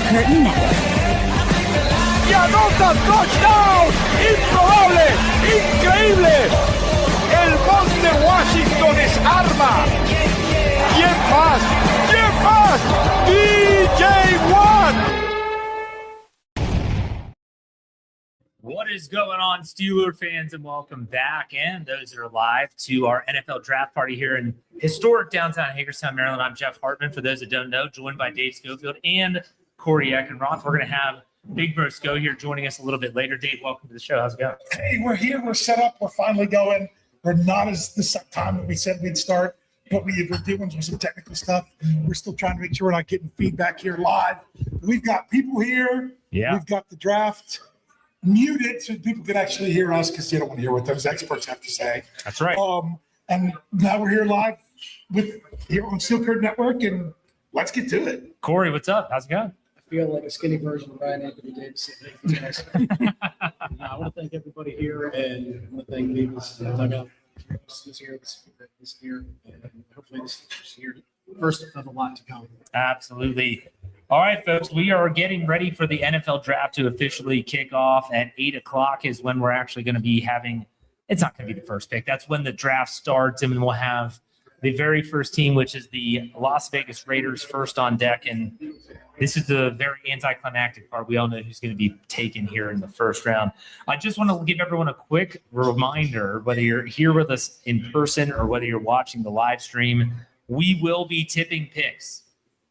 Curtain Network. ¡Y anota touchdown! ¡Improbable! ¡Increíble! El Monte Washington es arma. ¿Quién más? ¿Quién más? DJ Watt. What is going on, Steeler fans, and welcome back, and those that are live, to our NFL draft party here in historic downtown Hagerstown, Maryland. I'm Jeff Hartman, for those that don't know, joined by Dave Schofield and Corey Eckenroth. We're going to have Big Bro Sco here joining us a little bit later. Dave, welcome to the show. How's it going? Hey, we're here. We're set up. We're finally going. We're not as the time that we said we'd start, but we were dealing with some technical stuff. We're still trying to make sure we're not getting feedback here live. We've got people here. Yeah. We've got the draft muted so people can actually hear us because they don't want to hear what those experts have to say. That's right. And now we're here live here on Steel Curtain Network, and let's get to it. Corey, what's up? How's it going? I feel like a skinny version of Brian Anthony Davis. I want to thank everybody here, and I want to thank Davis dugout this year, and hopefully this is here. First of a lot to come. Absolutely. All right, folks, we are getting ready for the NFL draft to officially kick off at 8 o'clock is when we're actually going to be having – it's not going to be the first pick. That's when the draft starts, and we'll have the very first team, which is the Las Vegas Raiders, first on deck. And this is the very anticlimactic part. We all know who's going to be taken here in the first round. I just want to give everyone a quick reminder, whether you're here with us in person or whether you're watching the live stream, we will be tipping picks.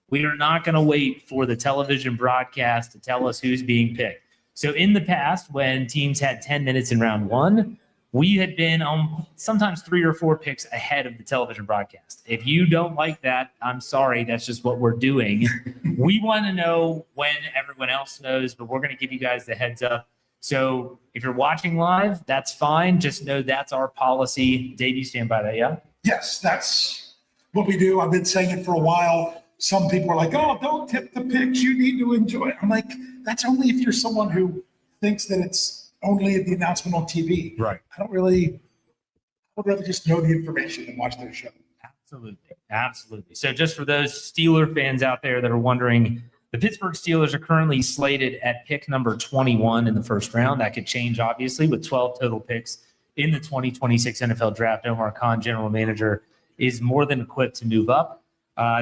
We are not going to wait for the television broadcast to tell us who's being picked. So in the past, when teams had 10 minutes in round one, we had been on sometimes 3 or 4 picks ahead of the television broadcast. If you don't like that, I'm sorry. That's just what we're doing. We want to know when everyone else knows, but we're going to give you guys the heads up. So if you're watching live, that's fine. Just know that's our policy. Dave, you stand by that, yeah? Yes, that's what we do. I've been saying it for a while. Some people are like, oh, don't tip the picks. You need to enjoy it. I'm like, that's only if you're someone who thinks that it's only the announcement on TV. Right. I would rather just know the information and watch their show. Absolutely. Absolutely. So just for those Steeler fans out there that are wondering, the Pittsburgh Steelers are currently slated at pick number 21 in the first round. That could change, obviously, with 12 total picks in the 2026 NFL draft. Omar Khan, general manager, is more than equipped to move up.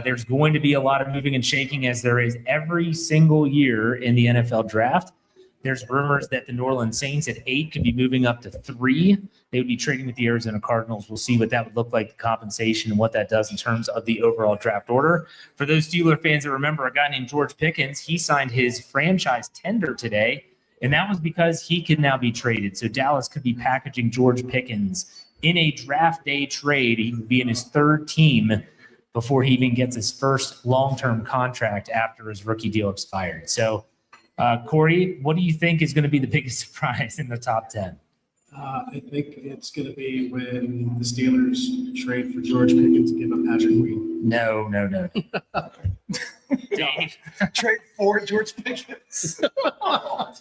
There's going to be a lot of moving and shaking, as there is every single year in the NFL draft. There's rumors that the New Orleans Saints at 8 could be moving up to 3. They would be trading with the Arizona Cardinals. We'll see what that would look like, the compensation, and what that does in terms of the overall draft order. For those Steeler fans that remember a guy named George Pickens, he signed his franchise tender today, and that was because he could now be traded. So Dallas could be packaging George Pickens in a draft day trade. He would be in his third team before he even gets his first long-term contract after his rookie deal expired. So, Corey, what do you think is going to be the biggest surprise in the top 10? I think it's going to be when the Steelers trade for George Pickens and give up Patrick Queen. No. Dave, Trade for George Pickens.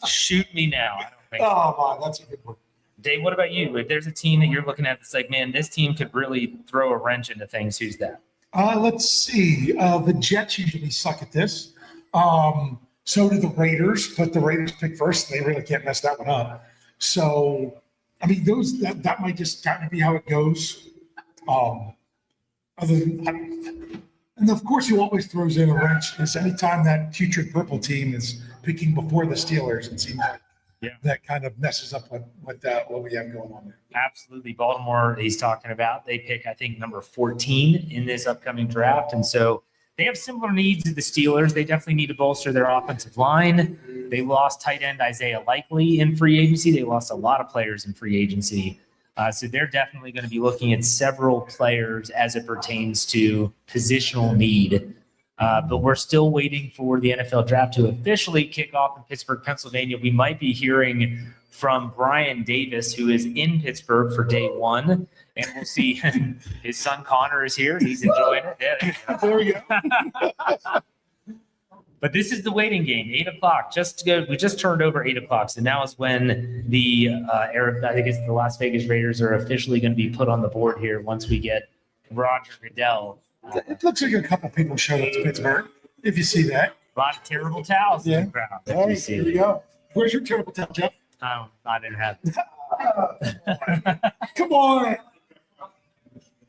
shoot me now. I don't think. Oh, wow, that's a good one. Dave, what about you? If there's a team that you're looking at that's like, man, this team could really throw a wrench into things, who's that? Let's see. The Jets usually suck at this. So do the Raiders, but the Raiders pick first. And they really can't mess that one up. So, I mean, that might just kind of be how it goes. And of course, who always throws in a wrench is anytime that putrid purple team is picking before the Steelers. It seems like that kind of messes up what we have going on there. Absolutely. Baltimore, he's talking about, they pick, I think, number 14 in this upcoming draft. And so they have similar needs to the Steelers. They definitely need to bolster their offensive line. They lost tight end Isaiah Likely in free agency. They lost a lot of players in free agency. So they're definitely going to be looking at several players as it pertains to positional need. But we're still waiting for the NFL draft to officially kick off in Pittsburgh, Pennsylvania. We might be hearing from Brian Davis, who is in Pittsburgh for day one. And we'll see his son Connor is here. He's enjoying it. Yeah, there we go. But this is the waiting game, 8 o'clock. We just turned over 8 o'clock. So now is when I think it's the Las Vegas Raiders are officially going to be put on the board here once we get Roger Goodell. It looks like a couple people showed up to Pittsburgh, if you see that. lot of terrible towels in the crowd. All right, here we go. Where's your terrible towel, Jeff? I didn't have. Come on.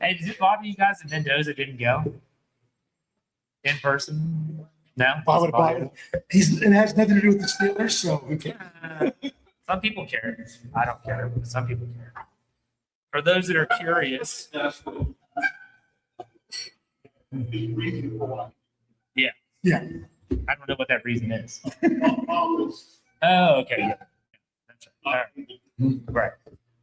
Hey, does it bother you guys that Mendoza didn't go in person? No. Why would it bother? It has nothing to do with the Steelers, so who cares? Some people care. I don't care, but some people care. For those that are curious, yeah, Yeah. I don't know what that reason is. Oh, okay. Yeah. That's right. All right. Right.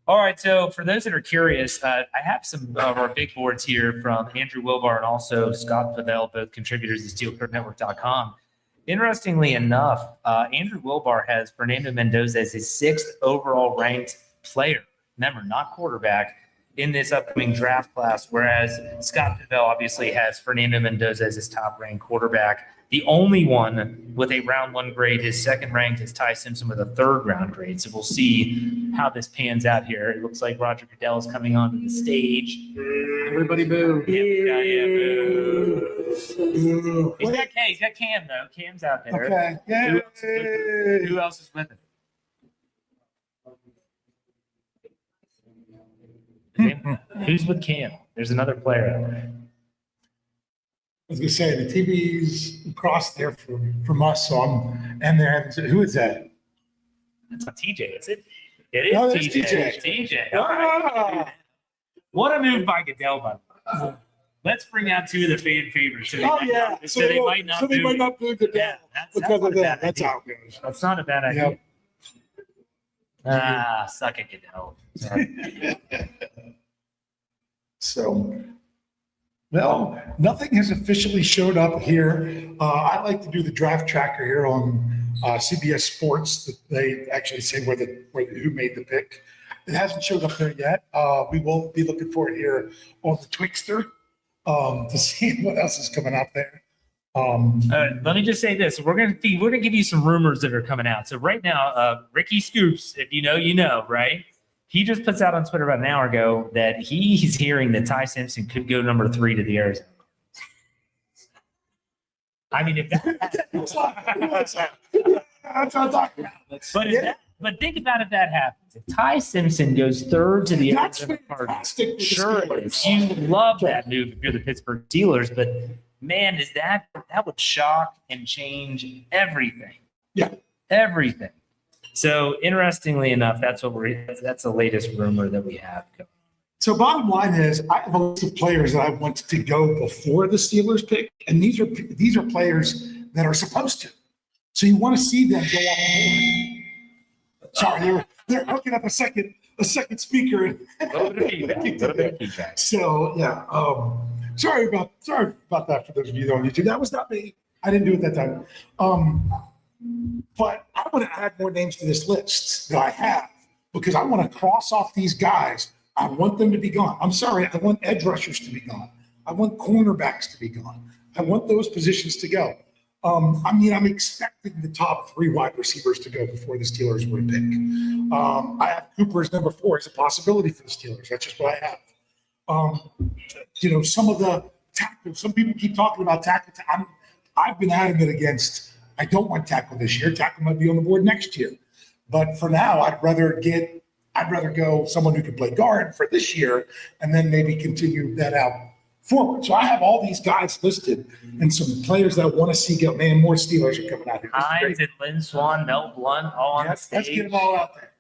All right. So for those that are curious, I have some of our big boards here from Andrew Wilbar and also Scott Pavel, both contributors to SteelCurtNetwork.com. Interestingly enough, Andrew Wilbar has Fernando Mendoza as his 6th overall ranked player. Remember, not quarterback in this upcoming draft class, whereas Scott Pavel obviously has Fernando Mendoza as his top ranked quarterback. The only one with a round 1 grade, his second ranked is Ty Simpson with a 3rd round grade. So we'll see how this pans out here. It looks like Roger Goodell is coming onto the stage. Everybody boo. Yeah, boo. He's got Cam though. Cam's out there. Okay. Yeah. Who else is with him? Who's with Cam? There's another player out there. I was gonna say the TV's across there from us, so and there. Who is that? That's not TJ, is it? It is No, that's TJ. TJ. All right. What a move by Goodell, by the way. Let's bring out 2 of the fan favorites. So they might not boo Goodell because of that. That's how it goes. That's not a bad idea. Yep. Suck it, Goodell. Sorry. So, well, nothing has officially showed up here. I like to do the draft tracker here on CBS Sports. They actually say who made the pick. It hasn't showed up there yet. We will be looking for it here on the Twixter to see what else is coming out there. Let me just say this: we're gonna give you some rumors that are coming out. So right now, Ricky Scoops, if you know, you know, right? He just puts out on Twitter about an hour ago that he's hearing that Ty Simpson could go number 3 to the Arizona. I mean, if that That's what I'm talking about. But think about if that happens. If Ty Simpson goes 3rd to the That's Arizona Cardinals, fantastic for the sure it is. You love that move if you're the Pittsburgh Steelers, but man, that would shock and change everything. Yeah. Everything. So interestingly enough, that's the latest rumor that we have. So bottom line is, I have a list of players that I want to go before the Steelers pick, and these are players that are supposed to. So you want to see them go off the board. Sorry, they're hooking up a second speaker. A little bit of feedback. So yeah, sorry about that for those of you on YouTube. That was not me. I didn't do it that time. But I want to add more names to this list that I have because I want to cross off these guys. I want them to be gone. I'm sorry. I want edge rushers to be gone. I want cornerbacks to be gone. I want those positions to go. I'm expecting the top 3 wide receivers to go before the Steelers were to pick. I have Cooper as number 4 as a possibility for the Steelers. That's just what I have. Some of the tackle. Some people keep talking about tackle. I've been adamant against. I don't want tackle this year. Tackle might be on the board next year. But for now, I'd rather go someone who can play guard for this year and then maybe continue that out forward. So I have all these guys listed and some players that I want to see go. Man, more Steelers are coming out here. Hines and Lynn Swan, Mel Blunt, all on the stage. Let's get them all out there.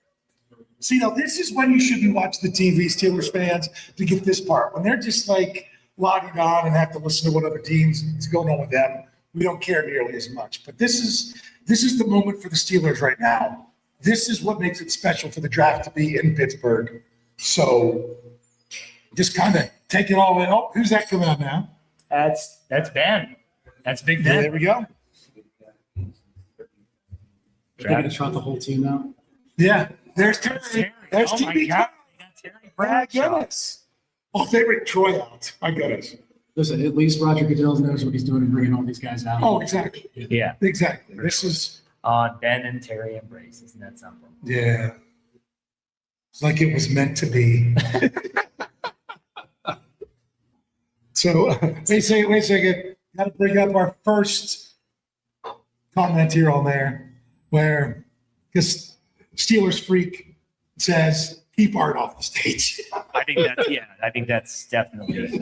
See, now this is when you should be watching the TV, Steelers fans, to get this part. When they're just like logging on and have to listen to what other teams is going on with them. We don't care nearly as much, but this is the moment for the Steelers right now. This is what makes it special for the draft to be in Pittsburgh. So just kind of take it all in. Oh, who's that coming out now? That's Ben. That's Big Ben. Yeah, there we go. They're going to trot the whole team out. Yeah, there's Terry. There's Oh my TB. God. Terry My Bradshaw. goodness. Oh, they bring Troy out. My goodness. Listen, at least Roger Goodell knows what he's doing and bringing all these guys out. Oh, exactly. Yeah. Exactly. This is, Ben and Terry embrace. Isn't that something? yeah. It's like it was meant to be. So wait a second. Got to bring up our first comment here on there where this Steelers freak says, keep art off the stage. I think that's definitely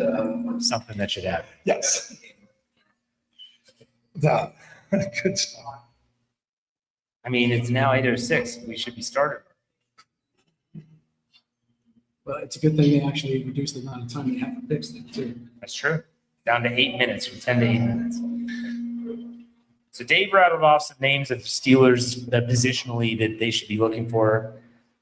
something that should happen. Yes. Good stuff. I mean, it's now 8:06. We should be started. But it's a good thing they actually reduced the amount of time they have to fix them too. That's true. Down to 8 minutes, from 10 to 8 minutes. So Dave rattled off some names of Steelers that positionally that they should be looking for.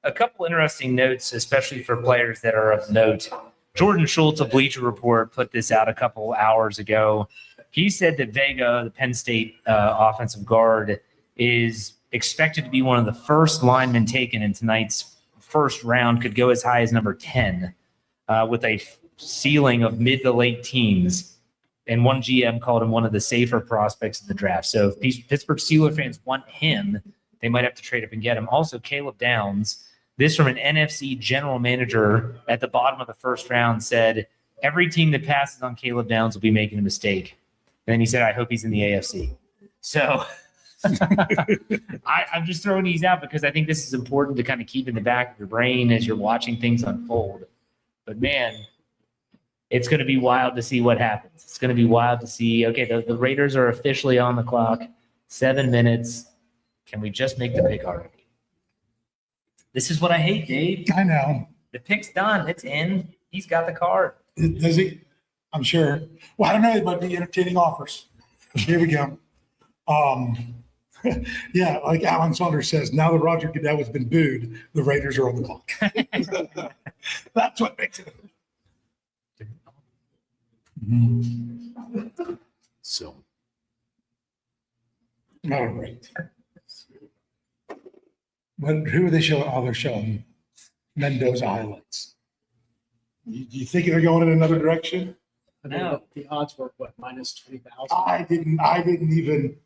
A couple interesting notes, especially for players that are of note. Jordan Schultz of Bleacher Report put this out a couple hours ago. He said that Vega, the Penn State offensive guard, is expected to be one of the first linemen taken in tonight's first round, could go as high as number 10 with a ceiling of mid to late teens. And one GM called him one of the safer prospects of the draft. So if Pittsburgh Steelers fans want him, they might have to trade up and get him. Also, Caleb Downs, this from an NFC general manager at the bottom of the first round, said, every team that passes on Caleb Downs will be making a mistake. And then he said, I hope he's in the AFC. So I'm just throwing these out because I think this is important to kind of keep in the back of your brain as you're watching things unfold. But, man, it's going to be wild to see what happens. It's going to be wild to see, okay, the Raiders are officially on the clock, 7 minutes. Can we just make the pick already? This is what I hate, Dave. I know. The pick's done. It's in. He's got the card. Does he? I'm sure. Well, I don't know. It might be entertaining offers. Here we go. Yeah, like Alan Saunders says, now that Roger Goodell has been booed, the Raiders are on the clock. That's what makes it. So, all right. But who are they showing? Oh, they're showing Mendoza highlights. Do you think they're going in another direction? No. The odds were what, minus 20,000? I didn't even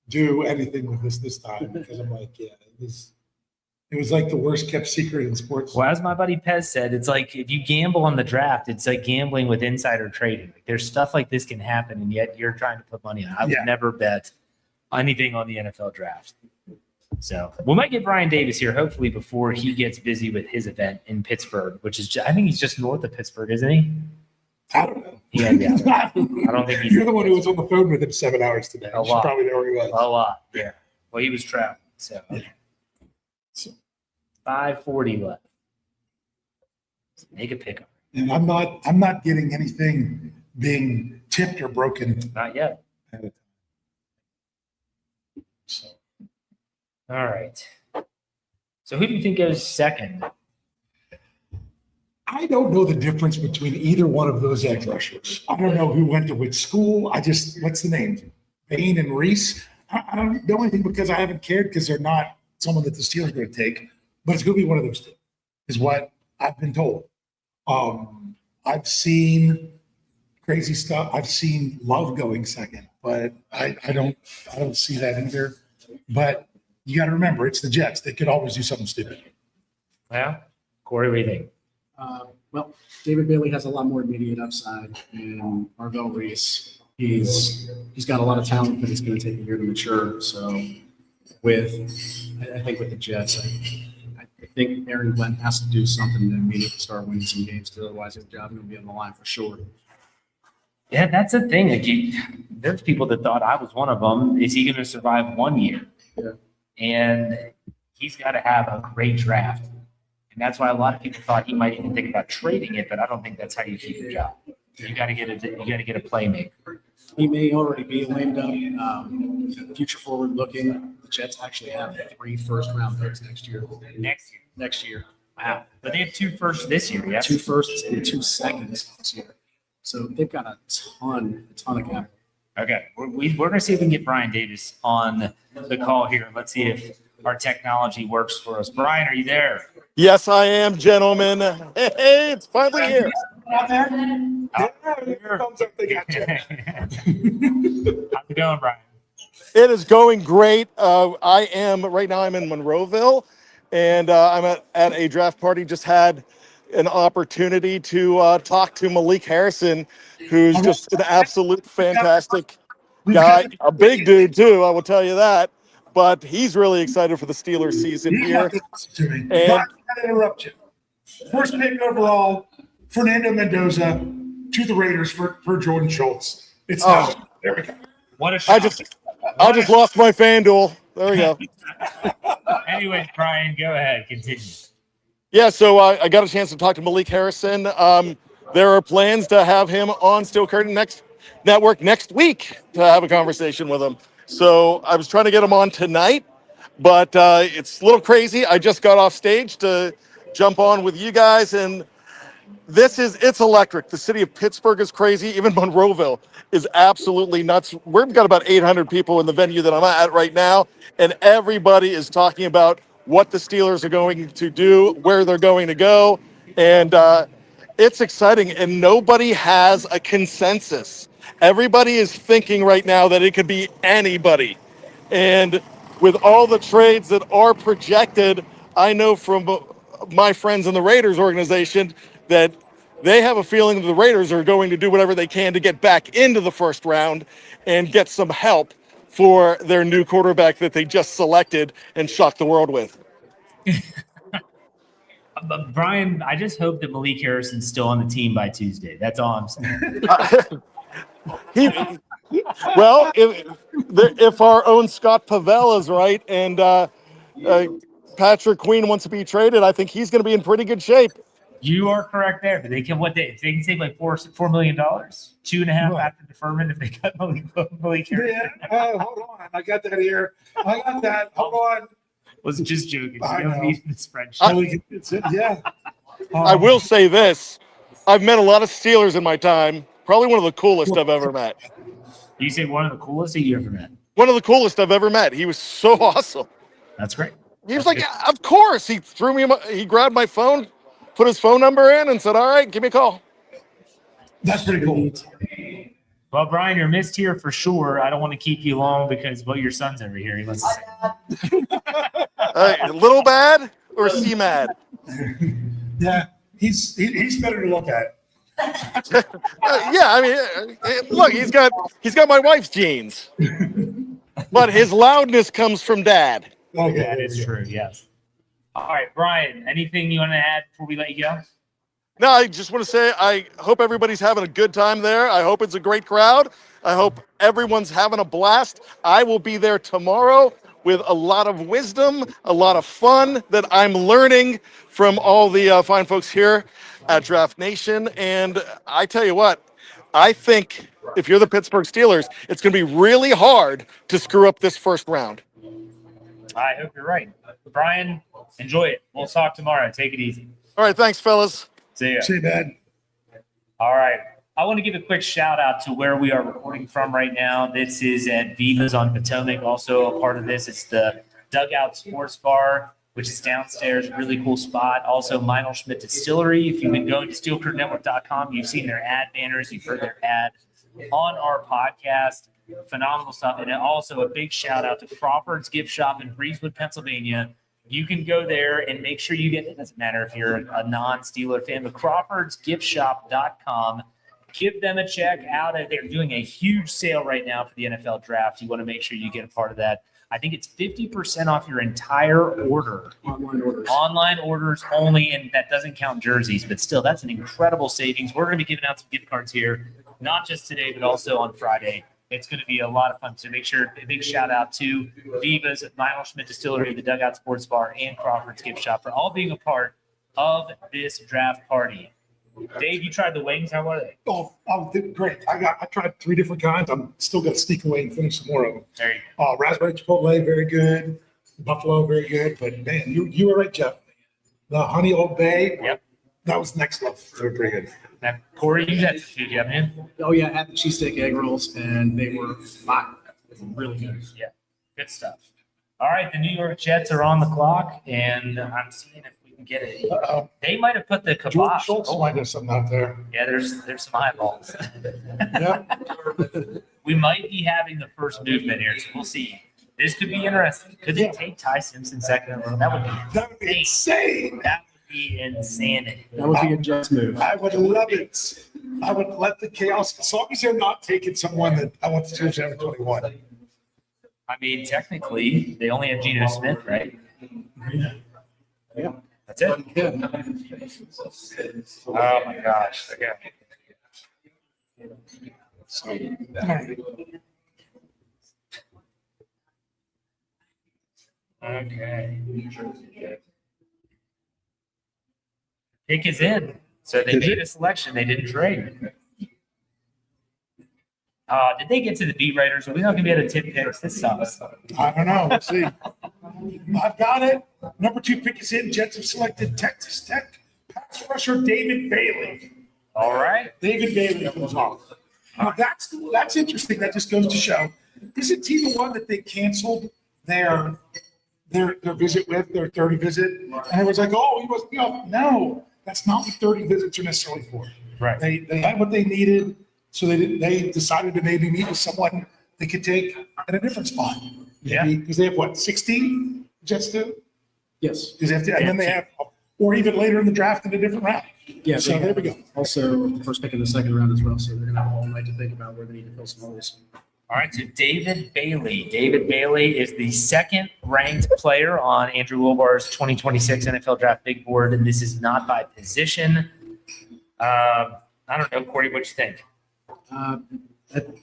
do anything with this time because I'm like, yeah, it was like the worst kept secret in sports. Well, as my buddy Pez said, it's like if you gamble on the draft, it's like gambling with insider trading. Like, there's stuff like this can happen, and yet you're trying to put money on it. I would never bet anything on the NFL draft. So we might get Brian Davis here, hopefully, before he gets busy with his event in Pittsburgh, which is I think he's just north of Pittsburgh, isn't he? I don't know. Yeah. I don't think he's. You're the one who was on the phone with him 7 hours today. A You should lot. probably know where he was. A lot. Yeah. Well, he was traveling. So Yeah. So, 5:40 left. Make a pickup. and I'm not getting anything being tipped or broken. Not yet. So, All right. So who do you think goes second? I don't know the difference between either one of those edge rushers. I don't know who went to which school. What's the name? Bain and Reese. I don't know anything because I haven't cared because they're not someone that the Steelers are going to take, but it's going to be one of those two, is what I've been told. I've seen crazy stuff. I've seen Love going second, but I don't see that either. But you got to remember, it's the Jets. They could always do something stupid. Yeah. Corey, what do you think? Well, David Bailey has a lot more immediate upside, and Marvell Reese, he's got a lot of talent, but it's going to take a year to mature. So, I think with the Jets, I think Aaron Glenn has to do something to immediately start winning some games, because otherwise his job will be on the line for sure. Yeah, that's the thing. Like, there's people that thought I was one of them. Is he going to survive 1 year? Yeah. And he's got to have a great draft. And that's why a lot of people thought he might even think about trading it, but I don't think that's how you keep your job. You got to get a playmaker. He may already be lamed up. Future forward looking, the Jets actually have 3 first-round picks next year. Next year. Wow. But they have 2 firsts this year, yes? 2 firsts and 2 seconds this year. So they've got a ton of capital. Okay. We're going to see if we can get Brian Davis on the call here. Let's see if our technology works for us. Brian, are you there? Yes, I am, gentlemen. Hey, it's finally here. Out there? Thumbs up, they got you. How's it going, Brian? It is going great. Right now I'm in Monroeville, and I'm at a draft party. Just had an opportunity to talk to Malik Harrison, who's just an absolute fantastic A big dude too, I will tell you that. But he's really excited for the Steelers season here. To me. And- Brian, I gotta interrupt you. First pick overall, Fernando Mendoza to the Raiders for Jordan Schultz. It's not. There we go. What a shot. I just lost my FanDuel. There we go. Anyways, Brian, go ahead. Continue. Yeah, so I got a chance to talk to Malik Harrison. There are plans to have him on Steel Curtain Network next week to have a conversation with him. So I was trying to get him on tonight, but it's a little crazy. I just got off stage to jump on with you guys, and it's electric. The city of Pittsburgh is crazy. Even Monroeville is absolutely nuts. We've got about 800 people in the venue that I'm at right now, and everybody is talking about what the Steelers are going to do, where they're going to go, and it's exciting, and nobody has a consensus. Everybody is thinking right now that it could be anybody, and with all the trades that are projected, I know from my friends in the Raiders organization that they have a feeling that the Raiders are going to do whatever they can to get back into the first round and get some help for their new quarterback that they just selected and shocked the world with. Brian, I just hope that Malik Harrison's still on the team by Tuesday. That's all I'm saying. If our own Scott Pavel is right and Patrick Queen wants to be traded, I think he's going to be in pretty good shape. You are correct there, but they can they can save like $4 million, 2.5 after deferment if they cut Malik Harrison. Yeah, hold on. I got that here. I got that. Hold on. Was just joking. I You don't know. need the spreadsheet. Yeah. I will say this. I've met a lot of Steelers in my time. Probably one of the coolest I've ever met. You say one of the coolest that you ever met. One of the coolest I've ever met. He was so awesome. That's great. He was like, of course. He he grabbed my phone, put his phone number in and said, all right, give me a call. That's pretty cool. Well, Brian, you're missed here for sure. I don't want to keep you long because your son's over here. He wants to say. Little bad or C mad? Yeah, he's better to look at. Yeah, I mean, look, he's got my wife's genes, but his loudness comes from dad. Okay. That is true, yes. All right, Brian, anything you want to add before we let you go? No, I just want to say I hope everybody's having a good time there. I hope it's a great crowd. I hope everyone's having a blast. I will be there tomorrow with a lot of wisdom, a lot of fun that I'm learning from all the fine folks here at Draft Nation. And I tell you what, I think if you're the Pittsburgh Steelers, it's going to be really hard to screw up this first round. I hope you're right. Brian, enjoy it. We'll talk tomorrow. Take it easy. All right, thanks, fellas. See ya. See you, man. All right. I want to give a quick shout out to where we are recording from right now. This is at Veva's on Potomac. Also a part of this, it's the Dugout Sports Bar, which is downstairs. Really cool spot. Also, Meinl Schmidt Distillery. If you've been going to steelcurtainnetwork.com, you've seen their ad banners. You've heard their ad on our podcast. Phenomenal stuff. And also a big shout out to Crawford's Gift Shop in Breezewood, Pennsylvania. You can go there and make sure you get, it doesn't matter if you're a non-Steeler fan, but crawfordsgiftshop.com. Give them a check out. They're doing a huge sale right now for the NFL draft. You want to make sure you get a part of that. I think it's 50% off your entire order. Online orders only, and that doesn't count jerseys, but still, that's an incredible savings. We're going to be giving out some gift cards here, not just today, but also on Friday. It's going to be a lot of fun. So make sure, a big shout out to Veva's, Meinl Schmidt Distillery, the Dugout Sports Bar, and Crawford's Gift Shop for all being a part of this draft party. Dave, you tried the wings. How were they? Oh, great. I tried 3 different kinds. I'm still going to sneak away and finish some more of them. There you go. Raspberry Chipotle, very good. Buffalo, very good. But man, you were right, Jeff. The Honey Old Bay, Yep. That was next level. They were pretty good. Now, Corey, you had some food, yeah, man. Oh yeah, I had the cheesesteak egg rolls, and they were fire. Really good. Yeah, good stuff. All right, the New York Jets are on the clock, and I'm seeing if we can get it. Uh-oh. They might have put the George kibosh. Schultz might have something out there. Yeah, there's some eyeballs. Yeah. We might be having the first movement here, so we'll see. This could be interesting. Could they take Ty Simpson second in a row? That would be insane. That would be insanity. That would be a Jets move. I would love it. I would let the chaos, as long as they're not taking someone that I want to choose every 21. I mean, technically, they only have Geno Smith, right? Yeah. That's it. Yeah. Oh my gosh. Okay. All right. Okay. Pick is in. So they made a selection. They didn't trade. Did they get to the beat writers? Are we not going to be able to tip picks? This sucks. I don't know. We'll see. I've got it. Number 2 pick is in. Jets have selected Texas Tech pass rusher David Bailey. All right. David Bailey goes off. Now that's interesting. That just goes to show. Isn't he the one that they canceled their visit with, their 30 visit? And it was like, oh, he must be off. No, that's not what 30 visits are necessarily for. Right. They had what they needed, so they decided to maybe meet with someone they could take at a different spot. Yeah. Because they have what, 16 Jets do? Yes. Because they have to, and then they have, or even later in the draft in a different round. Yeah. So there we go. Also, the first pick in the second round as well. So they're going to have all night to think about where they need to fill some holes. All right, so David Bailey. David Bailey is the second ranked player on Andrew Wilbar's 2026 NFL Draft Big Board, and this is not by position. I don't know, Corey, what you think?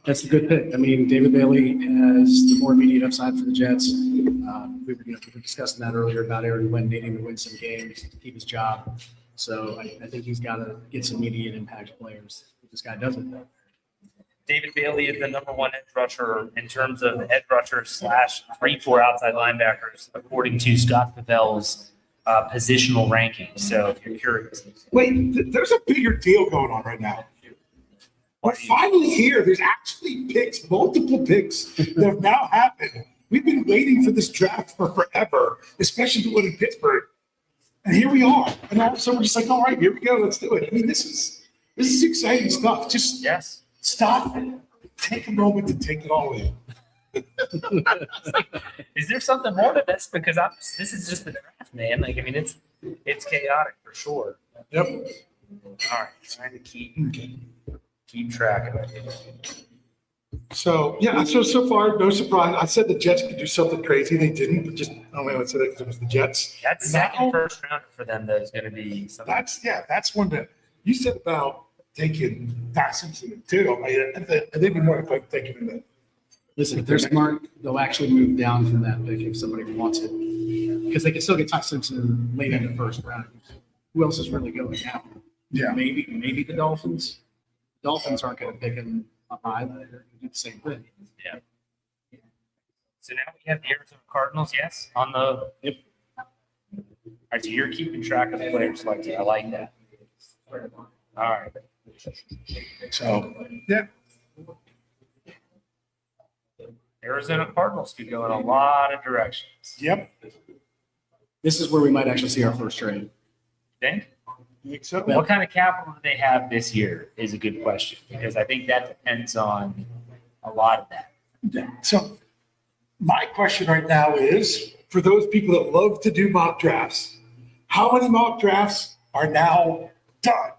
That's a good pick. I mean, David Bailey has the more immediate upside for the Jets. We were discussing that earlier about Aaron Wynn needing to win some games to keep his job. So I think he's got to get some immediate impact players. This guy doesn't. David Bailey is the number 1 edge rusher in terms of edge rushers / 3-4 outside linebackers, according to Scott Pavel's positional rankings. So if you're curious. Wait, there's a bigger deal going on right now. We're finally here. There's actually picks, multiple picks that have now happened. We've been waiting for this draft for forever, especially the one in Pittsburgh. And here we are. And all of a sudden we're just like, all right, here we go. Let's do it. I mean, this is exciting stuff. Just Yes. stop. Take a moment to take it all in. Is there something more to this? Because this is just the draft, man. Like, I mean, it's chaotic for sure. Yep. All right, trying to keep track of it. So, yeah, so far, no surprise. I said the Jets could do something crazy. They didn't, but just only I said it because it was the Jets. That second first rounder for them, though, is going to be something. That's one that you said about taking Simpson too. I mean, they'd be more like taking that. Listen, if they're smart, they'll actually move down from that pick if somebody wants it. Because they can still get Ty Simpson late in the first round. Who else is really going after him? Yeah. Maybe the Dolphins. Dolphins aren't going to pick him up high. They're going to do the same thing. Yeah. So now we have the Arizona Cardinals, yes, on the. Yep. All right, so you're keeping track of the players selected. I like that. All right. So, yeah. Arizona Cardinals could go in a lot of directions. Yep. This is where we might actually see our first trade. Think? You think so? What kind of capital do they have this year is a good question, because I think that depends on a lot of that. Yeah. So, my question right now is, for those people that love to do mock drafts, how many mock drafts are now done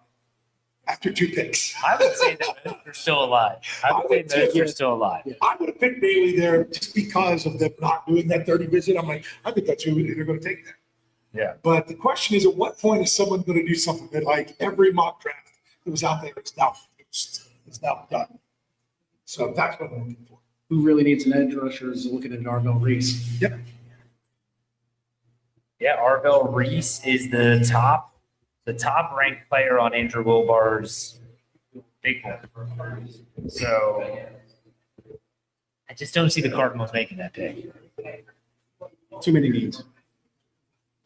after 2 picks? I would say that those are still alive. I would say those are still alive. I would have picked Bailey there just because of them not doing that 30 visit. I'm like, I think that's who they're going to take there. Yeah. But the question is, at what point is someone going to do something that, like, every mock draft that was out there is now done? So that's what I'm looking for. Who really needs an edge rusher is looking at Arvell Reese. Yep. Yeah, Arvell Reese is the top ranked player on Andrew Wilbar's big board. So I just don't see the Cardinals making that pick. Too many needs.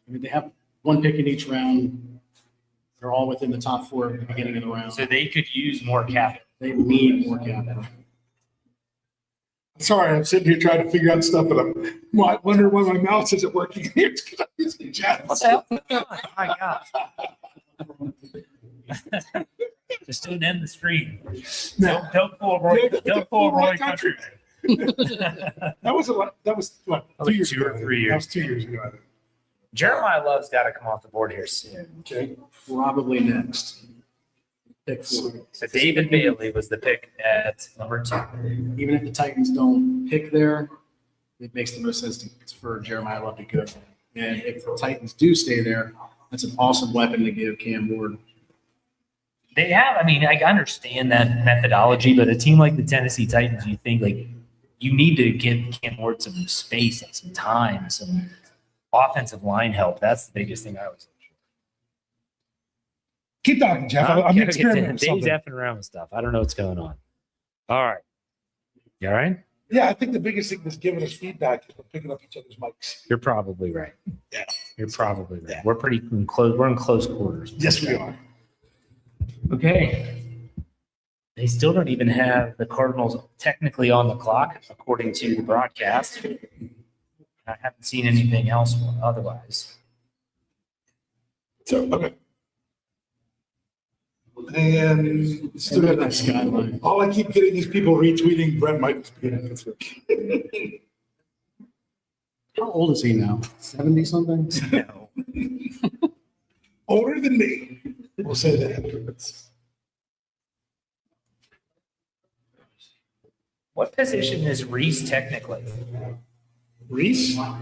I mean, they have 1 pick in each round. They're all within the top 4 at the beginning of the round. So they could use more capital. They need more capital. Sorry, I'm sitting here trying to figure out stuff, but I'm wondering why my mouse isn't working here. It's because I'm using Jets. What the hell? Oh my gosh. Just don't end the stream. No. Don't pull Roy. Don't pull Roy Country. That was what, 2 years two or ago? 3 years. That was 2 years ago, I think. Jeremiah Love's got to come off the board here soon. Okay. Probably next. pick 4. So David Bailey was the pick at number 2. Even if the Titans don't pick there, it makes the most sense for Jeremiah Love to go. And if the Titans do stay there, that's an awesome weapon to give Cam Ward. They have, I mean, I understand that methodology, but a team like the Tennessee Titans, you think like you need to give Cam Ward some space and some time, some offensive line help. That's the biggest thing I was. Keep talking, Jeff. I'm experimenting with Dave's something. effing around with stuff. I don't know what's going on. All right. You all right? Yeah, I think the biggest thing that's giving us feedback is we're picking up each other's mics. You're probably right. Yeah. You're probably right. Yeah. We're pretty close. We're in close quarters. Yes, we are. Okay. They still don't even have the Cardinals technically on the clock, according to the broadcast. I haven't seen anything else otherwise. So, okay. And still got that skyline. All I keep getting is people retweeting Brent Michaels being in Pittsburgh. How old is he now? 70 something? No. Older than me. We'll say that. What position is Reese technically? Reese? I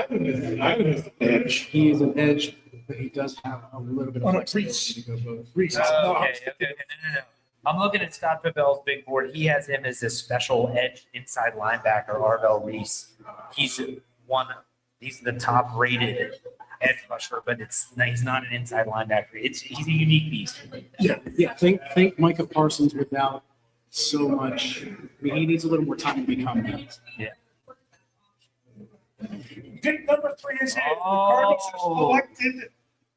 don't know. Edge. He is an edge, but he does have a little bit of Oh, no, flexibility Reese. to go both. Reese. Okay, No, no. I'm looking at Scott Pibel's big board. He has him as a special edge inside linebacker, Arvell Reese. He's the top rated edge rusher, but he's not an inside linebacker. He's a unique beast. Yeah. Think Micah Parsons without so much. I mean, he needs a little more time to become that. Yeah. Pick number 3 is in. The Cardinals have selected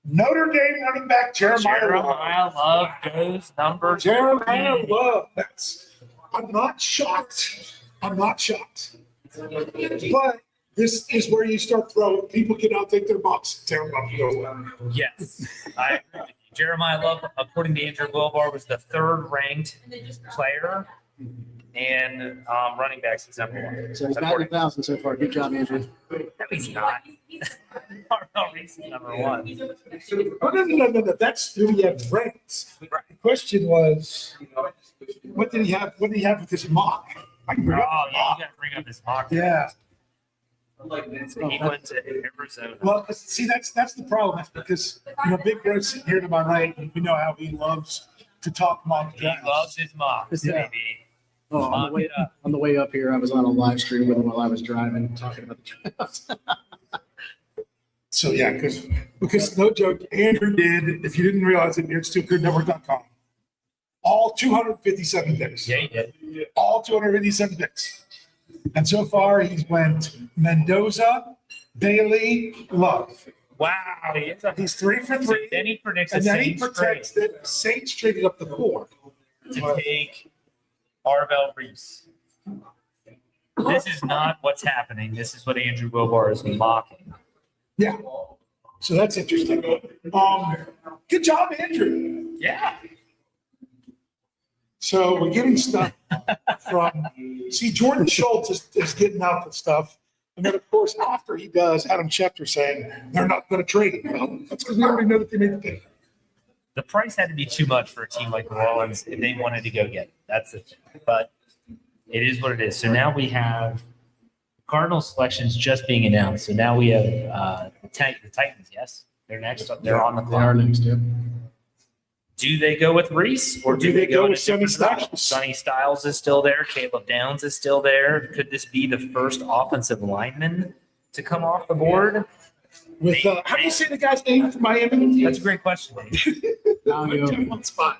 Notre Dame running back Jeremiah Love. Goes number Jeremiah 3. Love. I'm not shocked. But this is where you start throwing. People can now take their box and tear them up and go, Yes, I agree with you. Jeremiah Love, according to Andrew Wilbar, was the 3rd ranked player and running backs at number 1. So he's batting 1,000 so far. Good job, Andrew. No, he's not. Arvell Reese is number 1. No. That's who he had ranked. The question was, what did he have? What did he have with this mock? I can Oh, bring up yeah, the you mock. got to bring up this mock. Yeah. He went to Arizona. Well, see, that's the problem. That's because Big Bro's sitting here to my right, and we know how he loves to talk mock He drafts. loves his mocks, Yeah. baby. Oh, on the way up here, I was on a live stream with him while I was driving, talking about the draft. So yeah, because no joke, Andrew did. If you didn't realize it, it's steelcurtnetwork.com. All 257 picks. Yeah, he did. All 257 picks. And so far, he's went Mendoza, Bailey, Love. Wow. He's 3 for So 3. then he predicts the And then he Saints protects that Saints traded up to 4. to take Arvell Reese. This is not what's happening. This is what Andrew Wilbar is mocking. Yeah. So that's interesting. Good job, Andrew. Yeah. So we're getting stuff from, Jordan Schultz is getting out the stuff. And then, of course, after he does, Adam Schefter saying they're not going to trade him. Well, that's because we already know that they made the pick. The price had to be too much for a team like New Orleans if they wanted to go get it. That's it. But it is what it is. So now we have Cardinal selections just being announced. So now we have the Titans, yes? They're next. They're on the They are clock. next, yeah. Do they go with Reese or do they go with with Sonny Sonny Styles? Styles? Sonny Styles is still there. Caleb Downs is still there. Could this be the first offensive lineman to come off the board? With how do you say the guy's name from Miami? That's a great question. Maui Yoga. One spot.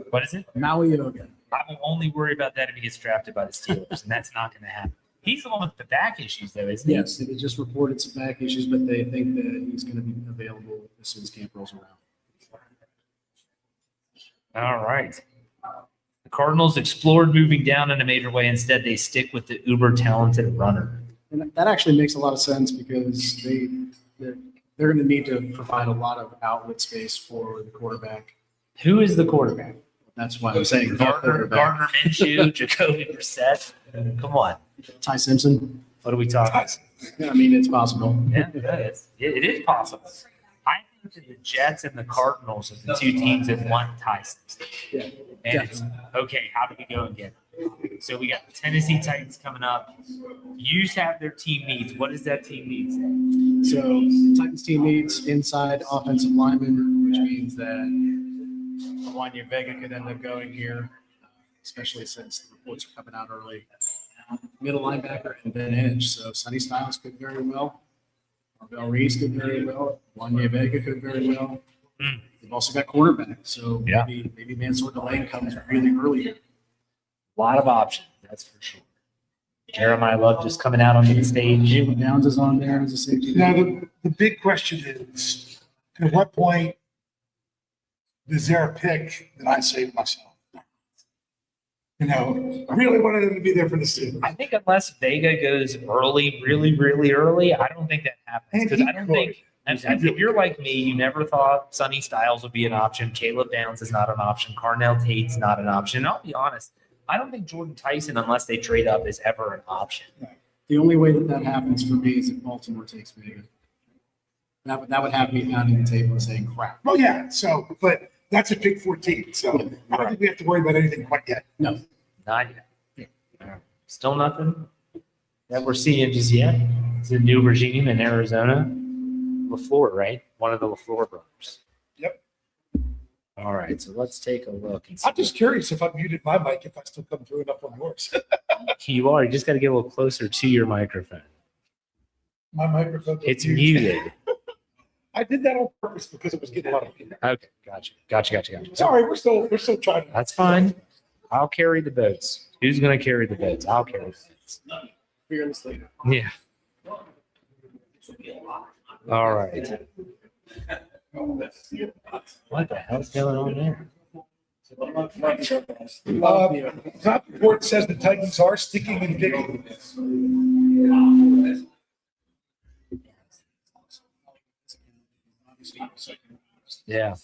What is it? Maui Yoga. I will only worry about that if he gets drafted by the Steelers, and that's not going to happen. He's the one with the back issues, though, isn't he? Yes, they just reported some back issues, but they think that he's going to be available as soon as camp rolls around. All right. The Cardinals explored moving down in a major way. Instead, they stick with the uber talented runner. And that actually makes a lot of sense because they're going to need to provide a lot of outlet space for the quarterback. Who is the quarterback? That's why I'm saying the Gardner quarterback. Minshew, Jacoby Brissett. Come on. Ty Simpson. What are we talking? Yeah, I mean, it's possible. Yeah, it is possible. I the Jets and the Cardinals are the two teams that want Tyson. Yeah, And it's, okay, how do we go and get it? So we got the Tennessee Titans coming up. You have their team needs. What does that team need? So Titans team needs inside offensive lineman, which means that Wanya Vega could end up going here, especially since the reports are coming out early. Middle linebacker and then edge. So Sonny Styles could very well. Marvell Reese could very well. Wanya Vega could very well. They've also got quarterback. So Yeah. maybe Mansour Delane comes really early here. A lot of options, that's for sure. Jeremiah Love just coming out onto the stage. Jalen Downs is on there as a safety. Now, the big question is, at what point is there a pick that I say to myself, I really wanted him to be there for the Steelers? I think unless Vega goes early, really early, I don't think that happens. Because I don't think, if you're like me, you never thought Sonny Styles would be an option. Caleb Downs is not an option. Carnell Tate's not an option. And I'll be honest, I don't think Jordan Tyson, unless they trade up, is ever an option. The only way that happens for me is if Baltimore takes Vega. That would have me pounding the table and saying crap. Well, yeah. So, but that's a pick 14. So I don't think we have to worry about anything quite yet. No. Not yet. Still nothing that we're seeing just yet. It's a new regime in Arizona. LaFleur, right? One of the LaFleur brothers. Yep. All right, so let's take a look. And see I'm just curious if I muted my mic, if I still come through enough on yours. you are. You just got to get a little closer to your microphone. My microphone. It's muted. I did that on purpose because it was getting a lot of feedback. Okay, gotcha. Sorry, we're still trying. That's fine. I'll carry the boats. Who's going to carry the boats? I'll carry the boats. Fearlessly. Yeah. All right. What the hell's going on there? Top report says the Titans are sticking and digging. Yeah.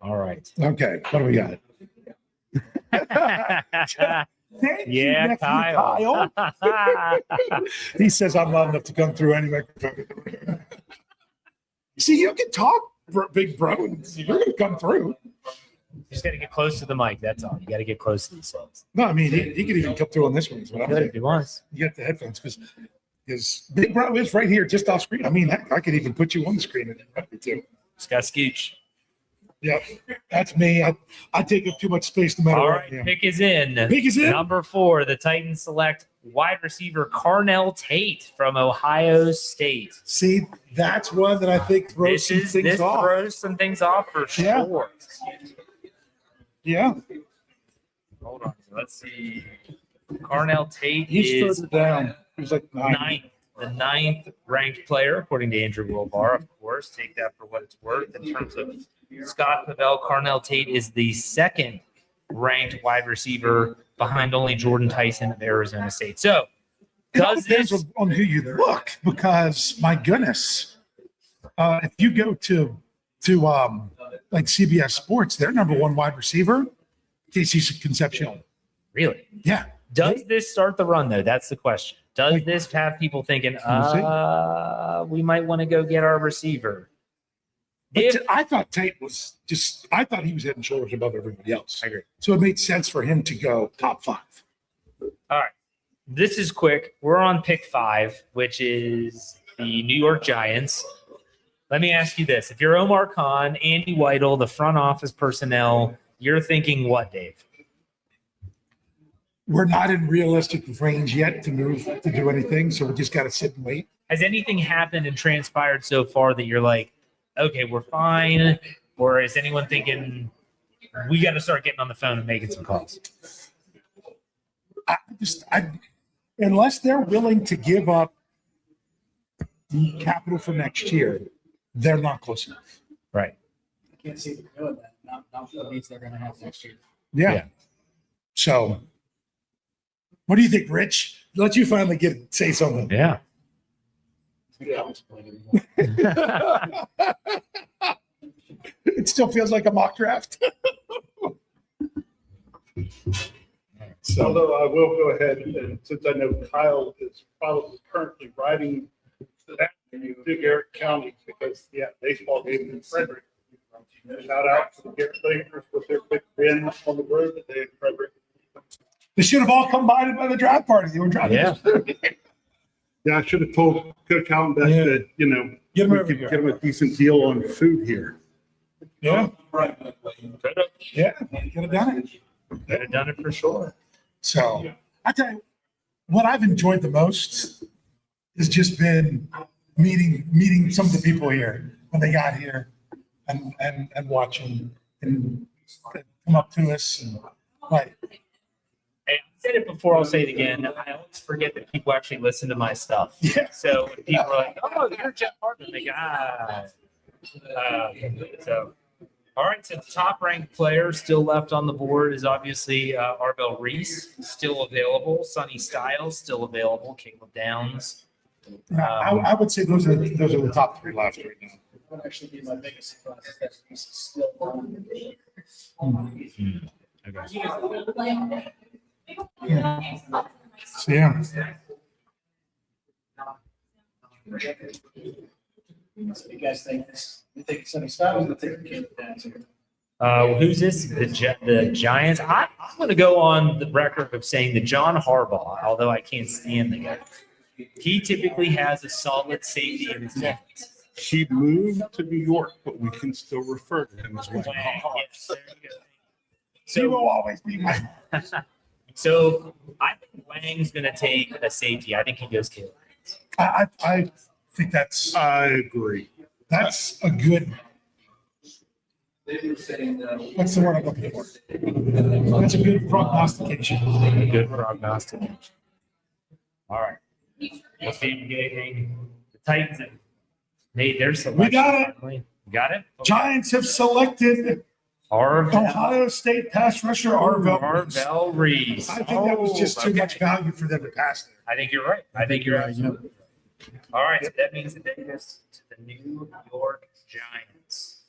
All right. Okay, what do we got? Thank you, Yeah, nephew Kyle. He says I'm loud enough to come through any microphone. See, you can talk, big bro, and you're going to come through. You just got to get close to the mic. That's all. You got to get close to these phones. No, I mean, he could even come through on this one. Is what I'm Good saying. if he wants. You get the headphones because big bro is right here, just off screen. I mean, heck, I could even put you on the screen if you want me to. Just got Scooch. Yep, that's me. I take up too much space no matter All what. right, Yeah. pick is in. Pick is in. Number 4, the Titans select wide receiver Carnell Tate from Ohio State. See, that's one that I think throws some things This off. throws some things off for Yeah. sure. Yeah, Hold on. Let's see. Carnell Tate he's is further down. He's like nine. the ninth ranked player, according to Andrew Wilbar, of course. Take that for what it's worth. In terms of Scott Pavell, Carnell Tate is the second ranked wide receiver behind only Jordan Tyson of Arizona State. So, It all does depends this on who you look, because my goodness, if you go to like CBS Sports, their number one wide receiver, Casey Concepcion. really? Yeah, Does this start the run, though? That's the question. Does this have people thinking, we might want to go get our receiver? but I thought Tate was I thought he was head and shoulders above everybody else. I agree. So it made sense for him to go top 5. All right. This is quick. We're on pick 5, which is the New York Giants. Let me ask you this. If you're Omar Khan, Andy Weidel, the front office personnel, you're thinking what, Dave? We're not in realistic range yet to move to do anything, so we just got to sit and wait. Has anything happened and transpired so far that you're like, okay, we're fine? Or is anyone thinking we got to start getting on the phone and making some calls? Unless they're willing to give up the capital for next year, they're not close enough. Right. I can't see them doing that. Not what needs they're going to have next year. Yeah. So, what do you think, Rich? Let you finally say something. Yeah. It still feels like a mock draft. So, Although I will go ahead, and since I know Kyle is probably currently riding that to Garrett County, because, baseball game in Frederick. Shout out to the Garrett Lakers with their big win on the road today in Frederick. they should have all come by the draft party. They were drafting. Yeah, I should have told Coach Allenbeck that, Get him we over could here. get him a decent deal on food here. Yeah. Could Yeah. Could have done it. have done it for sure. So I tell you, what I've enjoyed the most has just been meeting some of the people here when they got here and watching and come up to us and like, Hey, I said it before, I'll say it again. I always forget that people actually listen to my stuff. Yeah. So when people are like, oh, you're Jeff Hartman, they go, so, all right, so the top ranked player still left on the board is obviously Arbel Reese, still available. Sonny Styles, still available. Caleb Downs. I would say those are the top three left right now. That would actually be my biggest surprise is that he's still on. So yeah. So you guys think this? You think Sonny Styles? You think Caleb Downs here? Who's this? The Giants. I'm going to go on the record of saying that John Harbaugh, although I can't stand the guy, he typically has a solid safety in his defense. He moved to New York, but we can still refer to him as well. Yes, there you go. He will So, always be my. so I think Wang's going to take a safety. I think he goes Caleb. I think that's I agree. a good. What's the word I'm looking for? That's a good prognostication. Good prognostication. All right. We'll see if we get anything. The Titans have made their selection. We got it. Finally. You got it? Okay. Giants have selected Ohio State pass rusher Arvel Reese. Reese. I think that was just too much value for them to pass there. I think you're right. I think you're right. All right. So that means that they goes to the New York Giants.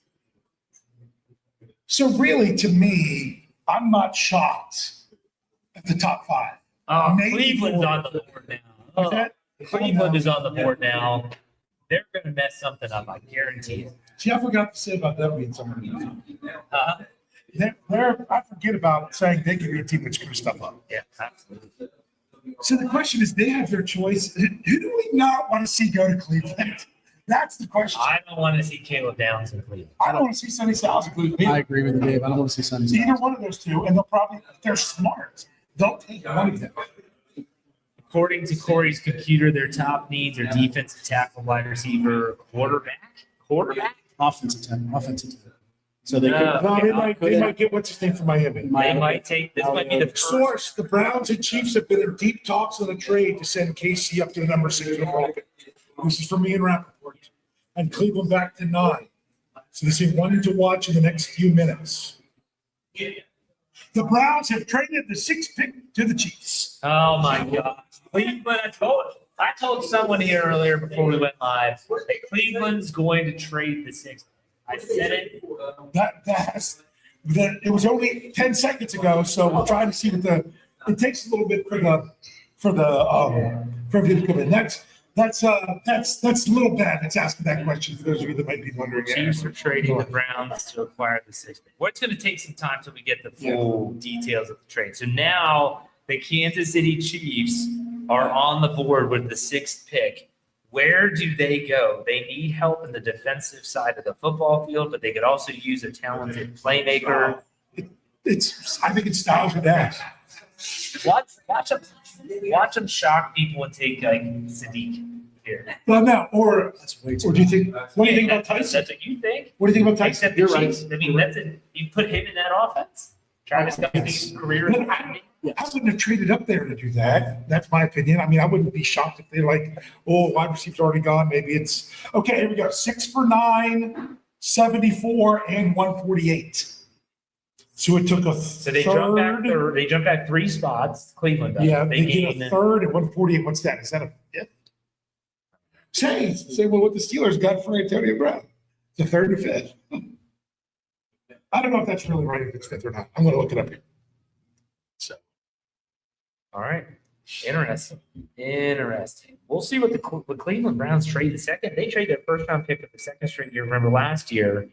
So really, to me, I'm not shocked at the top five. Oh, Maybe Cleveland's more. on the board now. Is Oh, that- Cleveland is on the board now. They're going to mess something up. I guarantee it. See, I forgot to say about them being somebody. Uh-huh. I forget about saying they can be a team that screws stuff up. Yeah, absolutely. So the question is, they have their choice. Who do we not want to see go to Cleveland? That's the question. I don't want to see Caleb Downs in Cleveland. I don't want to see Sonny Styles in Cleveland. I agree with you, Dave. I don't want to see Sonny It's either Styles. one of those two, and they'll probably, if they're smart, they'll take one of them. According to Corey's computer, their top needs are defensive tackle, wide receiver, quarterback. Offensive tackle. So they No. could. No, they might get what's his name from Miami. They might take this. Might be the first. Source: the Browns and Chiefs have been in deep talks on a trade to send KC up to the number 6 overall pick. This is from Ian Rappaport, and Cleveland back to 9. So they say one to watch in the next few minutes. The Browns have traded the 6th pick to the Chiefs. Oh my God, Cleveland! I told someone here earlier before we went live that Cleveland's going to trade the 6th. I said it. It was only 10 seconds ago, so we're trying to see what it takes a little bit for everything to come in. That's a little bad. That's asking that question for those of you that might be wondering. Chiefs are trading the Browns to acquire the 6th pick. Well, it's going to take some time till we get the full details of the trade. So now the Kansas City Chiefs are on the board with the 6th pick. Where do they go? They need help in the defensive side of the football field, but they could also use a talented playmaker. I think it's Styles with that. Watch them shock people and take like Sadiq here. Well, no, or That's way do too. you think? What do you think about That's Tyson? what you think. What do you think about Tyson? Except the You're right. Chiefs. I mean, that's it. You put him in that offense. Travis Kelce's career. But I wouldn't have traded up there to do that. That's my opinion. I mean, I wouldn't be shocked if they're like, oh, wide receiver's already gone. Maybe it's okay. Here we go. 6 for 9, 74, and 148. So it took a So they jump back. third. They jump back 3 spots. Cleveland. does. Yeah, they gain get a third at 148. What's that? Is that a fifth? Say well, what the Steelers got for Antonio Brown? The third and fifth. I don't know if that's really right, if it's fifth or not. I'm going to look it up here. So, All right. Interesting. We'll see what the Cleveland Browns trade the second. They traded their first round pick of the second straight year. Remember last year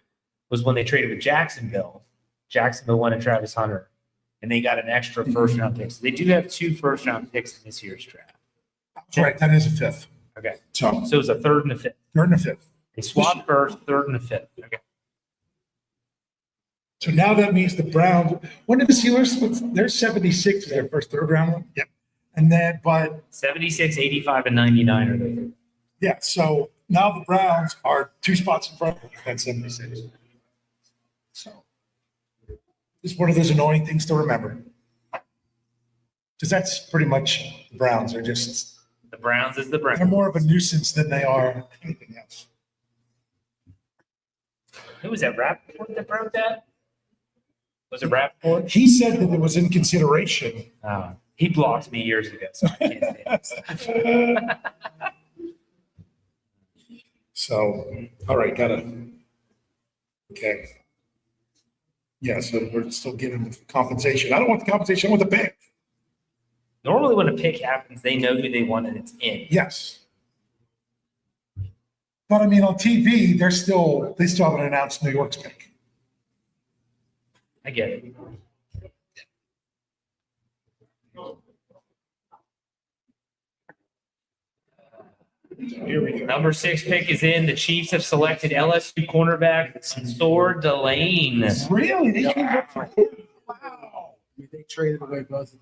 was when they traded with Jacksonville. Jacksonville wanted Travis Hunter, and they got an extra first round pick. So they do have 2 first round picks in this year's draft. that's right. That is a fifth. Okay. So, So it was a third and a fifth. third and a fifth. They swapped first, third and a fifth. Okay. So now that means the Browns, when did the Steelers, their 76 is their first third round one? Yep. And then, but 76, 85, and 99 are the yeah, so now the Browns are 2 spots in front of that 76. So it's one of those annoying things to remember. Because that's pretty much the Browns are just, The Browns is the they're Browns. more of a nuisance than they are anything else. Who was that? Rappaport that broke that? Was it Rappaport? He said that it was in consideration. He blocked me years ago, so I can't say it. So, all right, okay. Yeah, so we're still getting the compensation. I don't want the compensation, I want the pick. Normally, when a pick happens, they know who they want and it's in. Yes. But I mean, on TV, they still haven't announced New York's pick. I get it. Here we go. Number 6 pick is in. The Chiefs have selected LSU cornerback Sor Delane. Really? They came up for him? Wow. I mean, they traded away both of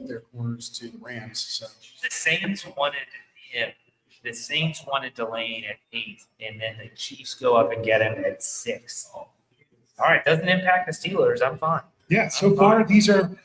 their corners to the Rams. So The Saints wanted him. The Saints wanted Delane at 8, and then the Chiefs go up and get him at 6. All right, doesn't impact the Steelers. I'm fine. Yeah, so far these are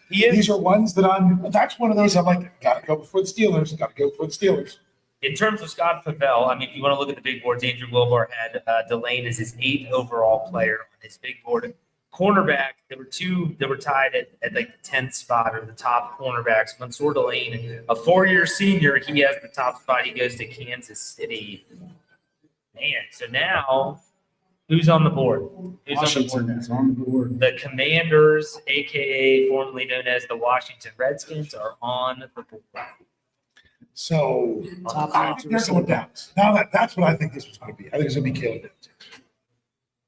ones that that's one of those I'm like, gotta go before the Steelers. In terms of Scott Pavel, I mean, if you want to look at the big boards, Andrew Wilbar had Delane as his 8th overall player on his big board. Cornerback, there were 2 that were tied at like the 10th spot or the top cornerbacks. Mansour Delane, a 4-year senior, he has the top spot. He goes to Kansas City. Man, so now who's on the board? Who's Washington is on the board. The Commanders, a.k.a. formerly known as the Washington Redskins, are on the board. So Top they're going down. Now that's what I think this was going to be. I think it's going to be Caleb Downs.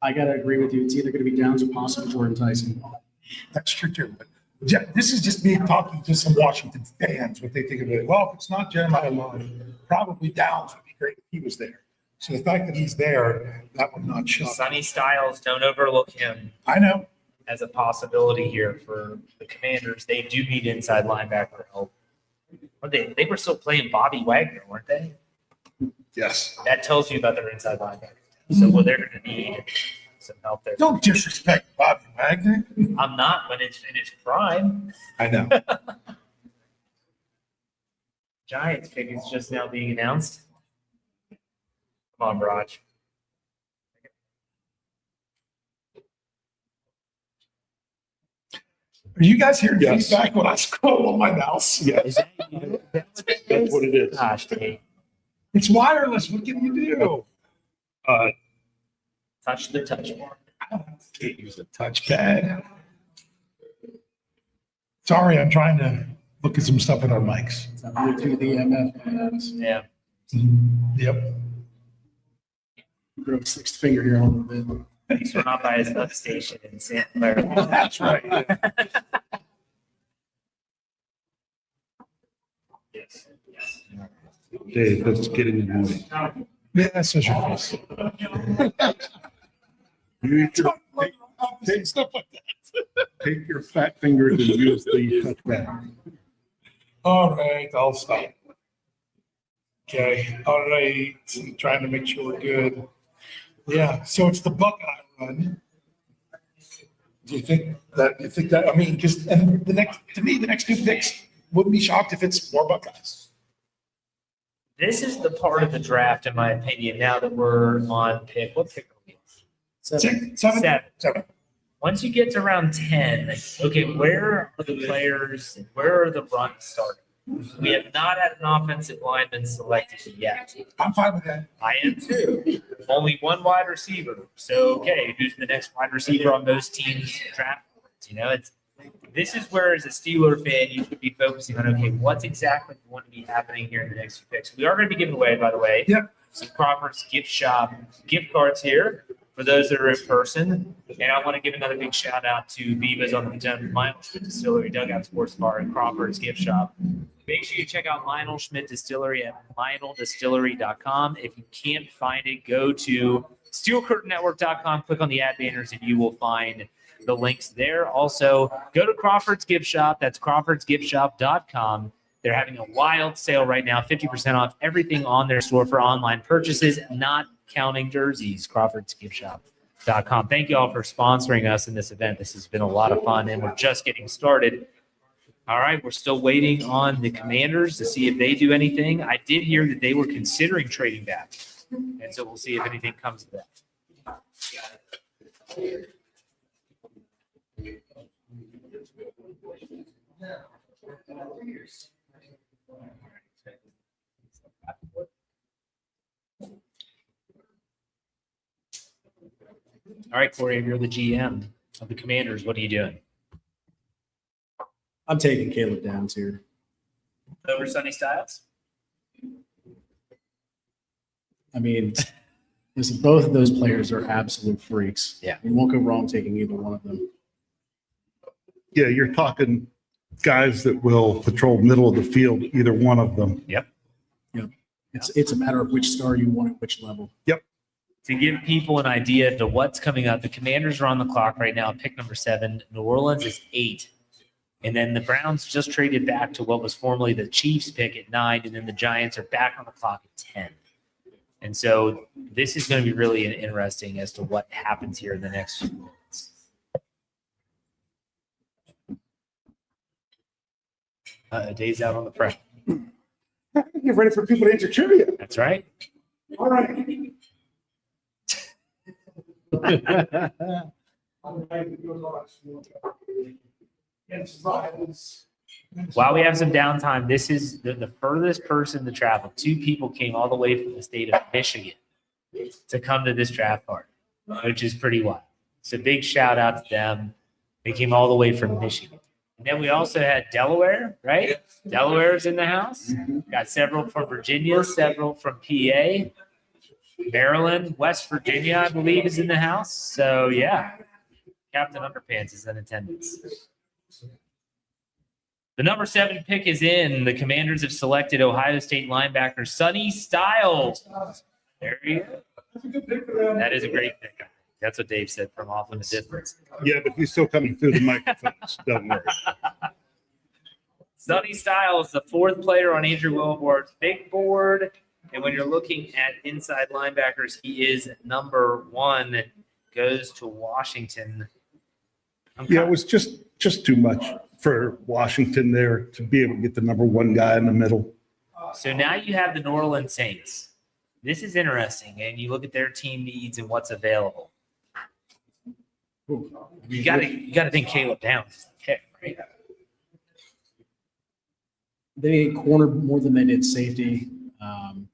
I got to agree with you. It's either going to be Downs or possibly Jordan Tyson. That's true too. But this is just me talking to some Washington fans, what they think of it. Well, if it's not Jeremiah Lyon, probably Downs would be great if he was there. So the fact that he's there, that would not shock. Sonny Styles, don't overlook him I know. as a possibility here for the Commanders. They do need inside linebacker help. They were still playing Bobby Wagner, weren't they? Yes. That tells you about their inside linebacker. So they're going to need some help there. Don't disrespect Bobby Wagner. I'm not, but it's in its prime. I know. Giants pick is just now being announced. Come on, Raj. Are you guys hearing Yes. feedback when I scroll on my mouse? Is that you? That's what it is. Gosh, dang. It's wireless. What can you do? Touch the touch bar. Can't use a touchpad. Sorry, I'm trying to look at some stuff at our mics. It's not really to the MF. Yeah. Yep. Grow a 6th finger here a little bit. Thanks for not by his station in Santa Clara. That's right. Yes. Yes. Dave, that's getting annoying. Yeah, that's such a face. You need to Stuff like that. take your fat fingers and use the touchpad. All right, I'll stop. Okay, all right, I'm trying to make sure we're good. Yeah, so it's the Buckeye run. Do you think that, I mean, because, and the next 2 picks, wouldn't be shocked if it's more Buckeyes. This is the part of the draft, in my opinion, now that we're on pick. What pick are we on? 7. Seven. Once you get to round 10, okay, where are the players, where are the runs starting? We have not had an offensive lineman selected yet. I'm fine with that. I am too. Only one wide receiver. So, okay, who's the next wide receiver on those teams' draft boards? You know, this is where, as a Steeler fan, you should be focusing on, okay, what's exactly going to be happening here in the next few picks. We are going to be giving away, by the way, some Crawford's Gift Shop gift cards here for those that are in person. And I want to give another big shout out to Veva's on the Potomac, Lionel Schmidt Distillery, Dugout Sports Bar, and Crawford's Gift Shop. Make sure you check out Lionel Schmidt Distillery at LionelDistillery.com. If you can't find it, go to SteelCurtainNetwork.com, click on the ad banners, and you will find the links there. Also, go to Crawford's Gift Shop. That's CrawfordsGiftShop.com. They're having a wild sale right now, 50% off everything on their store for online purchases, not counting jerseys. CrawfordsGiftShop.com. Thank you all for sponsoring us in this event. This has been a lot of fun, and we're just getting started. All right, we're still waiting on the Commanders to see if they do anything. I did hear that they were considering trading back, and so we'll see if anything comes of that. All right, Corey, you're the GM of the Commanders. What are you doing? I'm taking Caleb Downs here. Over Sonny Styles? I mean, listen, both of those players are absolute freaks. Yeah. You won't go wrong taking either one of them. Yeah, you're talking guys that will patrol middle of the field, either one of them. Yep. It's a matter of which star you want at which level. Yep. To give people an idea to what's coming up, the Commanders are on the clock right now, pick number 7. New Orleans is 8. And then the Browns just traded back to what was formerly the Chiefs pick at 9, and then the Giants are back on the clock at 10. And so this is going to be really interesting as to what happens here in the next few minutes. Dave's out on the press. Get ready for people to enter trivia. That's right. All right. While we have some downtime, this is the furthest person to travel. 2 people came all the way from the state of Michigan to come to this draft party, which is pretty wild. So big shout out to them. They came all the way from Michigan. And then we also had Delaware, right? Delaware's in the house. Got several from Virginia, several from PA. Maryland, West Virginia, I believe, is in the house. So, yeah, Captain Underpants is in attendance. The number 7 pick is in. The Commanders have selected Ohio State linebacker Sonny Styles. There he is. That is a great pick. That's what Dave said from off in the distance. Yeah, but he's still coming through the microphones. Don't worry. Sonny Styles, the 4th player on Andrew Wilbor's big board. And when you're looking at inside linebackers, he is number 1. Goes to Washington. Yeah, it was just too much for Washington there to be able to get the number 1 guy in the middle. So now you have the New Orleans Saints. This is interesting, and you look at their team needs and what's available. You got to think Caleb Downs is the pick, right? They need corner more than they did safety.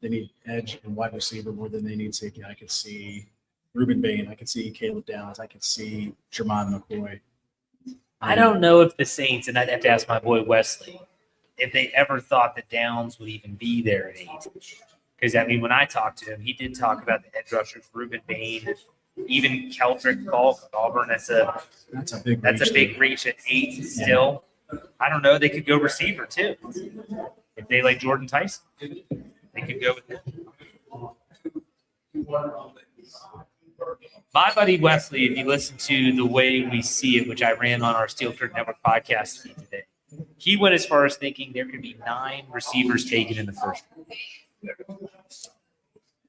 They need edge and wide receiver more than they need safety. I could see Reuben Bain. I could see Caleb Downs. I could see Jermon McCoy. I don't know if the Saints, and I'd have to ask my boy Wesley, if they ever thought that Downs would even be there at 8. Because, I mean, when I talked to him, he did talk about the edge rushers, Reuben Bain, even Keldrick Falk of Auburn. That's a big reach at 8 still. I don't know. They could go receiver, too. If they like Jordan Tyson, they could go with him. My buddy Wesley, if you listen to The Way We See It, which I ran on our Steel Curtain Network podcast today, he went as far as thinking there could be 9 receivers taken in the first round.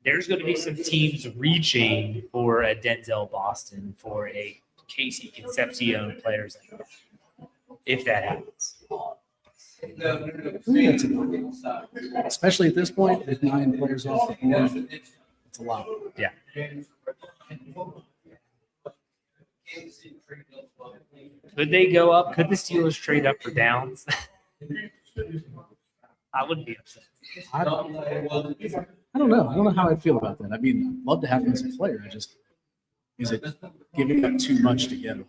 There's going to be some teams reaching for a Denzel Boston, for a Casey Concepcion, players like that, if that happens. Especially at this point, with 9 players off the board, it's a lot. Yeah. Could they go up? Could the Steelers trade up for Downs? I wouldn't be upset. I don't know. I don't know how I'd feel about that. I mean, I'd love to have him as a player. Is it giving up too much to get him?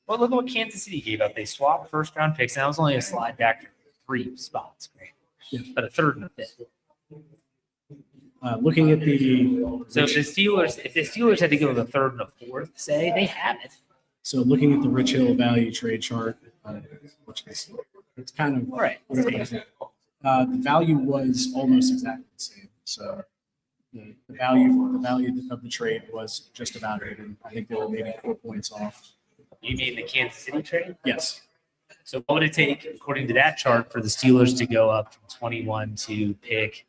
Well, look at what Kansas City gave up. They swapped first-round picks, and that was only a slide back for 3 spots, but a third and a fifth. Looking at the So if the Steelers had to give up a third and a fourth, say they have it. so looking at the Rich Hill value trade chart, which is it's kind of Right. the value was almost exactly the same. So the value of the trade was just about it, and I think they were maybe 4 points off. You mean the Kansas City trade? Yes. So what would it take, according to that chart, for the Steelers to go up from 21 to pick,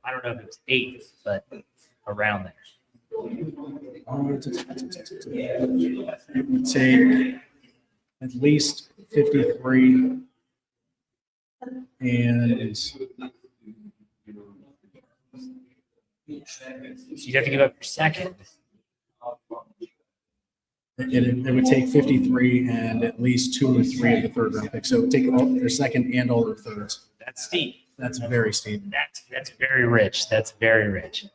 I don't know if it was 8, but around there? It would take at least 53 and You'd have to give up your second. it would take 53 and at least 2 or 3 of the third round picks. So it would take all their second and all their thirds. That's steep. That's very steep. That's very rich. That's very rich.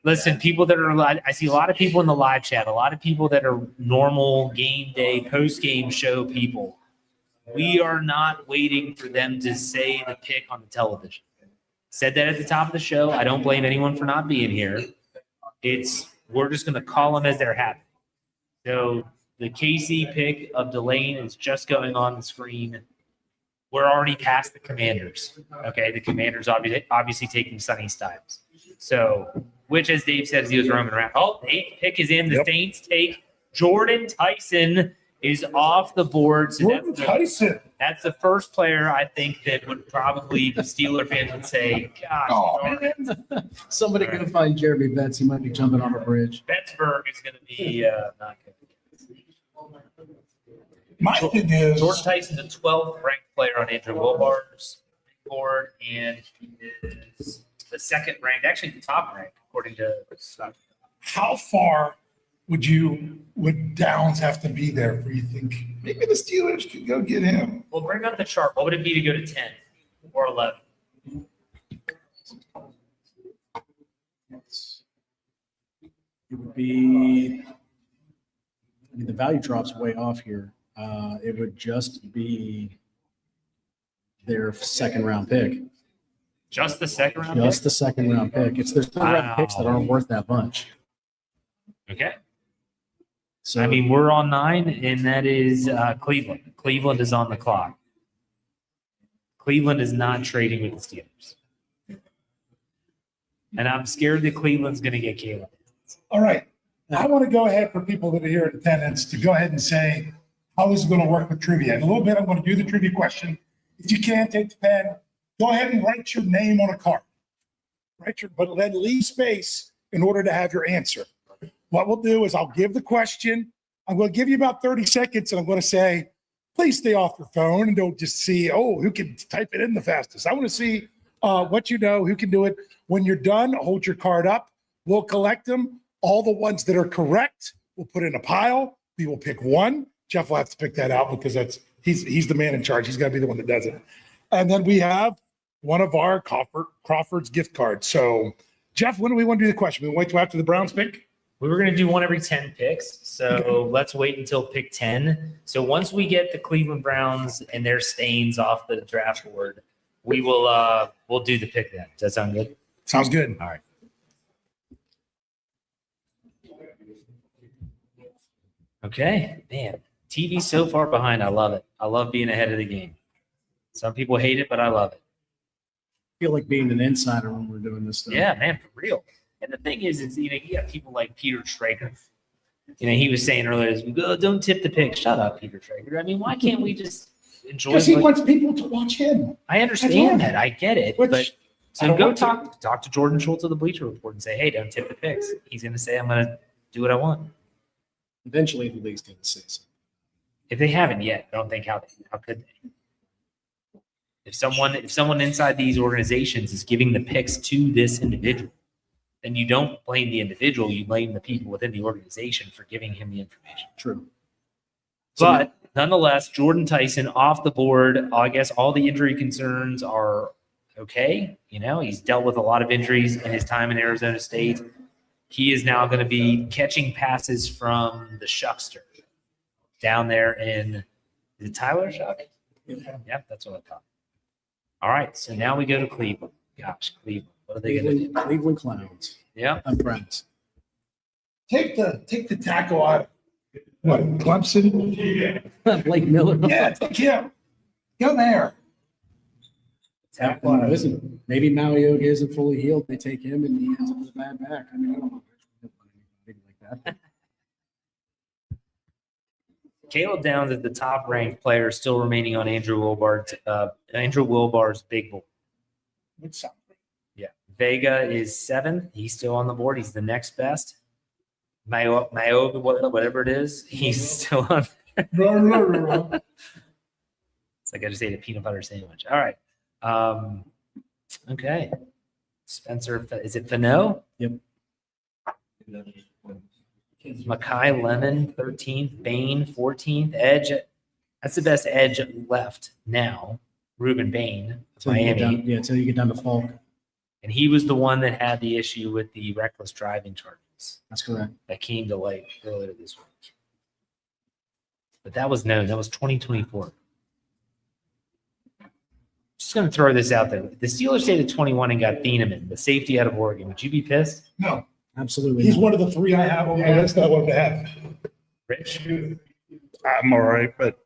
Listen, people that are I see a lot of people in the live chat, a lot of people that are normal game day, post-game show people. We are not waiting for them to say the pick on the television. Said that at the top of the show. I don't blame anyone for not being here. We're just going to call them as they're happening. So the KC pick of Delane is just going on the screen. We're already past the Commanders. Okay, the Commanders obviously taking Sonny Styles. So, which, as Dave said, as he was roaming around. Oh, the 8th pick is in. The Saints take Jordan Tyson is off the board. So that's the first player I think that would probably the Steeler fans would say, gosh, Somebody going to find Jeremy Betts. He might be jumping off a bridge. Pittsburgh is going to be not good. My thing is, Jordan Tyson, the 12th ranked player on Andrew Wilbar's board, and he is the 2nd ranked, actually the top ranked, according to stuff. how far would Downs have to be there for you think maybe the Steelers could go get him? Well, bring up the chart. What would it be to go to 10 or 11? It would be, I mean, the value drops way off here. It would just be their 2nd round pick. Just the 2nd round Just the 2nd round pick. It's their 3rd round picks that aren't worth that much. pick? Okay. So I mean, we're on 9, and that is Cleveland. Cleveland is on the clock. Cleveland is not trading with the Steelers. And I'm scared that Cleveland's going to get Caleb. All right. I want to go ahead for people that are here in attendance to go ahead and say how this is going to work with trivia. In a little bit, I'm going to do the trivia question. If you can't take the pen, go ahead and write your name on a card. But then leave space in order to have your answer. What we'll do is I'll give the question. I'm going to give you about 30 seconds, and I'm going to say, please stay off your phone and don't just see, who can type it in the fastest. I want to see what you know, who can do it. When you're done, hold your card up. We'll collect them. All the ones that are correct, we'll put in a pile. We will pick one. Jeff will have to pick that out because he's the man in charge. He's got to be the one that does it. And then we have one of our Crawford's gift cards. So, Jeff, when do we want to do the question? We wait till after the Browns pick? We were going to do one every 10 picks, so let's wait until pick 10. So once we get the Cleveland Browns and their stains off the draft board, we will we'll do the pick then. Does that sound good? Sounds good. All right. Okay, man. TV's so far behind. I love it. I love being ahead of the game. Some people hate it, but I love it. I feel like being an insider when we're doing this stuff. Yeah, man, for real. And the thing is you got people like Peter Schrager. He was saying earlier, don't tip the pick. Shut up, Peter Schrager. I mean, why can't we just enjoy? Because he wants people to watch him. I understand that. I get it. But so go talk to Jordan Schultz of the Bleacher Report and say, hey, don't tip the picks. He's going to say, I'm going to do what I want. Eventually, the league's going to say so. If they haven't yet, I don't think how could they? If someone inside these organizations is giving the picks to this individual, then you don't blame the individual, you blame the people within the organization for giving him the information. True. But nonetheless, Jordan Tyson off the board. I guess all the injury concerns are okay. You know, he's dealt with a lot of injuries in his time in Arizona State. He is now going to be catching passes from the Shuckster down there in, is it Tyler Shuck? Yep, that's what I thought. All right, so now we go to Cleveland. Gosh, Cleveland. What are they going to do? Cleveland Clowns. Yeah. I'm friends. Take the tackle out. What, Clemson? Blake Miller. Yeah, take him. Go there. Well, listen, maybe Malioga isn't fully healed. They take him and he ends up with a bad back. I mean, I don't know anything like that. Caleb Downs is the top ranked player still remaining on Andrew Wilbar's big board. What's up? Yeah. Vega is 7th. He's still on the board. He's the next best. Mayoga, whatever it is, he's still on. It's like I just ate a peanut butter sandwich. All right. Okay. Spencer, is it Fano? Yep. Makai Lemon, 13th. Bain, 14th. Edge, that's the best edge left now. Ruben Bain, Miami. Until you get down to Falk. And he was the one that had the issue with the reckless driving charges. That's correct. That came to light earlier this week. But that was known. That was 2024. Just going to throw this out there. If the Steelers stayed at 21 and got Thieneman, the safety out of Oregon, would you be pissed? No, Absolutely. he's not. one of the 3 I have on my list that I wanted to have. Rich? I'm all right, but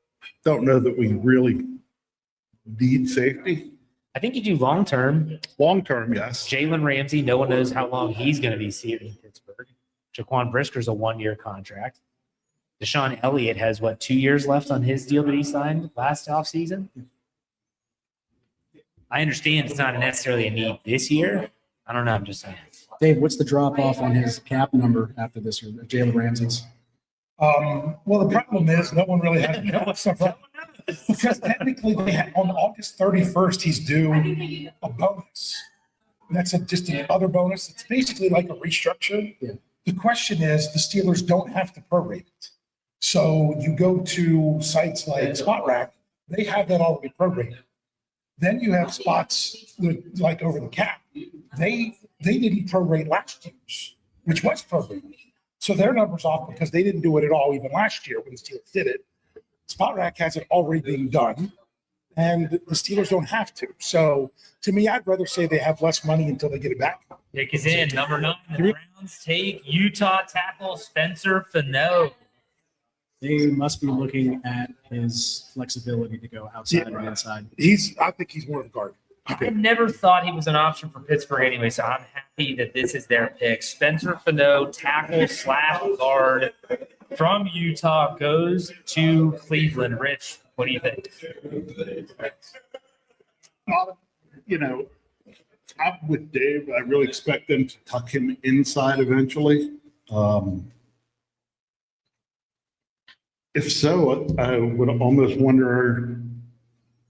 don't know that we really need safety. I think you do long term. Long term, yes. Jalen Ramsey, no one knows how long he's going to be here in Pittsburgh. Jaquan Brisker's a 1-year contract. Deshaun Elliott has, 2 years left on his deal that he signed last offseason? I understand it's not necessarily a need this year. I don't know. I'm just saying. Dave, what's the drop off on his cap number after this year? Jalen Ramsey's. Well, the problem is no one really has because technically they had, on August 31st, he's due a bonus. That's just another bonus. It's basically like a restructure. Yeah. The question is the Steelers don't have to prorate it. So you go to sites like Spot Rack, they have that already prorated. Then you have spots that, like over the cap. They didn't prorate last year's, which was prorated. So their numbers off because they didn't do it at all even last year when the Steelers did it. Spot Rack has it already being done, and the Steelers don't have to. So to me, I'd rather say they have less money until they get it back. Nick is in. Number 9, the Browns take Utah tackle Spencer Fano. They must be looking at his flexibility to go outside and inside. I think he's more of a guard. I never thought he was an option for Pittsburgh anyway, so I'm happy that this is their pick. Spencer Fano, tackle/guard from Utah, goes to Cleveland. Rich, what do you think? I'm with Dave. I really expect them to tuck him inside eventually. If so, I would almost wonder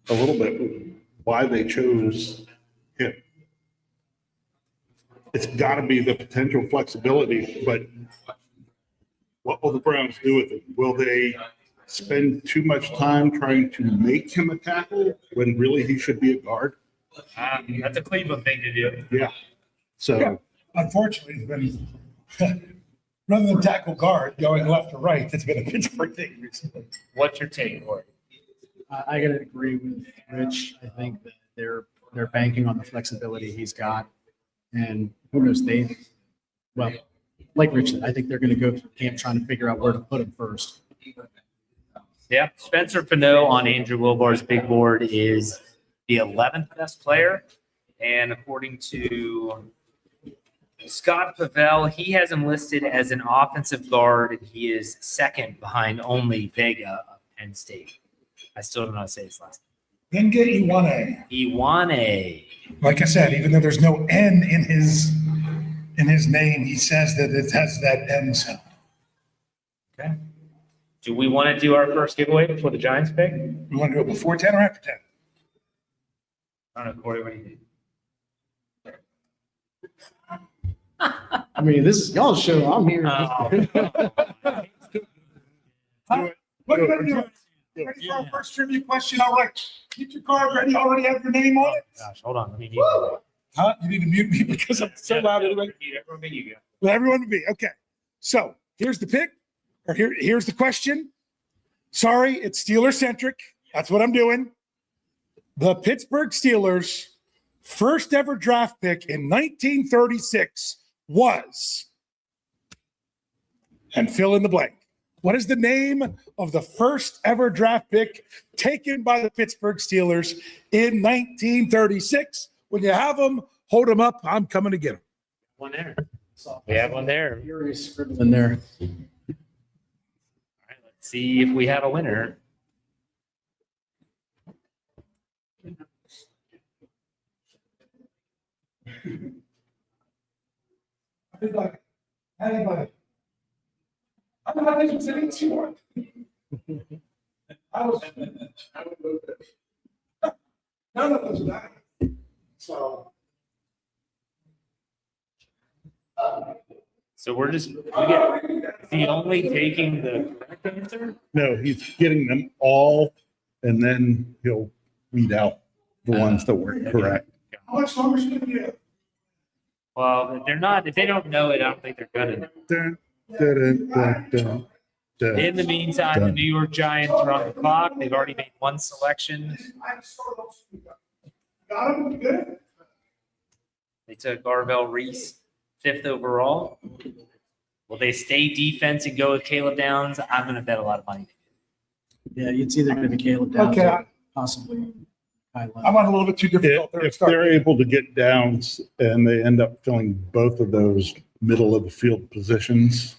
a little bit why they chose him. It's got to be the potential flexibility, but what will the Browns do with it? Will they spend too much time trying to make him a tackle when really he should be a guard? That's a Cleveland thing to do. Yeah. So Yeah. Unfortunately, rather than tackle guard going left or right, it's been a Pittsburgh thing recently. What's your take, Corey? I gotta agree with Rich. I think that they're banking on the flexibility he's got, and who knows? Like Rich said, I think they're going to go to camp trying to figure out where to put him first. Yeah, Spencer Fano on Andrew Wilbar's big board is the 11th best player, and according to Scott Pavel, he has him listed as an offensive guard. He is second behind only Vega of Penn State. I still don't know how to say his last Then get Iwane. name. Iwane. Like I said, even though there's no N in his name, he says that it has that N sound. Okay. Do we want to do our first giveaway before the Giants pick? You want to do it before 10 or after 10? I don't know, Corey, what do you think? I mean, this is y'all's show. I'm here. Oh. What are you gonna do? Ready for our first trivia question? All right. Keep your card ready. Already have your name on it? Gosh, hold on. Let me mute you. Huh? You need to mute me because I'm so loud anyway. Everyone but you go. Let everyone be. Okay. So here's the pick, or here's the question. Sorry, it's Steeler centric. That's what I'm doing. The Pittsburgh Steelers' first ever draft pick in 1936 was, and fill in the blank. What is the name of the first ever draft pick taken by the Pittsburgh Steelers in 1936? When you have them, hold them up. I'm coming to get them. One there. We have one there. Fury scribbling there. All right, let's see if we have a winner. Anybody? I'm not interested in sure. I was. None of us died. So. So we're just, is he only taking the correct answer? No, he's getting them all, and then he'll weed out the ones that weren't correct. How much longer should you have? Well, if they're not, if they don't know it, I don't think they're gonna. Dun, dun, dun, dun, dun. In the meantime, the New York Giants are on the clock. They've already made one selection. Got him? Good. They took Garvell Reese, 5th overall. Will they stay defense and go with Caleb Downs? I'm going to bet a lot of money. Yeah, it's either going to be Caleb Downs Okay. or possibly Kyle Love. I'm on a little bit too difficult there to If start. they're able to get downs and they end up filling both of those middle of the field positions,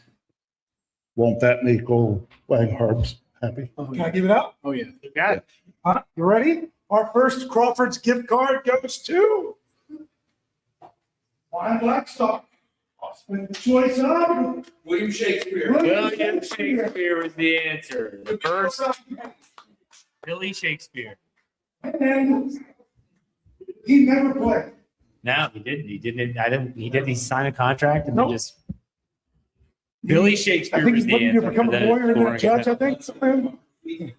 won't that make old Langharbs happy? Oh, Can I yeah. give it out? Oh, yeah. You got it. You ready? Our first Crawford's gift card goes to Ryan Blackstock. With the choice of William Shakespeare. William Shakespeare was the answer. The first, Billy Shakespeare. And he never played. No, he didn't. He didn't. I didn't. He didn't. He signed a contract and Nope. then just. Billy I Shakespeare think was he's the looking to answer. become for a those lawyer and a scoring judge, I at home. think.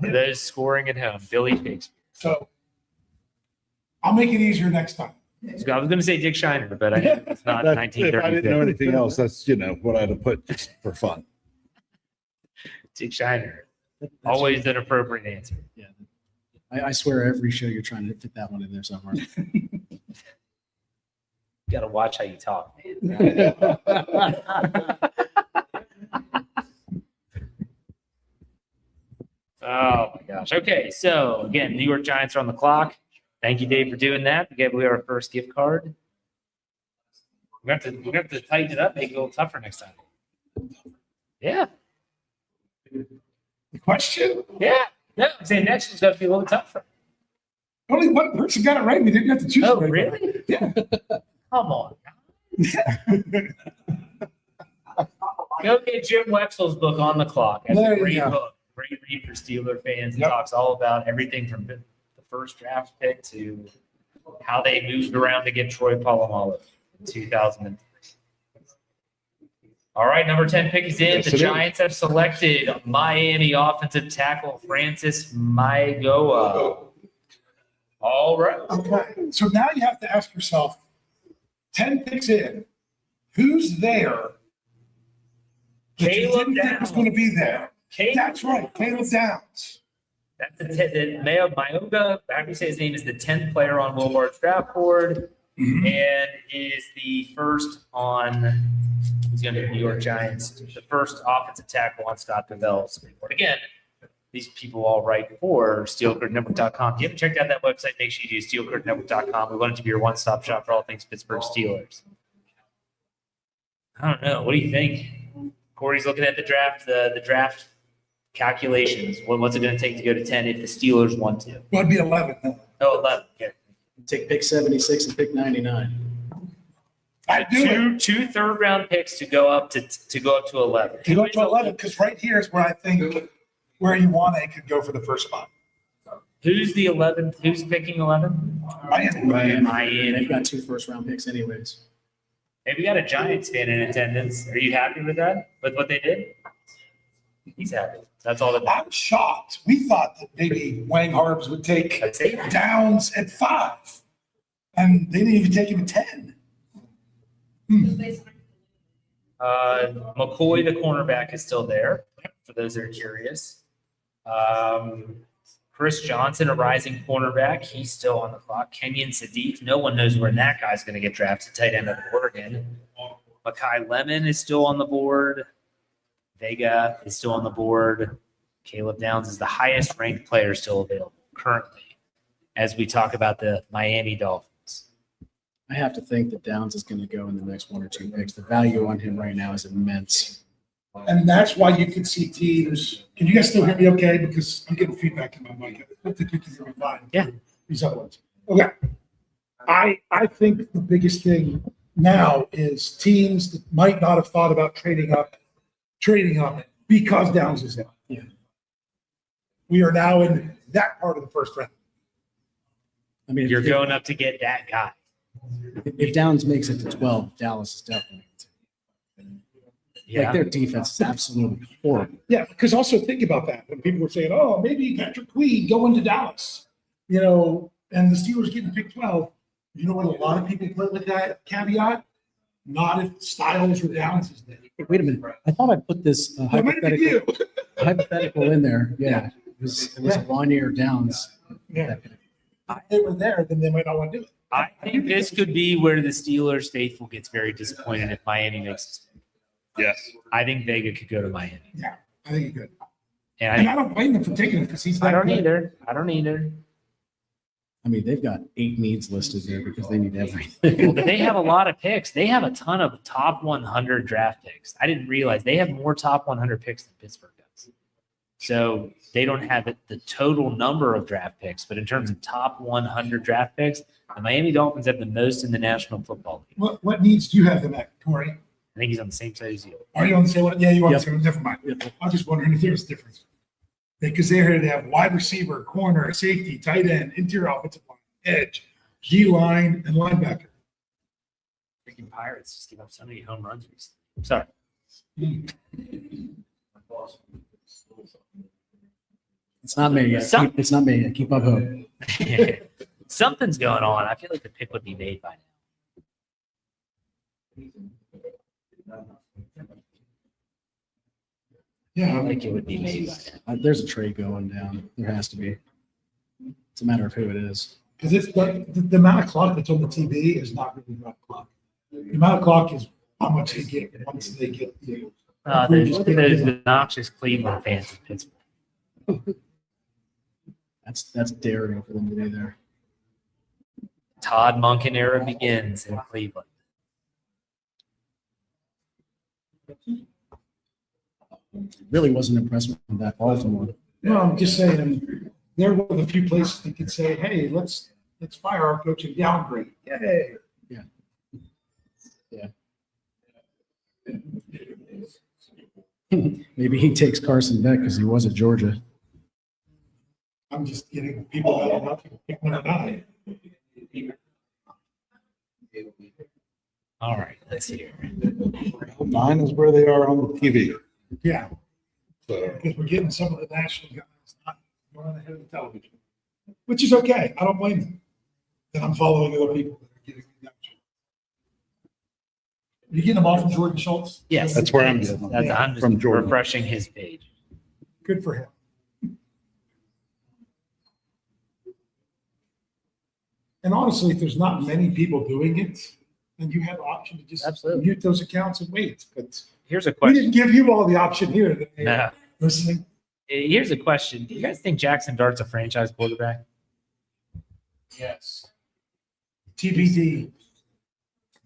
For those scoring at home, Billy Shakespeare. So I'll make it easier next time. So I was going to say Dick Shiner, but I know it's not If I didn't know 1930. anything else, that's, what I'd have put just for fun. Dick Shiner. Always an appropriate answer. Yeah. I swear every show you're trying to fit that one in there somewhere. You got to watch how you talk, man. Oh my gosh. Okay, so again, New York Giants are on the clock. Thank you, Dave, for doing that. We gave away our first gift card. We have to tighten it up, make it a little tougher next time. Yeah, The question? yeah. No, I'm saying next one's got to be a little tougher. Only one person got it right. We didn't have to choose. Oh, anybody. really? Yeah. Come on. Go get Jim Wexell's book On the Clock. That's There a you great go. book. Great read for Steeler fans. It Yep. talks all about everything from the first draft pick to how they moved around to get Troy Polamalu in 2003. All right, number 10 pick is in. Yes, The it is. Giants have selected Miami offensive tackle Francis Maigoa. All right. Okay. So now you have to ask yourself, 10 picks in, who's there? that you Caleb didn't think was Downs. going to be there. Caleb, That's right. Caleb Downs. that's Maigoa, how do you say his name, is the 10th player on Will Bart's draft board. Mhm. And is the first on, he's going to be New York Giants, the first offensive tackle on Scott Bevell's Supreme Court. Again, these people all write for SteelCurtainNetwork.com. If you haven't checked out that website, make sure you do SteelCurtainNetwork.com. We want it to be your one-stop shop for all things Pittsburgh Steelers. I don't know. What do you think? Corey's looking at the draft, the draft calculations. What's it going to take to go to 10 if the Steelers want to? Well, it'd be 11. Oh, 11. Okay. Take pick 76 and pick 99. I'd do it. Two third-round picks to go up to 11. You go to 11 because right here is where I think where you want it could go for the first spot. Who's the 11th? Who's picking 11? Miami. They've got 2 first-round picks anyways. Hey, we got a Giants fan in attendance. Are you happy with that? With what they did? He's happy. That's all that matters. I'm shocked. We thought that maybe Wang Harbs would take I'd say Downs at 5, and they didn't even take him at 10. McCoy, the cornerback, is still there, for those that are curious. Chris Johnson, a rising cornerback, he's still on the clock. Kenyon Sadiq, no one knows where that guy's going to get drafted, tight end of Oregon. Makai Lemon is still on the board. Vega is still on the board. Caleb Downs is the highest ranked player still available currently as we talk about the Miami Dolphins. I have to think that Downs is going to go in the next 1 or 2 picks. The value on him right now is immense. And that's why you can see teams. Can you guys still hear me okay? Because I'm getting feedback in my mic. I don't think you can hear me fine. Yeah. These other ones. Okay. I think the biggest thing now is teams that might not have thought about trading up because Downs is out. Yeah. We are now in that part of the first round. I mean, You're going up to get that guy. if Downs makes it to 12, Dallas is definitely. Yeah. Like their defense is absolutely horrible. Yeah, because also think about that. When people were saying, oh, maybe Patrick Queen going to Dallas, and the Steelers getting picked 12. You know what a lot of people put with that caveat? Not if Styles or Downs is there. Wait a minute. I thought I put this That might be hypothetical, you. hypothetical in there. Yeah. It was a Lanier Downs. Yeah. If they were there, then they might not want to do it. I think this could be where the Steelers faithful gets very disappointed if Miami makes this. Yes. I think Vega could go to Miami. Yeah, I think you could. And And I don't blame them for taking it because he's I that don't good. either. I don't either. I mean, they've got 8 needs listed there because they need everything. But they have a lot of picks. They have a ton of top 100 draft picks. I didn't realize they have more top 100 picks than Pittsburgh does. So they don't have the total number of draft picks, but in terms of top 100 draft picks, the Miami Dolphins have the most in the National Football League. What needs do you have them at, Corey? I think he's on the same side as you. Are you on the same one? Yeah, you are. Yep. So never mind. Yep. I'm just wondering if there's a difference. Because they're here to have wide receiver, corner, safety, tight end, interior offensive line, edge, D line, and linebacker. Freaking Pirates just give up so many home runs recently. Sorry. It's not me yet. It's not me yet. Keep up hope. Something's going on. I feel like the pick would be made by now. Yeah, I think it would be made by now. There's a trade going down. There has to be. It's a matter of who it is. because it's the amount of clock that's on the TV is not really about clock. The amount of clock is how much they get once they get you. Those obnoxious Cleveland fans in Pittsburgh. That's daring for them to be there. Todd Monken era begins in Cleveland. Really wasn't impressed with that Baltimore. No, I'm just saying they're one of the few places that could say, "Hey, let's fire our coach and downgrade." Yay! Maybe he takes Carson Beck because he was at Georgia. I'm just getting people that are not pick number 9. All right, let's hear. 9 is where they are on the TV. Yeah, So because we're getting some of the national guys not going ahead of the television, which is okay. I don't blame them. Then I'm following other people that are getting the option. You getting them all from Jordan Schultz? Yes, That's where I'm getting them. I'm just From Jordan. refreshing his page. Good for him. And honestly, if there's not many people doing it, then you have the option to just Absolutely. mute those accounts and wait. But Here's a we question. didn't give you all the option here. That they No. listening. Here's a question. Do you guys think Jackson Dart's a franchise quarterback? Yes. TBD.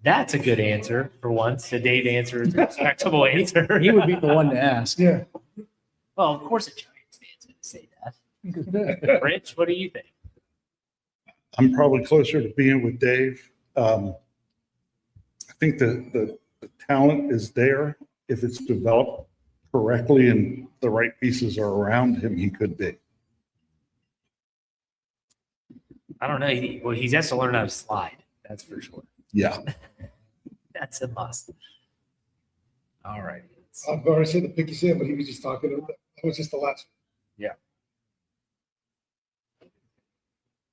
That's a good answer for once. The Dave answer is a respectable answer. He would be the one to ask. Yeah. Well, of course a Giants fan's going to say that. Rich, what do you think? I'm probably closer to being with Dave. I think the talent is there. If it's developed correctly and the right pieces are around him, he could be. I don't know. He has to learn how to slide. That's for sure. Yeah. That's a must. All right. Pickens. I've already said the picky Sam, but he was just talking about that was just the last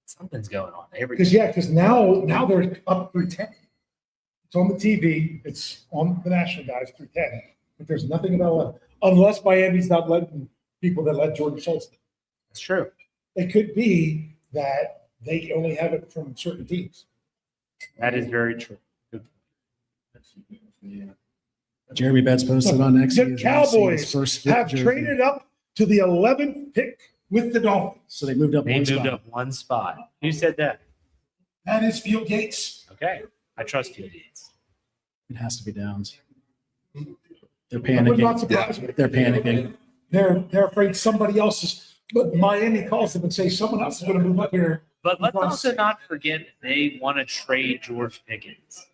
Something's going on. because now they're up through 10. It's on the TV, it's on the national guys through 10, but there's nothing about 11, unless Miami's not letting people that let Jordan Schultz. That's true. It could be that they only have it from certain teams. That is very true. Jeremy Betts posted on X. The Cowboys have traded up to the 11th pick with the Dolphins. So they moved up They one moved spot. up one spot. Who said that? That is Field Gates. Okay. I trust Field Yates. It has to be Downs. They're That would not panicking. surprise me. They're panicking. They're afraid somebody else is, but Miami calls them and say someone else is going to move up here. But let's also not forget that they want to trade George Pickens.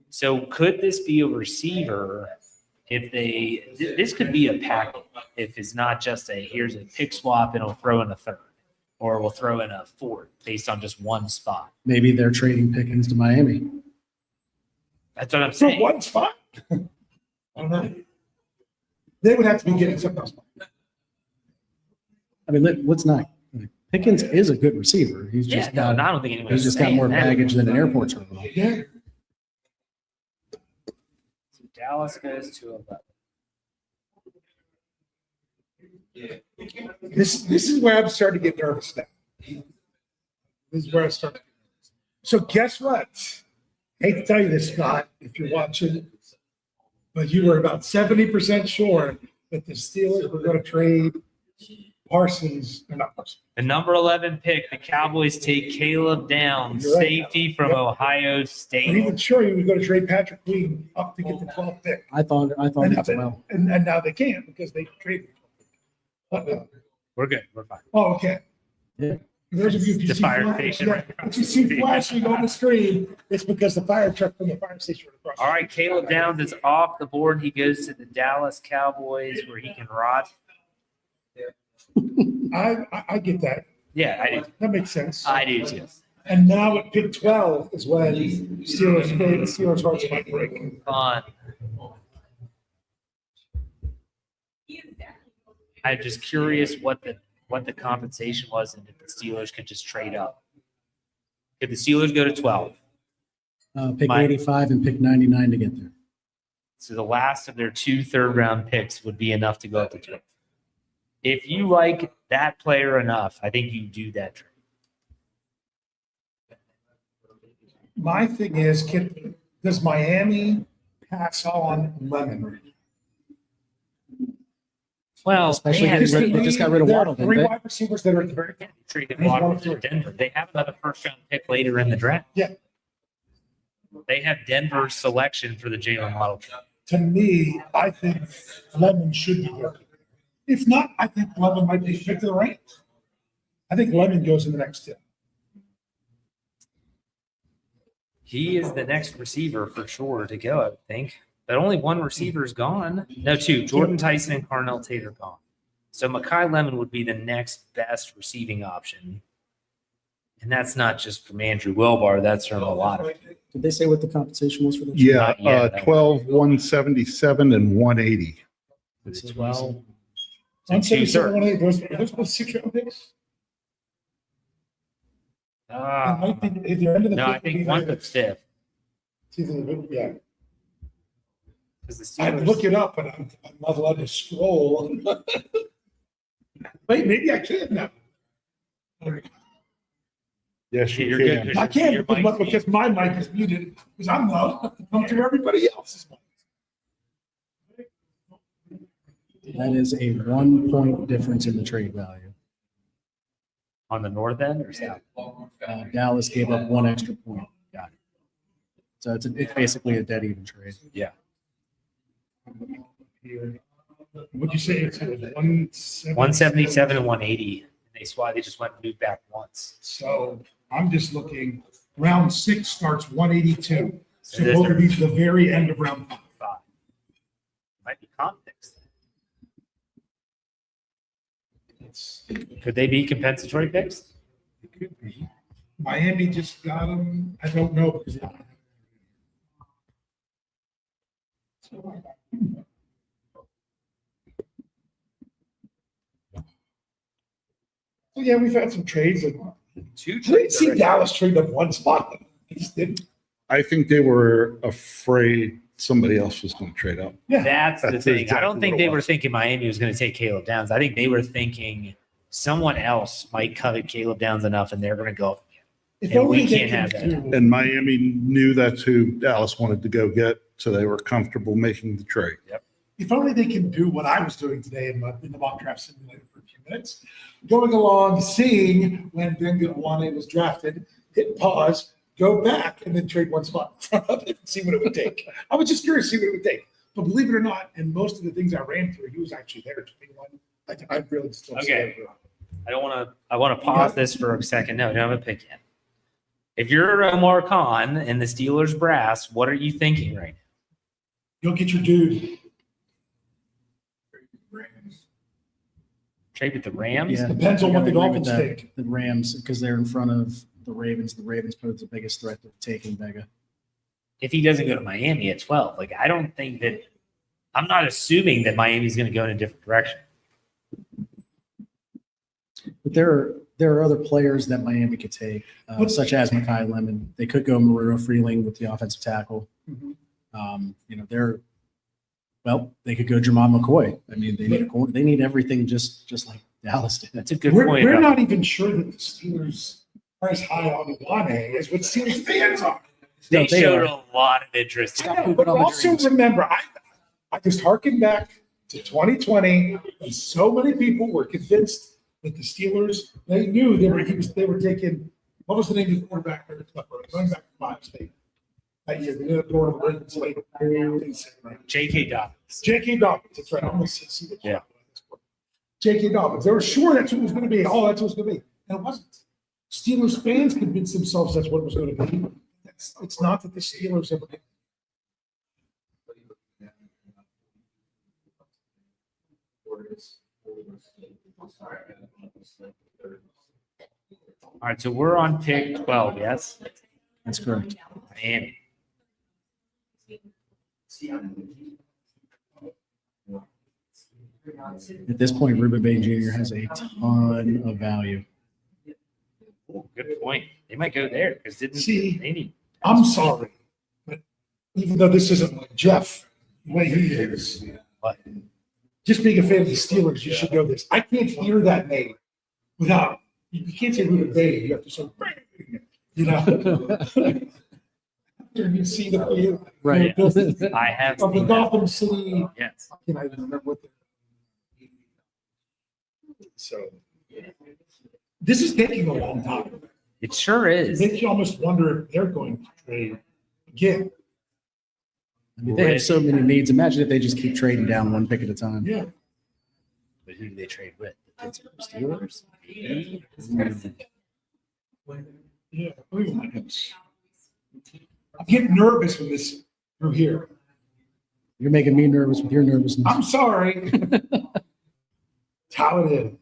So could this be a receiver if this could be a package if it's not just here's a pick swap and we'll throw in a third or we'll throw in a fourth based on just one spot. Maybe they're trading Pickens to Miami. That's what I'm For saying. one spot? I don't know. They would have to be getting something else. I mean, what's not? Pickens is a good receiver. He's Yeah, just no, got I don't think anyone's he's just got saying more that. baggage than an airport terminal. Yeah. So Dallas goes to 11. This is where I'm starting to get nervous now. This is where I start. So guess what? Hate to tell you this, Scott, if you're watching, but you were about 70% sure that the Steelers were going to trade Parsons, or not Parsons. The number 11 pick, the Cowboys take Caleb Downs, You're right. safety from Yep. Ohio Or State. even sure you were going to trade Patrick Queen up to get the 12th pick. I thought And, as well. and now they can't because they traded. We're good. We're fine. Oh, okay. Yeah. Those of you, if you The see fire flash- station yeah, right across if you the see street. flashing on the screen, it's because the fire truck from the fire station right across. All right, Caleb Downs is off the board. He goes to the Dallas Cowboys where he can rot. I get that. Yeah, I do. That makes sense. I do too. And now at pick 12 is when Steelers hearts might break. Fun. I'm just curious what the compensation was and if the Steelers could just trade up. Could the Steelers go to 12? Pick My- 85 and pick 99 to get there. So the last of their 2 third-round picks would be enough to go up to 12. If you like that player enough, I think you do that trade. My thing is, does Miami pass on Lemon? Well, Especially man, they just got rid of There are Waddle, didn't three they? wide receivers that are at the very they traded Waddle to Denver. They have another first-round pick later in the draft. Yeah. They have Denver's selection for the Jalen Waddle trade. To me, I think Lemon should be there. If not, I think Lemon might be picked to the right. I think Lemon goes in the next 10. He is the next receiver for sure to go, I would think. But only one receiver's gone. No, 2. Jordan Tyson and Carnell Tate are gone. So Mekhi Lemon would be the next best receiving option. And that's not just from Andrew Wilbar. That's from a lot of people. Did they say what the compensation was for this? Yeah, Not yet. 12, 177 and 180. Was it 12? I'm saying two-thirds. 7-1-8. Those were 6-round picks. It might be at the end of the No, I fifth, think it'd be one's either- the 5th. it's either the- Yeah, Because the I'd Steelers. look it up, but I'm not allowed to scroll. Wait, maybe I can now. Yes, You're you good. can. I can Your because mic's because my mic is muted because I'm loud to come through everybody else's mic. That is a 1 point difference in the trade value. On the north end or south? Dallas gave up 1 extra point. Got it. So it's basically a dead even trade. Yeah. Would you say it's 170? 177 and 180. That's why they just went and moved back once. So I'm just looking. Round 6 starts 182. So It is both of these are the very end of round 5. 5. Might be context. Could they be compensatory picks? It could be. Miami just got them. I don't know because So yeah, we've had some trades. And Two I didn't trades see already. Dallas trade up one spot. They just didn't. I think they were afraid somebody else was going to trade up. That's the That's thing. I exactly don't think what it they were was. thinking Miami was going to take Caleb Downs. I think they were thinking someone else might covet Caleb Downs enough, and they're going to go. If And only we they can't have could that. do- And Miami knew that's who Dallas wanted to go get, so they were comfortable making the trade. If only they can do what I was doing today in the mock draft simulator for a few minutes, going along, seeing when Ben Goodwane was drafted, hit pause, go back, and then trade one spot in front of it and see what it would take. I was just curious to see what it would take. But believe it or not, and most of the things I ran through, he was actually there at 21. I really just don't see Okay. it. I want to pause this for a second. No, don't have a pick yet. If you're Omar Khan and the Steelers brass, what are you thinking right now? Go get your dude. Trade with the Rams? Yeah, Depends on I what the gotta agree with Dolphins that. think. The Rams, because they're in front of the Ravens. The Ravens pose the biggest threat to taking Vega. If he doesn't go to Miami at 12, like I don't think that I'm not assuming that Miami's going to go in a different direction. But there are other players that Miami could take, such as Mekhi Lemon. They could go Marino Freeling with the offensive tackle. They could go Jermon McCoy. I mean, they need a corner. They need everything just like Dallas did. That's a good We're, point. we're about- not even sure that the Steelers are as high on Wane as what Steelers fans are. They No, they showed are. a lot of interest. I know, but also remember, I just harken back to 2020, and so many people were convinced that the Steelers, they knew they were taking, what was the name of the quarterback? Going back from Ohio State that year, they ended up going to the Ravens later. J.K. Dobbins. J.K. Dobbins, that's right. I almost see the Yeah. J.K. Dobbins. They were sure that's what it was going to be. Oh, that's what it was going to be. And it wasn't. Steelers fans convinced themselves that's what it was going to be. It's not that the Steelers ever did. All right, so we're on pick 12, yes? That's correct. Miami. At this point, Ruben Bain Jr. has a ton of value. Good point. They might go there because See, they need. I'm sorry, but even though this isn't like Jeff, the way he is, What? just being a fan of the Steelers, you should know this. I can't hear that name without, you can't say Ruben Bain. You have to say, you know. You see the field. Right. I have Of the seen that. Gotham City, Yes. can I remember what the. So. This is taking a long time. It sure It is. makes you almost wonder if they're going to trade again. I mean, they have so many needs. Imagine if they just keep trading down one pick at a time. Yeah. But who do they trade with? The Pittsburgh Steelers? Yeah. Oh my goodness. I'm getting nervous when this through here. You're making me nervous with your nervousness. I'm sorry. It's how it is.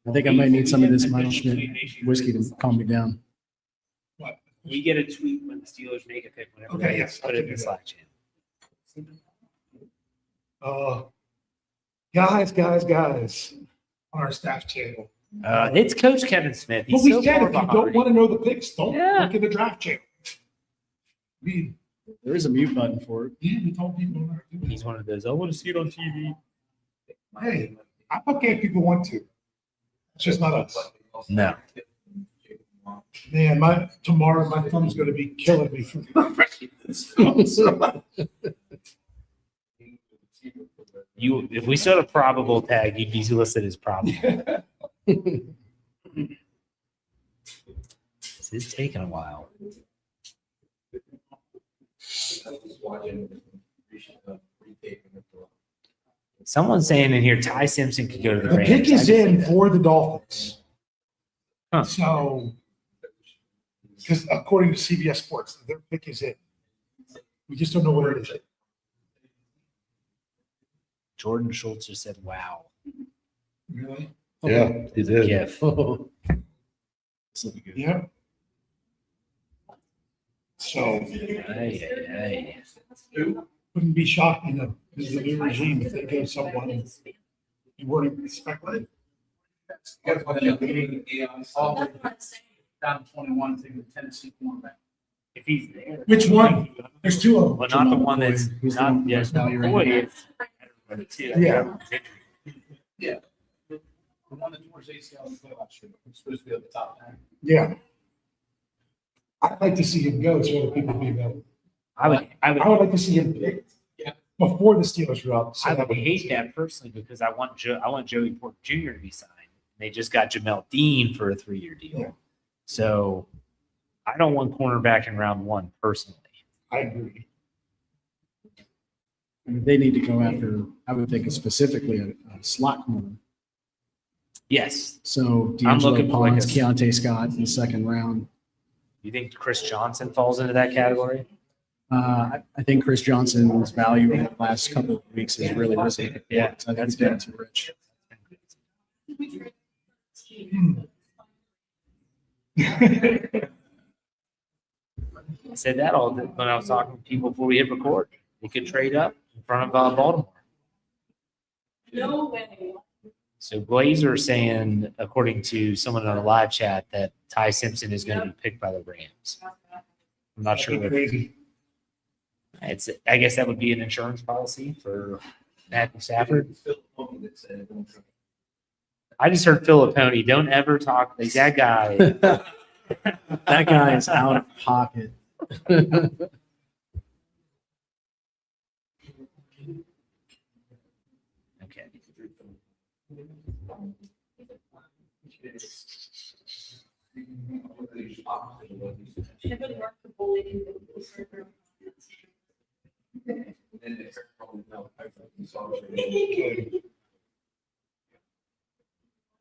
I think I might need some of this Michael Schmidt whiskey to calm me down. What? We get a tweet when the Steelers make a pick whenever Okay, they yes, put I it can in the do Slack channel. Guys, on our staff channel. It's Coach Kevin Smith. He's But we so said far if you behind. don't want to know the picks, don't Yeah. look at the draft channel. We There is a mute button for it. told people not to do He's one of those. I want to see it on TV. it. Hey, I'm okay if people want to. It's just not us. No. Man, tomorrow my thumb's going to be killing me from this phone. So, If we saw a probable tag, you'd be listed as probable. This is taking a while. Someone's saying in here Ty Simpson could go to the the Rams. pick I is can see in that. for the Dolphins. Huh. So, because according to CBS Sports, their pick is in. We just don't know what it is. Jordan Schultz just said, "Wow." Really? Yeah, he did. GIF. Oh. This will be good. Yeah. So, Ay, ay, ay. Wouldn't be shocking though, because the new regime, if they go someone you weren't expecting. Down 21 to the Tennessee cornerback. If he's there. Which one? There's two of them. Well, not the one that's He's the not one yes, that's value boy, rated. it's Yeah. Yeah. The one that George ACL is last year. It's supposed to be at the top 10. Yeah. I'd like to see him go so other people be available. I would I would like to see him picked. Yeah. Before the Steelers were up. So I that would would hate that personally because I want Joey Porter Jr. to be signed. They just got Jamel Dean for a 3-year deal. Yeah. So I don't want cornerback in round 1 personally. I agree. I mean, they need to go after, I would think specifically a slot corner. Yes. So I'm looking D'Angelo for like Pons, a- Keontae Scott in the second round. You think Chris Johnson falls into that category? I think Chris Johnson's value in the last couple of weeks has really risen. Yeah, I think it's been too rich. I said that all when I was talking to people before we hit record. They could trade up in front of Baltimore. No way. So Glazer saying, according to someone on the live chat, that Ty Simpson is going to be picked by the Rams. I'm not sure. That'd be crazy. I guess that would be an insurance policy for Matthew Stafford. I just heard Filipponi. Don't ever talk like that guy. That guy is out of pocket. Okay.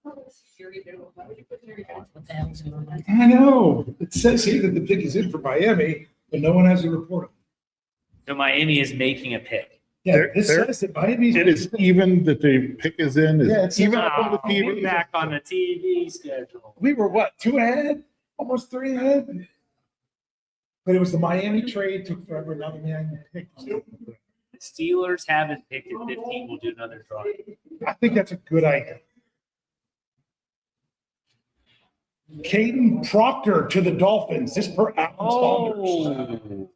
What the hell's going on? I know. It says here that the pick is in for Miami, but no one has a report. So Miami is making a pick. Yeah, There- it there- says that Miami's. It is even that the pick is in, Yeah, is it's even up on the Oh, we're TV. back on the TV schedule. We were what, 2 ahead? Almost 3 ahead? But it was the Miami trade, took forever, now the Miami pick. The Steelers haven't picked at 15. We'll do another draw. I think that's a good idea. Caden Proctor to the Dolphins, this per Alan Saunders. Oh,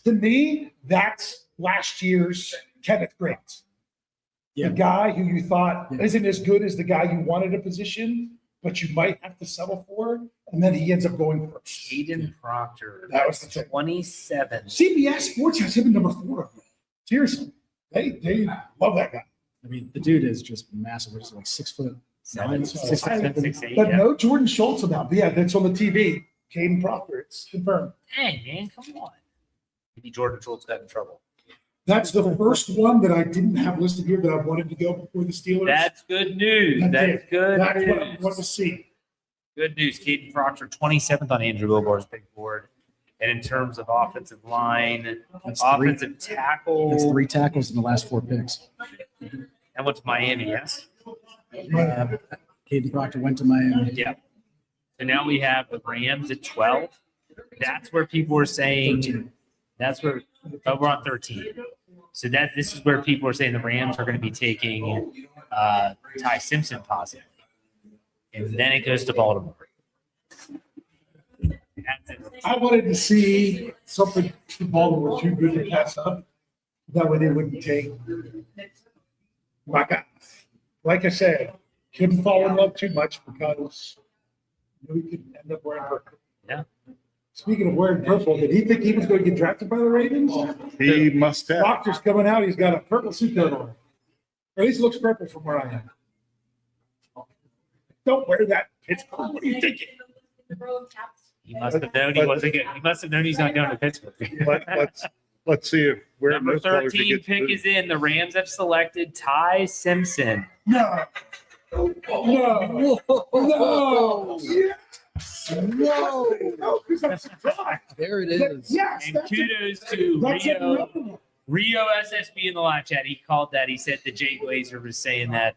To me, that's last year's Kenneth Grant. Yeah. The guy who you thought Yeah. isn't as good as the guy you wanted a position, but you might have to settle for, and then he ends up going first. Caden Proctor. That was the thing. 27. CBS Sports has him at number 4. Seriously, they love that guy. I mean, the dude is just massive. He's like 6'9". 6'8". But Yeah. no Jordan Schultz about. Yeah, that's on the TV. Caden Proctor, it's confirmed. Hey man, come on. Maybe Jordan Schultz got in trouble. That's the first one that I didn't have listed here that I wanted to go before the Steelers. That's good news. That That's did. good That's what I wanted to news. see. Good news. Caden Proctor, 27th on Andrew Wilbar's big board. And in terms of offensive line, That's three, offensive tackle, that's 3 tackles in the last 4 picks. I went to Miami, yes? Caden Proctor went to Miami. Yeah. So now we have the Rams at 12. That's where people are saying, 13. that's where, oh, we're on 13. So this is where people are saying the Rams are going to be taking Ty Simpson possibly. And then it goes to Baltimore. That's it. I wanted to see something the Baltimore too good to pass up. That way they wouldn't take. My God, like I said, couldn't fall in love too much because we could end up wearing purple. Yeah. Speaking of wearing purple, did he think he was going to get drafted by the Ravens? He must have. Proctor's coming out. He's got a purple suit coat on. Or at least it looks purple from where I am. Don't wear that, Pittsburgh. What are you thinking? He must have known he wasn't good. He must have known he's not going to Pittsburgh. Let's see if we're Number 13 pick is in. The Rams have selected Ty Simpson. No. No. No. Yes. No, because I'm surprised. There it is. Yes. And That's kudos to that's Rio SSB in the live chat. He called that. He said that Jay Glazer was saying that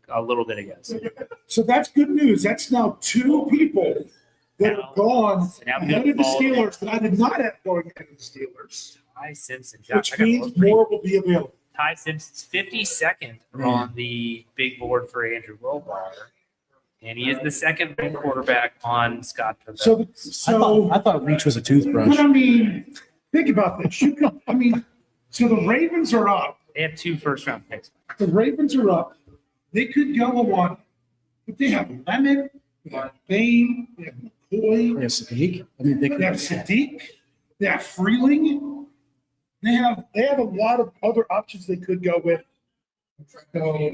a little bit ago. So So that's good news. That's now 2 people that are gone So now we ahead got of the ball. Steelers that I did not have going ahead of the Steelers, Ty Simpson. which means more will be available. Ty Simpson's 52nd on the big board for Andrew Wilbar. And he is the second ranked quarterback on Scott Pavell. I thought Reach was a toothbrush. But I mean, think about this. So the Ravens are up. They have 2 first-round picks. The Ravens are up. They could go a one, but they have Lemon, they have Bain, they have McCoy, They have Sadiq. I mean, they have Sadiq, they have Freeling. They have a lot of other options they could go with. So,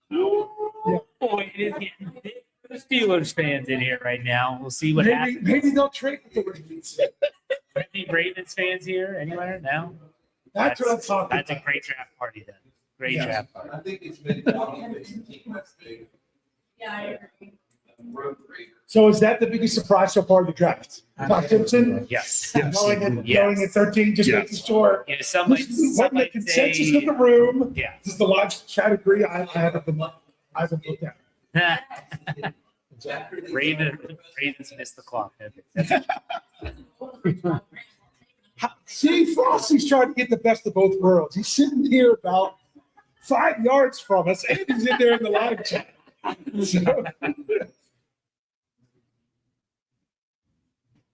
yeah. Boy, it is getting big for the Steelers fans in here right now. We'll see what happens. Maybe they'll trade with the Ravens. Any Ravens fans here anywhere now? That's what I'm talking That's a about. great draft party then. Great Yeah. draft party. I think it's been big. Yeah, I agree. So is that the biggest surprise so far in the draft? Ty Simpson? Yes. Going at Yes. 13, just making sure. You know, some might, This is some what the might consensus say, of the room. yeah. This is the live chat agree. I haven't looked at. Ravens missed the clock. See, Frosty's trying to get the best of both worlds. He's sitting here about 5 yards from us, and he's in there in the live chat. So,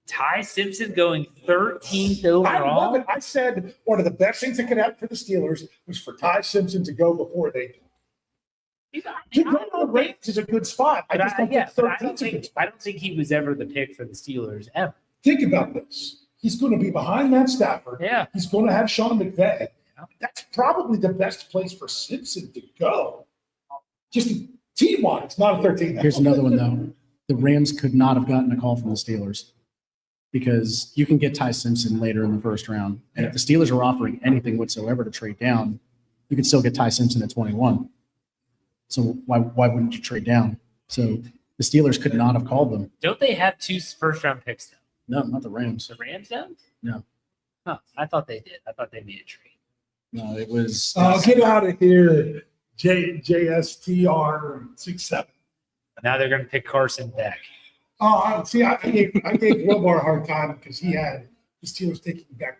Ty Simpson going 13th I love overall. it. I said one of the best things that could happen for the Steelers was for Ty Simpson to go before they did. To go to the Ravens is a good spot. I just don't think 13 is a good spot. I don't think he was ever the pick for the Steelers ever. Think about this. He's going to be behind Matt Stafford. Yeah. He's going to have Sean McVay. Yeah. That's probably the best place for Simpson to go. Just team-wise, not a 13. Here's another one, though. The Rams could not have gotten a call from the Steelers because you can get Ty Simpson later in the first round. And if the Steelers are offering anything whatsoever to trade down, you could still get Ty Simpson at 21. So why wouldn't you trade down? So the Steelers could not have called them. Don't they have 2 first-round picks though? No, not the Rams. The Rams don't? No. Huh, I thought they did. I thought they made a trade. No, it was. Get out of here, JSTR67. Now they're going to pick Carson Beck. Oh, see, I gave Wilbar a hard time because he had the Steelers taking back,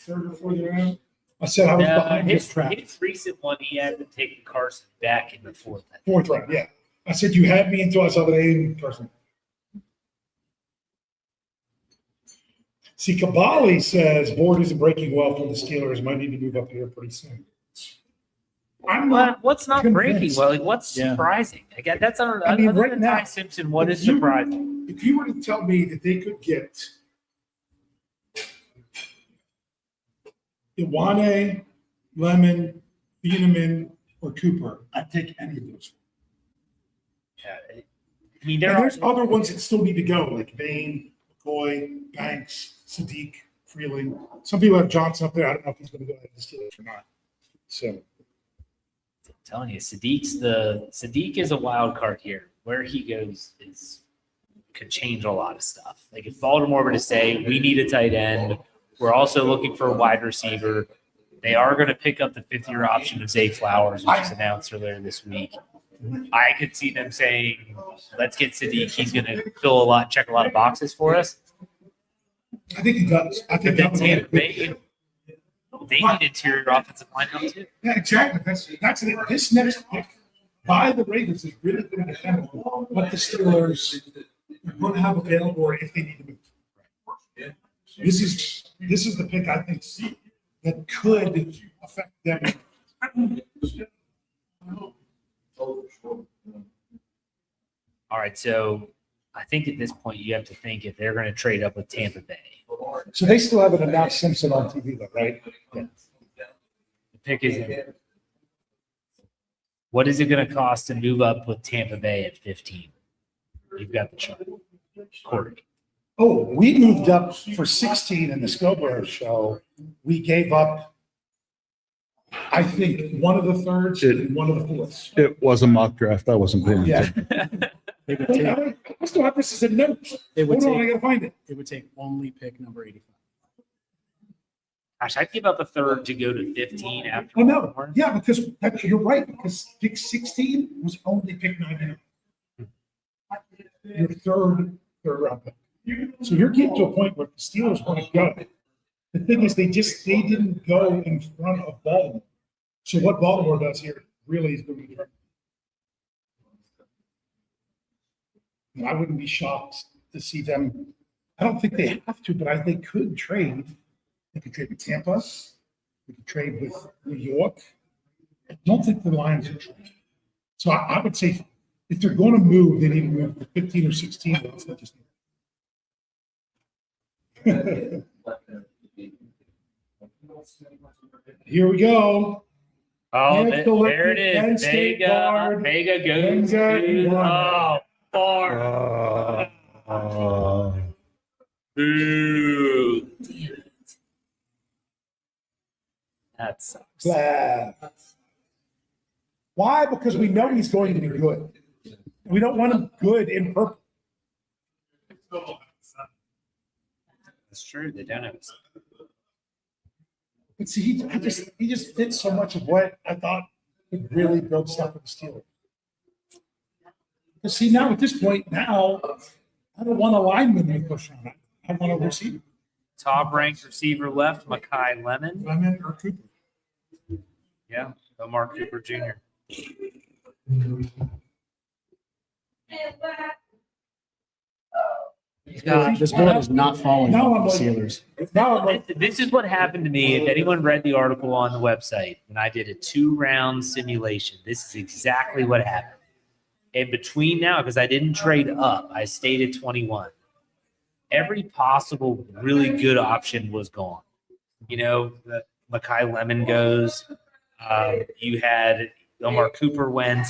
third or fourth round? I said I was behind his track. His recent one, he had them taking Carson Beck in the 4th. I think. Fourth round, yeah. I said you had me until I saw the name Carson. See, Kabali says board isn't breaking well for the Steelers. Might need to move up here pretty soon. I'm not. What's not breaking convinced. well? Like, what's Yeah. surprising? Again, that's other right than now, Ty Simpson. What is if you- surprising? If you were to tell me that they could get Iwane, Lemon, Bieneman, or Cooper, I'd take any of those. Yeah, I mean, And there are there's other ones that still need to go, like Bain, McCoy, Banks, Sadiq, Freeling. Some people have Johnson up there. I don't know if he's going to go ahead and steal it or not. So I'm telling you, Sadiq is a wild card here. Where he goes could change a lot of stuff. Like if Baltimore were to say, we need a tight end, we're also looking for a wide receiver. They are going to pick up the 5th-year option of Zay Flowers, which was announced earlier this week. I could see them saying, let's get Sadiq. He's going to check a lot of boxes for us. I think he does. I But think then that Tampa would Bay, they need interior offensive line help too. Yeah, exactly. That's it. This next pick by the Ravens is really going to depend on what the Steelers are going to have available or if they need to move. This is the pick I think that could affect them. All right, so I think at this point you have to think if they're going to trade up with Tampa Bay. So they still haven't announced Simpson on TV though, right? The pick is in. What is it going to cost to move up with Tampa Bay at 15? You've got the chart. Corey. Oh, we moved up for 16 in the Scobro show. We gave up, I think, one of the thirds and one of the fourths. It was a mock draft. I wasn't paying Yeah. attention. It would Wait, take, I still have this as a note. it would Hold on, I take, gotta find it. it would take only pick number 85. Gosh, I'd give up a third to go to 15 after. Oh, no. Baltimore. Yeah, because you're right, because pick 16 was only pick 99. Your third third round pick. So you're getting to a point where the Steelers want to go. The thing is, they didn't go in front of Baltimore. So what Baltimore does here really is going to be. And I wouldn't be shocked to see them. I don't think they have to, but they could trade. They could trade with Tampa. They could trade with New York. I don't think the Lions are trading. So I would say if they're going to move, they need to move to 15 or 16. That's not just. Here we go. Oh, Hands there it Penn is. State guard. Vega goes Vega to, won. far. Boo. Damn it. That sucks. Blah. Why? Because we know he's going to be good. We don't want him good in purple. That's true. They don't have a But see, he just fits so much of what I thought would really build stuff with the Steelers. But see, now at this point, now I don't want a lineman in the first round. I want a receiver. top ranked receiver left, Mekhi Lemon. Lemon or Cooper. Yeah, Omar Cooper Jr. This board is not following Now the I'm like- Steelers. Now I'm like, This is what happened to me. If anyone read the article on the website, when I did a 2-round simulation, this is exactly what happened. In between now, because I didn't trade up, I stayed at 21. Every possible really good option was gone. You know, Mekhi Lemon goes. You had Omar Cooper went.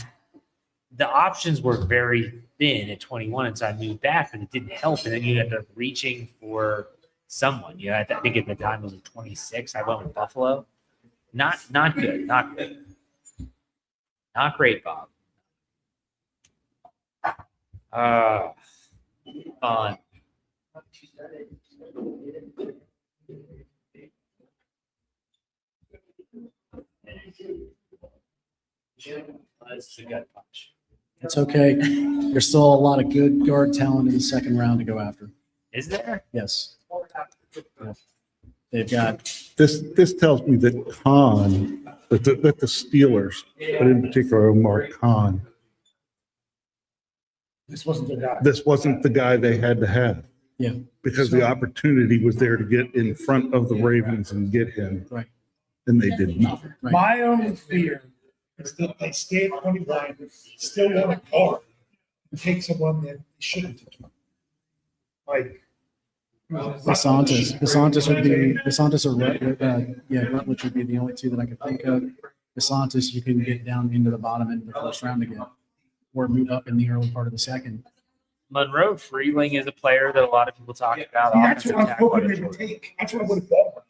The options were very thin at 21, and so I moved back, and it didn't help. And then you ended up reaching for someone. You know, I think at the time it was at 26. I went with Buffalo. Not good. Not good. Not great, Bob. Fun. That's a gut punch. It's okay. There's still a lot of good guard talent in the second round to go after. Is there? Yes. Yeah. They've got This tells me that that the Steelers, but in particular Omar Khan, this wasn't the guy. this wasn't the guy they had to have. Yeah. Because the opportunity was there to get in front of the Ravens and get him. Right. And they did not. Right. My only fear is that they stay at 21, still want a guard, and take someone that they shouldn't have taken. Like, DeSantis would be DeSantis or Rutledge would be the only two that I could think of. DeSantis, you can get down into the bottom end of the first round again, or move up in the early part of the second. Monroe Freeling is a player that a lot of people talk about. that's offensive what I was tackle. hoping they would take. That's what I would have thought.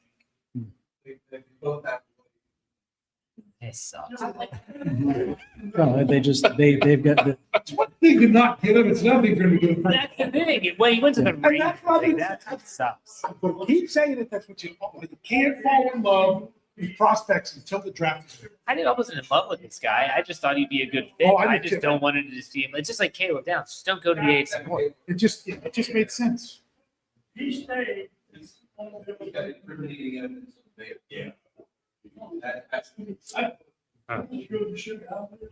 It sucks. No, they've got the It's one thing to not get him. It's nothing for him to get him. That's the thing. When he went to the And Ravens, that's what like, that sucks. But keep saying it. That's what you want. You can't fall in love with prospects until the draft is over. I wasn't in love with this guy. I just thought he'd be a good fit. Oh, I I did just too. don't want to see him. It's just like Caleb Downs. Just don't go to the AFC North. It just made sense.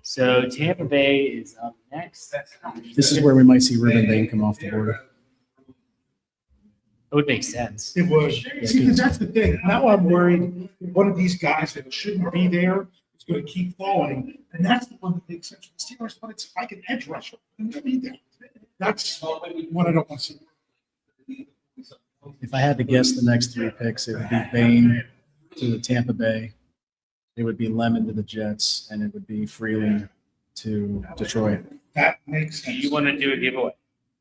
So Tampa Bay is up next. this is where we might see Ruben Bain come off the board. It would make sense. It was. See, because that's the thing. Now I'm worried one of these guys that shouldn't be there is going to keep falling. And that's the one that makes sense for the Steelers, but it's like an edge rusher. And we need that. That's what I don't want to see. If I had to guess the next three picks, it would be Bain to the Tampa Bay, it would be Lemon to the Jets, and it would be Freeling to Detroit. That makes Do sense. you want to do a giveaway?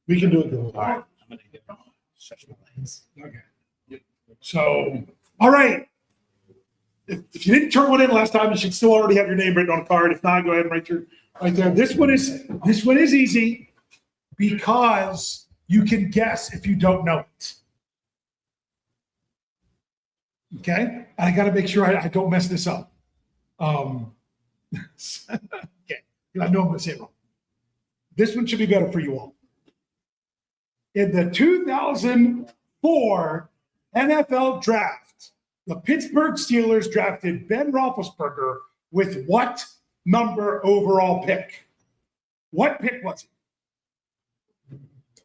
We can do it. All right. I'm going to give it such a lanes. Okay. So, all right. If you didn't turn one in last time, you should still already have your name written on a card. If not, go ahead and write right there. This one is easy because you can guess if you don't know it. Okay, I got to make sure I don't mess this up. Okay, I know I'm going to say it wrong. This one should be better for you all. In the 2004 NFL draft, the Pittsburgh Steelers drafted Ben Roethlisberger with what number overall pick? What pick was it?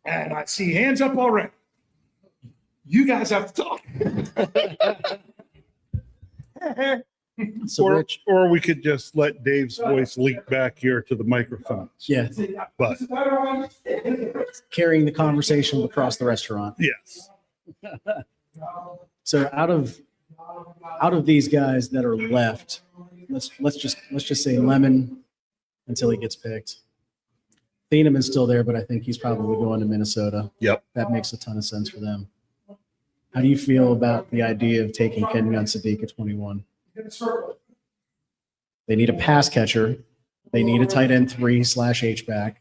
And I see hands up already. You guys have to talk. So Rich, Or we could just let Dave's voice leak back here to the microphones. yeah, But carrying the conversation across the restaurant. yes, So out of these guys that are left, let's just say Lemon until he gets picked. Thieneman is still there, but I think he's probably going to Minnesota. Yep. That makes a ton of sense for them. How do you feel about the idea of taking Kenyon Sadiq at 21? They need a pass catcher. They need a tight end 3/H back.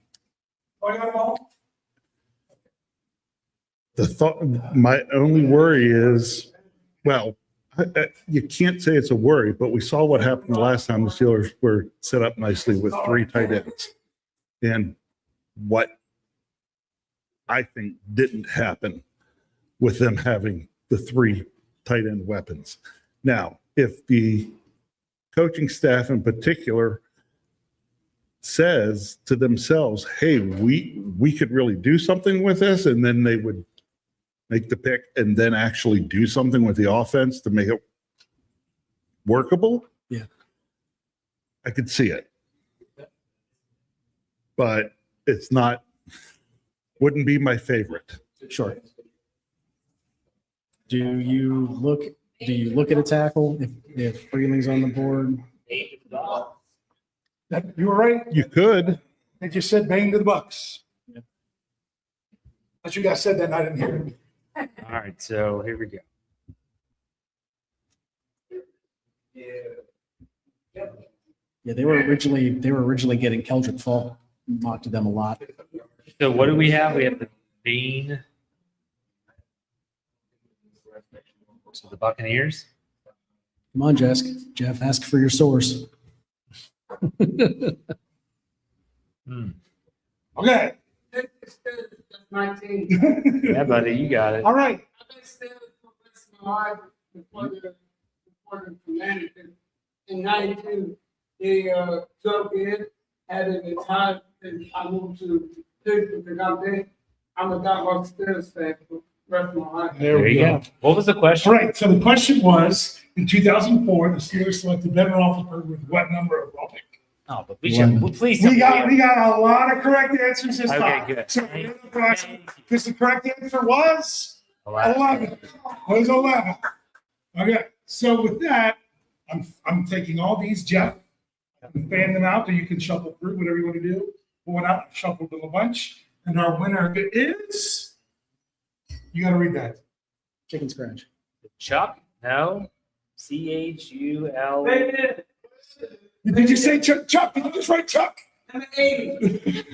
my only worry is, well, you can't say it's a worry, but we saw what happened the last time the Steelers were set up nicely with 3 tight ends. And what I think didn't happen with them having the 3 tight end weapons. Now, if the coaching staff in particular says to themselves, hey, we could really do something with this, and then they would make the pick and then actually do something with the offense to make it workable. Yeah. I could see it. But it's not, wouldn't be my favorite. Sure. Do you look at a tackle if Freeling's on the board? You were right. You could. They just said bang to the Bucks. Yep. But you guys said that and I didn't hear it. All right, so here we go. Yeah, they were originally getting Keldrick Fall mocked to them a lot. So what do we have? We have the Bean. So the Buccaneers. Come on, Jeff, ask for your source. Okay. 19. Yeah, buddy, you got it. All right. I've been still for the rest of my life before the manager. In 92, the drug kid had an entire, and I moved to Pittsburgh because I'm a diehard Steelers fan for the rest of my life. There you go. What was the question? All right. So the question was, in 2004, the Steelers selected Ben Roethlisberger with what number overall pick? Oh, but we should. Well, please. We got a lot of correct answers this Okay, time. good. So because the correct answer was 11. It was 11. Okay. So with that, I'm taking all these, Jeff. I'm fanning them out, or you can shuffle through whatever you want to do. Pull one out, shuffle them a bunch, and our winner is. You got to read that. Chicken scratch. Chuck? No. CHUL. Did you say Chuck? Chuck? Did you just write Chuck? I'm an 80.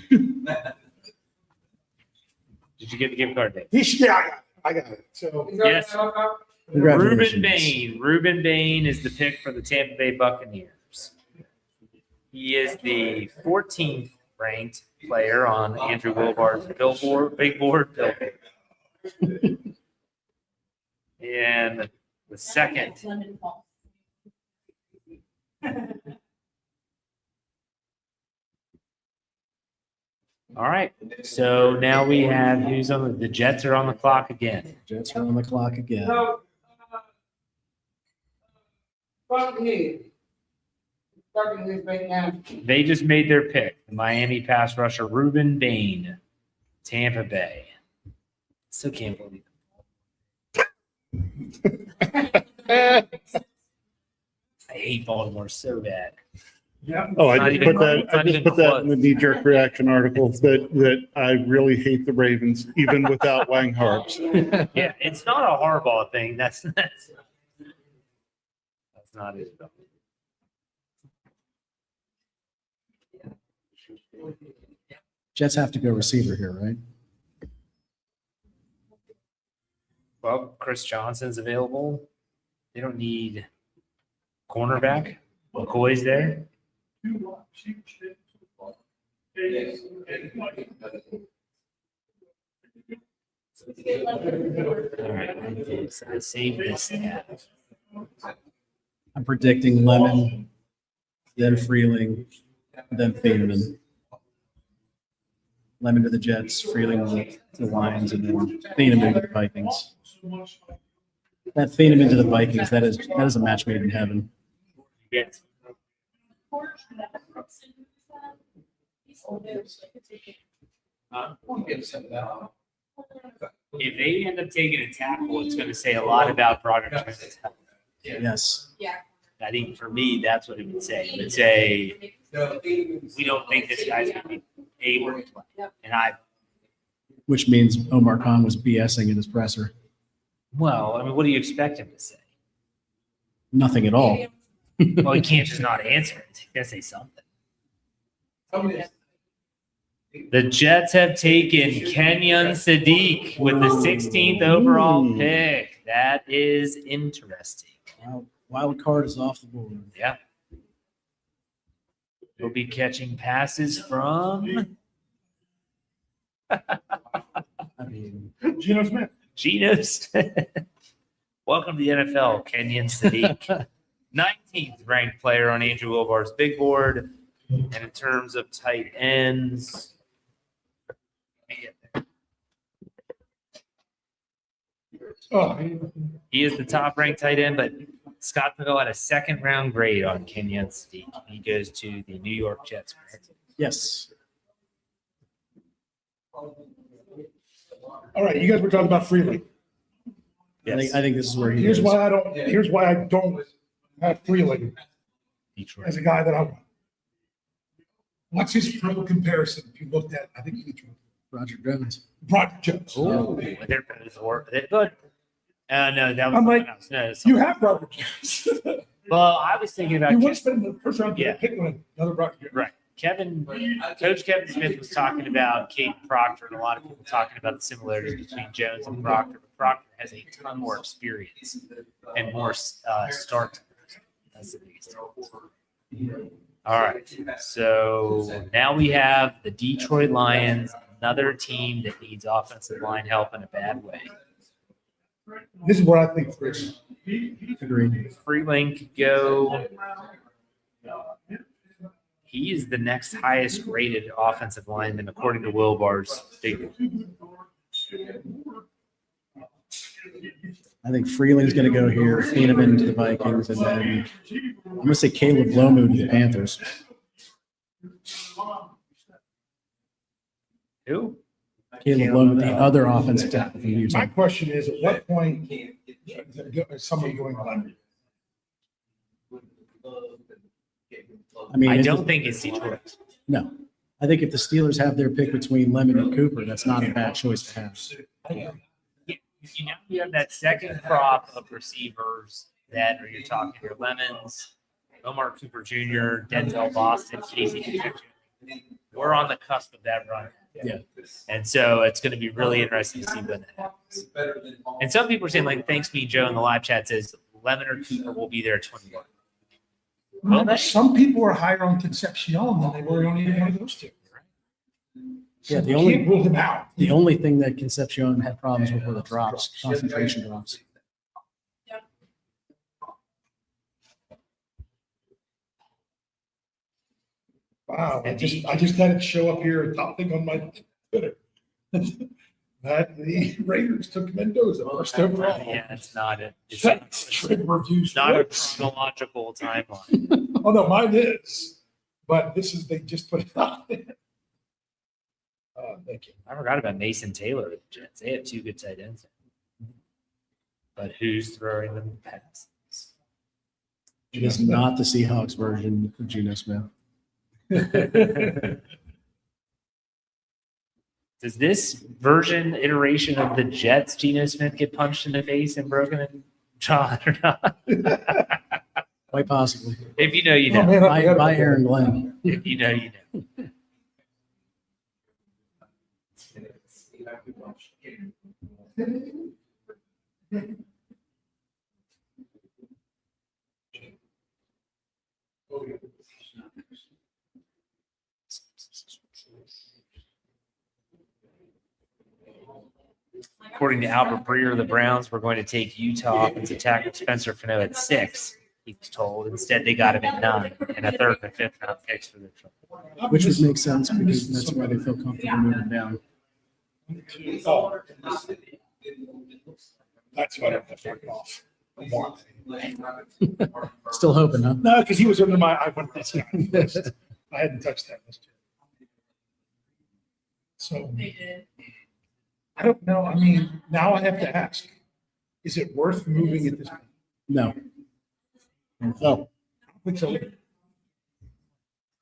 Did you get the gift card, Dave? Yeah, I got it. So Yes. Congratulations. Ruben Bain is the pick for the Tampa Bay Buccaneers. He is the 14th ranked player on Andrew Wilbar's big board billboard. And the second. All right. So now we have who's on the Jets are on the clock again. Jets are on the clock again. So, Buccaneers right now. They just made their pick. The Miami pass rusher Ruben Bain, Tampa Bay. Still can't believe it. I hate Baltimore so bad. yeah. Oh, I Not just even put that, close. I Not just even put that close. in the knee-jerk reaction article that I really hate the Ravens, even without Wang Harps. Yeah, it's not a Harbaugh thing. That's not it though. Jets have to go receiver here, right? Well, Chris Johnson's available. They don't need cornerback. McCoy's there. right, I saved this tab. I'm predicting Lemon, then Freeling, then Thieneman. Lemon to the Jets, Freeling to the Lions, and then Thieneman to the Vikings. That Thieneman to the Vikings, that is a match made in heaven. Yes. If they end up taking a tackle, it's going to say a lot about Broderick's health. Yes. I think for me, that's what it would say. It would say, we don't think this guy's going to be able to play. And Which means Omar Khan was BSing in his presser. well, I mean, what do you expect him to say? Nothing at all. Well, he can't just not answer it. He got to say something. The Jets have taken Kenyon Sadiq with the 16th overall pick. That is interesting. Wild card is off the board. Yeah. We'll be catching passes from I mean, Geno Smith. Geno Smith. Welcome to the NFL, Kenyon Sadiq. 19th ranked player on Andrew Wilbar's big board. And in terms of tight ends, he is the top ranked tight end, but Scott Pavell had a second round grade on Kenyon Sadiq. He goes to the New York Jets. Correct? yes. All right, you guys were talking about Freeling. Yes. I think this is where he Here's is. why I don't have Freeling Detroit. as a guy that I want. What's his pro comparison? If you looked at, I think Detroit. Roger Jones. Broderick Jones. Oh, they're both good. No, that was I'm someone like, else. No, You have Broderick Jones. well, I was thinking about You would spend the first round Yeah. pick on another Broderick Jones. right. Coach Kevin Smith was talking about Kate Proctor, and a lot of people talking about the similarities between Jones and Proctor. But Proctor has a ton more experience and more start. That's the biggest difference. All right. So now we have the Detroit Lions, another team that needs offensive line help in a bad way. This is what I think Chris. Agreed. Freeling could go. He is the next highest rated offensive lineman according to Will Barr's figure. I think Freeling's going to go here, Thieneman to the Vikings, and then I'm going to say Caleb Lomu to the Panthers. Who? Caleb Lomu, the other offensive tackle from My Utah. question is, at what point is somebody going on? I mean, I if don't the- think it's Detroit. No. I think if the Steelers have their pick between Lemon and Cooper, that's not a bad choice to have. You have that second crop of receivers that are you're talking your Lemons, Omar Cooper Jr., Denzel Boston, Casey Concepcion. We're on the cusp of that run. Yeah. And so it's going to be really interesting to see when that happens. And some people are saying, like, thanks me, Joe, in the live chat says Lemon or Cooper will be there at 21. Well, some people are higher on Concepcion than they were on either one of those two. Yeah, the You only can't rule him out. the only thing that Concepcion had problems with were the drops, concentration drops. Wow, I just had it show up here, top thing on my Twitter. That the Raiders took Mendoza first overall. Yeah, it's not a, it's That's trade reviews. not a chronological timeline. Oh, no, mine is, but this is, they just put it out there. Thank you. I forgot about Mason Taylor with the Jets. They have two good tight ends. But who's throwing them passes? It is not the Seahawks version of Geno Smith. Does this iteration of the Jets, Geno Smith, get punched in the face and broken in jaw or not? Quite possibly. If you know, you Oh, know. man, I forgot By about Aaron Glenn. If you know, you know. according to Albert Breer, the Browns were going to take Utah offensive tackle Spencer Fano at 6. He was told. Instead, they got him at 9 and a 3rd and 5th round picks for the trip. Which would make sense because that's why they feel comfortable moving down. Oh, that's what I'm talking off. Still hoping, huh? No, because he was under my, I went this guy list. I hadn't touched that list yet. So, I don't know. I mean, now I have to ask, is it worth moving at this point? No. I don't think so. At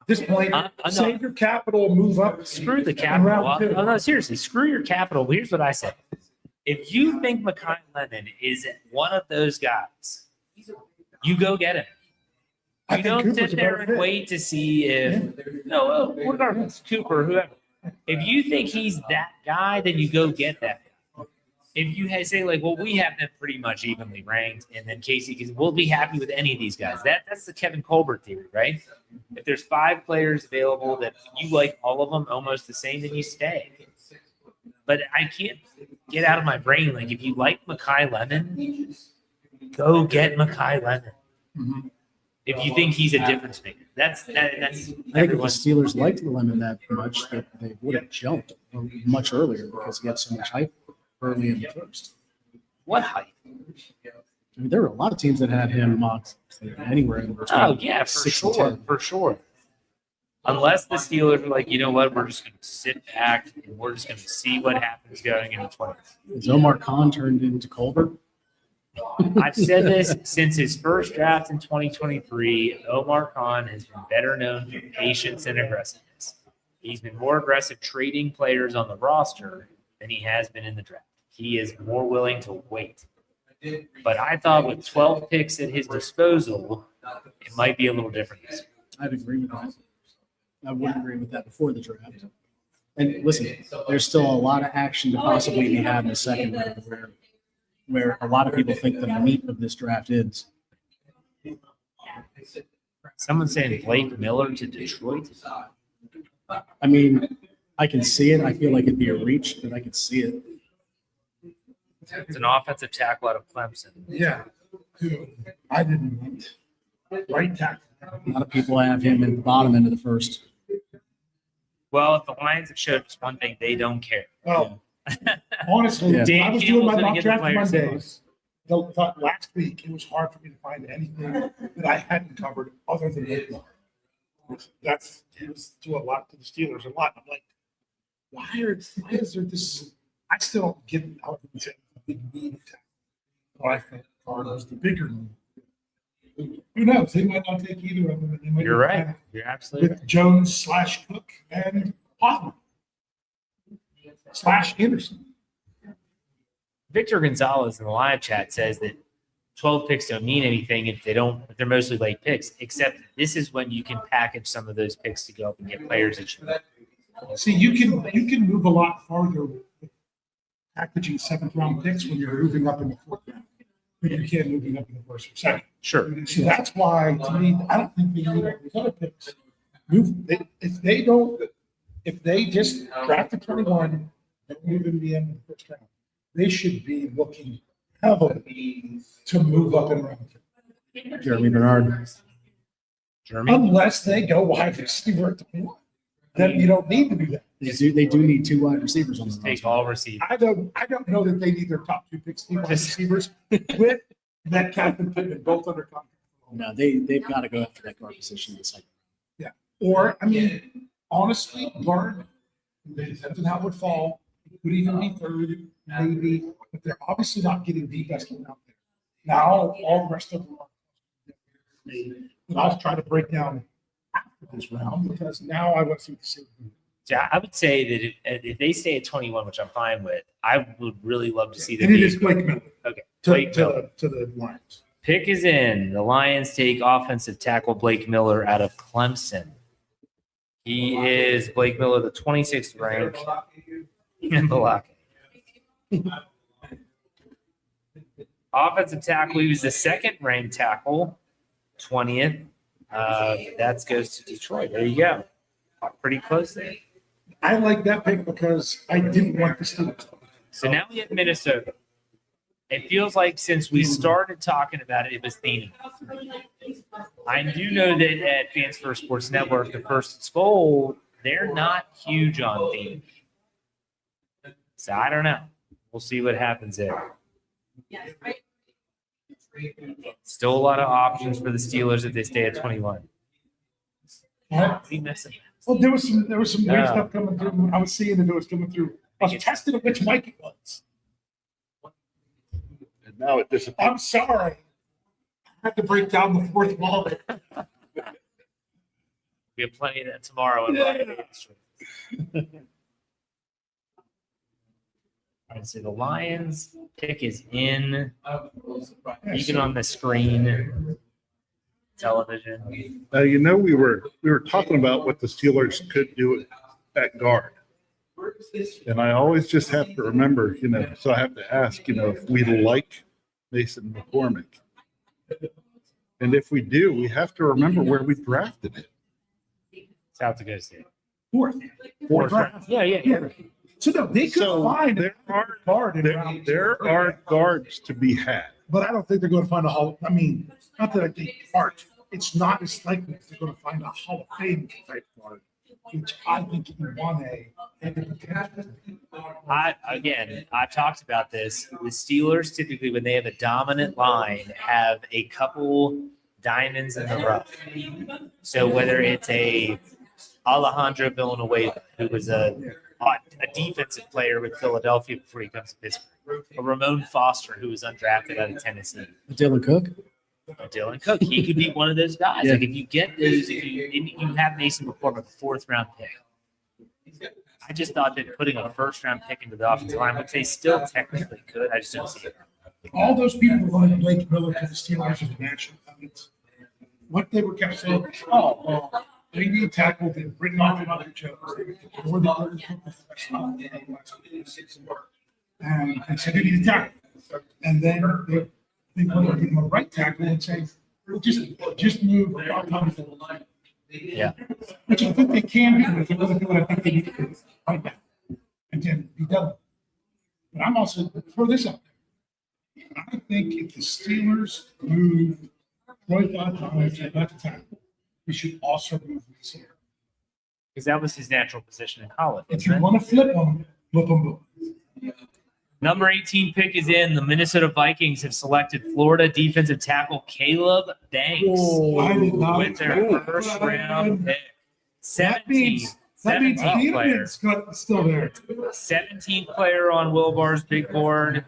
this point, save your capital, move up. Screw the in capital. round two. No, seriously, screw your capital. Here's what I said. If you think Mekhi Lemon is one of those guys, you go get him. I You think don't Cooper's sit a there better and fit. wait to see if no, regardless, Cooper, whoever. If you think he's that guy, then you go get that guy. If you say like, well, we have them pretty much evenly ranked, and then Casey, because we'll be happy with any of these guys. That's the Kevin Colbert theory, right? If there's 5 players available that you like all of them almost the same, then you stay. But I can't get out of my brain. Like, if you like Mekhi Lemon, go get Mekhi Lemon. Mm-hmm. If you think he's a difference maker, that's I think if the everyone's. Steelers liked Lemon that much, that they would have jumped much earlier because he had so much hype early in the first. What hype? I mean, there were a lot of teams that had him mocked anywhere in between. Oh yeah, for 6 and sure, 10. for sure. Unless the Steelers are like, you know what, we're just going to sit back and we're just going to see what happens going into 20. Is Omar Khan turned into Colbert? I've said this since his first draft in 2023. Omar Khan has been better known for patience and aggressiveness. He's been more aggressive trading players on the roster than he has been in the draft. He is more willing to wait. But I thought with 12 picks at his disposal, it might be a little different this year. I'd agree with that. I would agree with that before the draft. And listen, there's still a lot of action to possibly be had in the second round where a lot of people think the meat of this draft is. Someone's saying Blake Miller to Detroit. I mean, I can see it. I feel like it'd be a reach, but I can see it. It's an offensive tackle out of Clemson. Yeah. Who I didn't want. Right tackle. A lot of people have him at the bottom end of the first. Well, if the Lions have showed us one thing, they don't care. Oh, honestly, Yeah. I was doing my Dan mock Campbell's draft gonna get the Mondays. Last week, it was hard for me to find anything that I hadn't covered other than Veva. It was to a lot to the Steelers, a lot. I'm like, why is there this? I still don't get out of the big need attack. I think Cardinals the bigger need. Who knows? They might not take either of them. And they might You're be right. fine You're absolutely right. with Jones / Cook and Hartman / Anderson. Victor Gonzalez in the live chat says that 12 picks don't mean anything if they're mostly late picks, except this is when you can package some of those picks to go up and get players that you See, you can move a lot farther with packaging 7th round picks when you're moving up in the 4th round. But you can moving up in the 1st or 2nd. Sure. So that's why, to me, I don't think they need these other picks. If they just draft a 21 and move in the end of the 1st round, they should be looking heavily to move up in round 2. Jeremy Bernard. Jeremy? Unless they go wide receiver at 21. Then you don't need to do that. They do need 2 wide receivers on the Take roster. all receivers. I don't know that they need their top 2 picks to be wide receivers with Metcalf and Pittman both under contract. No, they've got to go after that guard position in the second. Yeah. Or, I mean, honestly, guard, depends on how it would fall. It could even be 3rd, maybe, but they're obviously not getting the best one out there. Now, all the rest of them are. But I'll try to break down after this round because now I want to see the ceiling. Yeah, I would say that if they stay at 21, which I'm fine with, I would really love to see them. And it is Blake Miller. Okay. To Blake Miller. the Lions. Pick is in. The Lions take offensive tackle Blake Miller out of Clemson. He is Blake Miller, the 26th rank in Balak. Offensive tackle, he was the 2nd ranked tackle, 20th. That goes to Detroit. There you go. Pretty close there. I like that pick because I didn't want the Steelers. So now we have Minnesota. It feels like since we started talking about it, it was Thiening. I do know that at Fans First Sports Network, the First Skull, they're not huge on Thiening. So I don't know. We'll see what happens there. Still a lot of options for the Steelers if they stay at 21. Well, there was some weird stuff coming through. I was seeing if it was coming through. I was testing which mic it was. And now it disappears. I'm sorry. I had to break down the fourth wall. We have plenty of that tomorrow. In All right, so the Lions pick is in, even on the screen, television. You know, we were talking about what the Steelers could do at guard. And I always just have to remember, you know, so I have to ask, you know, if we like Mason McCormick. And if we do, we have to remember where we drafted it. South Dakota State. Fourth round. Yeah. So no, they could find there are guard in round there two. are guards to be had. But I don't think they're going to find a Hall. I mean, not that I think art. It's not as likely they're going to find a Hall of Fame type guard, which I think in 1A had the potential. I've talked about this. The Steelers typically, when they have a dominant line, have a couple diamonds in the rough. So whether it's a Alejandro Villanueva, who was a defensive player with Philadelphia before he comes to Pittsburgh, a Ramon Foster, who was undrafted out of Tennessee, Dylan Cook. Dylan Cook, he could be one of those guys. Yeah. Like if you get those, if you have Mason McCormick, a 4th round pick. I just thought that putting a 1st round pick into the offensive line, which they still technically could, I just don't see it. All those people wanted Blake Miller to the Steelers as a national champions. What they were kept saying, they need tackle. They've written off other jokes. More than and they said they need a tackle. And then they wanted to give him a right tackle and say, just move our time to the line. Yeah. Which I think they can do. If they really do what I think they need to do right now. And then be done. But I'm also throw this out there. I think if the Steelers move Troy Bontemps to left tackle, we should also move this here. Because that was his natural position in college. If you want to flip them, boom. Number 18 pick is in. The Minnesota Vikings have selected Florida defensive tackle Caleb Banks I did not. with their first round pick. That means 17th player. Peterman's still there. 17th player on Wilbar's big board.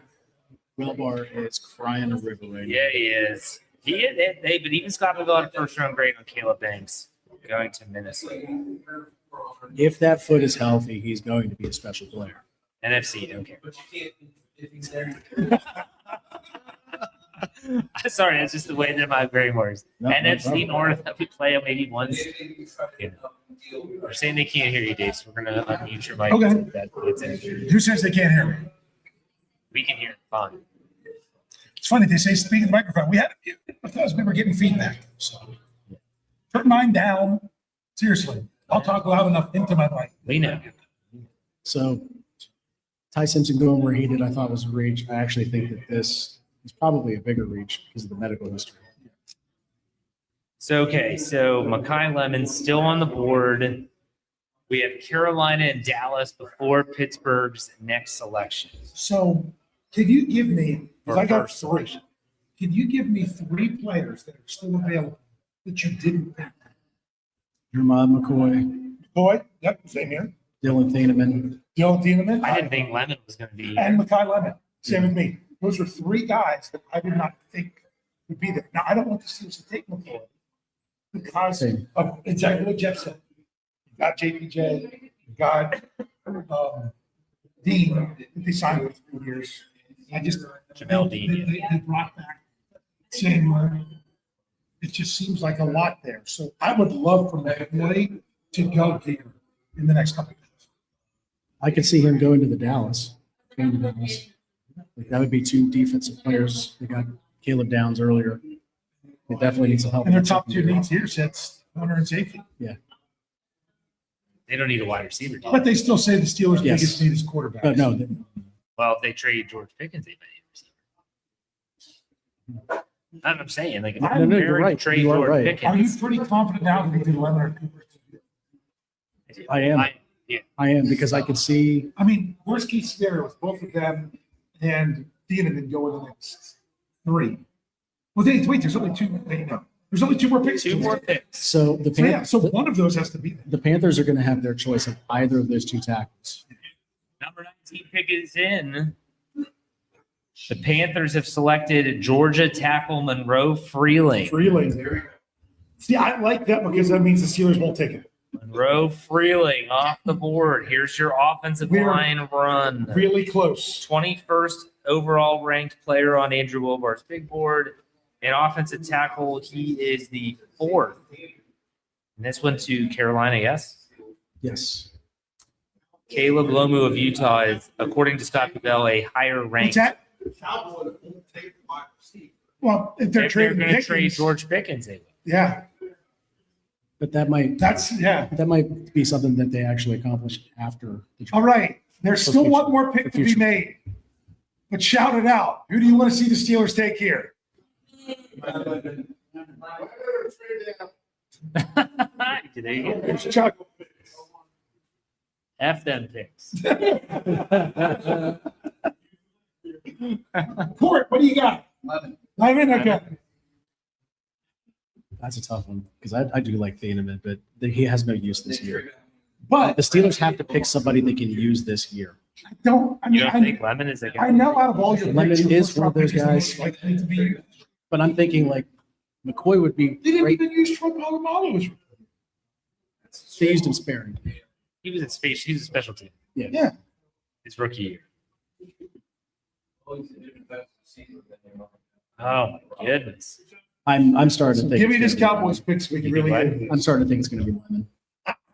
Wilbar is crying a river right now. Yeah, he is. But even Scott McGill had a first round grade on Caleb Banks going to Minnesota. If that foot is healthy, he's going to be a special player. NFC, don't care. Sorry, that's just the way that my brain works. No NFC problem. North, we play them maybe once. You know. They're saying they can't hear you, Dave, so we're going to unmute your mic. Okay. Who says they can't hear me? We can hear it fine. It's funny, they say speak in the microphone. We had a few because we were getting feedback. So turn mine down. Seriously, I'll talk loud enough into my mic. We know. So Ty Simpson going where he did, I thought was a reach. I actually think that this is probably a bigger reach because of the medical history. So Mekhi Lemon's still on the board. We have Carolina and Dallas before Pittsburgh's next selection. So can you give me, because I got First three, selection. can you give me 3 players that are still available that you didn't pick? Jermod McCoy, Boy, yep, same here. Dylan Thieneman. Dylan Thieneman. I didn't think Lemon was going to be And Mekhi Lemon. Same with me. Those are 3 guys that I did not think would be there. Now, I don't want the Steelers to take McCoy because Same. of exactly what Jeff said. You got JPJ, you got Dean, that they signed with 3 years. I just Jamel Dean, They brought back Samuel. It just seems like a lot there. So I would love for McCoy to go here in the next couple of years. I could see him going to the Dallas. Like that would be 2 defensive players. They got Caleb Downs earlier. They definitely need some help. And their top 2 needs here sets corner and safety. Yeah. they don't need a wide receiver. But they still say the Steelers' Yes. biggest need is quarterback. But no, Well, if they trade George Pickens, they may receiver. That's what I'm saying. Like, if No, I'm you're right. trade You are George right. Are you Pickens, pretty confident now that they did Lemon or Cooper? I am. yeah. I am, because I could see, I mean, worst case scenario is both of them and Thieneman go in the next 3. Well, wait, there's only 2. Wait, no. There's only 2 more picks. Two more picks. so the So one of those has to be there. the Panthers are going to have their choice of either of those 2 tackles. Number 19 pick is in. The Panthers have selected Georgia tackle Monroe Freeling. Freeling. See, I like that because that means the Steelers won't take it. Monroe Freeling off the board. Here's your offensive We're line run. Really close. 21st overall ranked player on Andrew Wilbar's big board. And offensive tackle, he is the 4th. And this went to Carolina, yes? Yes. Caleb Lomu of Utah is, according to Scott Bell, a higher What's ranked. that? Cowboys won't take wide receiver. Well, if they're If they're trading going to trade Pickens, George Pickens, they will. yeah, But that might be something that they actually accomplish after the All right. There's still one more pick to be future. made. But shout it out. Who do you want to see the Steelers take here? There you go. It's Chuck. F them picks. Court, what do you got? Lemon, okay. That's a tough one, because I do like Thieneman, but he has no use this year. But The Steelers have to pick somebody they can use this year. I You mean, don't think Lemon is a guy? I know out of all your Lemon picks, your is first one of round those pick is the guys. most likely to be. But I'm thinking like McCoy would be They didn't great. even use Troy Polamalu. They used him sparing. He was a special team. Yeah. His rookie year. Oh my goodness. I'm starting to think. Give me it's this gonna be Cowboys pick so we can You really what? end this. I'm starting to think it's going to be Lemon.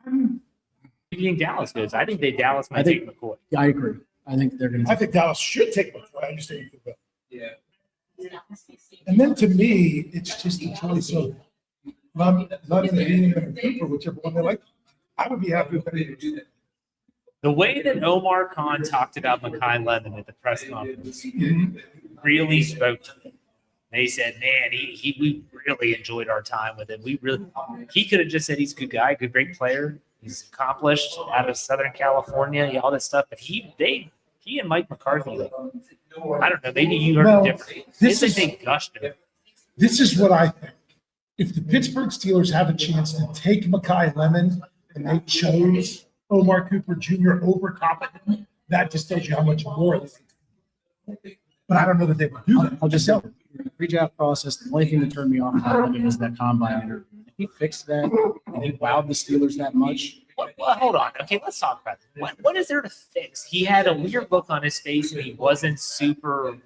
Who do you think Dallas goes? I think Dallas might I think- take McCoy. Yeah, I agree. I think they're going I to. think Dallas should take McCoy. I just think they will. Yeah. And then to me, it's just a choice of Lemon and Cooper, whichever one they like. I would be happy with that. The way that Omar Khan talked about Mekhi Lemon at the press conference really spoke to me. They said, man, we really enjoyed our time with him. He could have just said he's a good guy, great player. He's accomplished out of Southern California, all that stuff. But he and Mike McCarthy, I don't know, maybe you heard Well, it different. this They gushed him. This is what I think. If the Pittsburgh Steelers have a chance to take Mekhi Lemon and they chose Omar Cooper Jr. over top of him, that just tells you how much more they think. But I don't know that they would do that. I'll just say, pre-draft process, the only thing that turned me off about Lemon is that combine interview. If he fixed that and he wowed the Steelers that much, Well, hold on. Okay, let's talk about it. What is there to fix? He had a weird look on his face, and he wasn't super,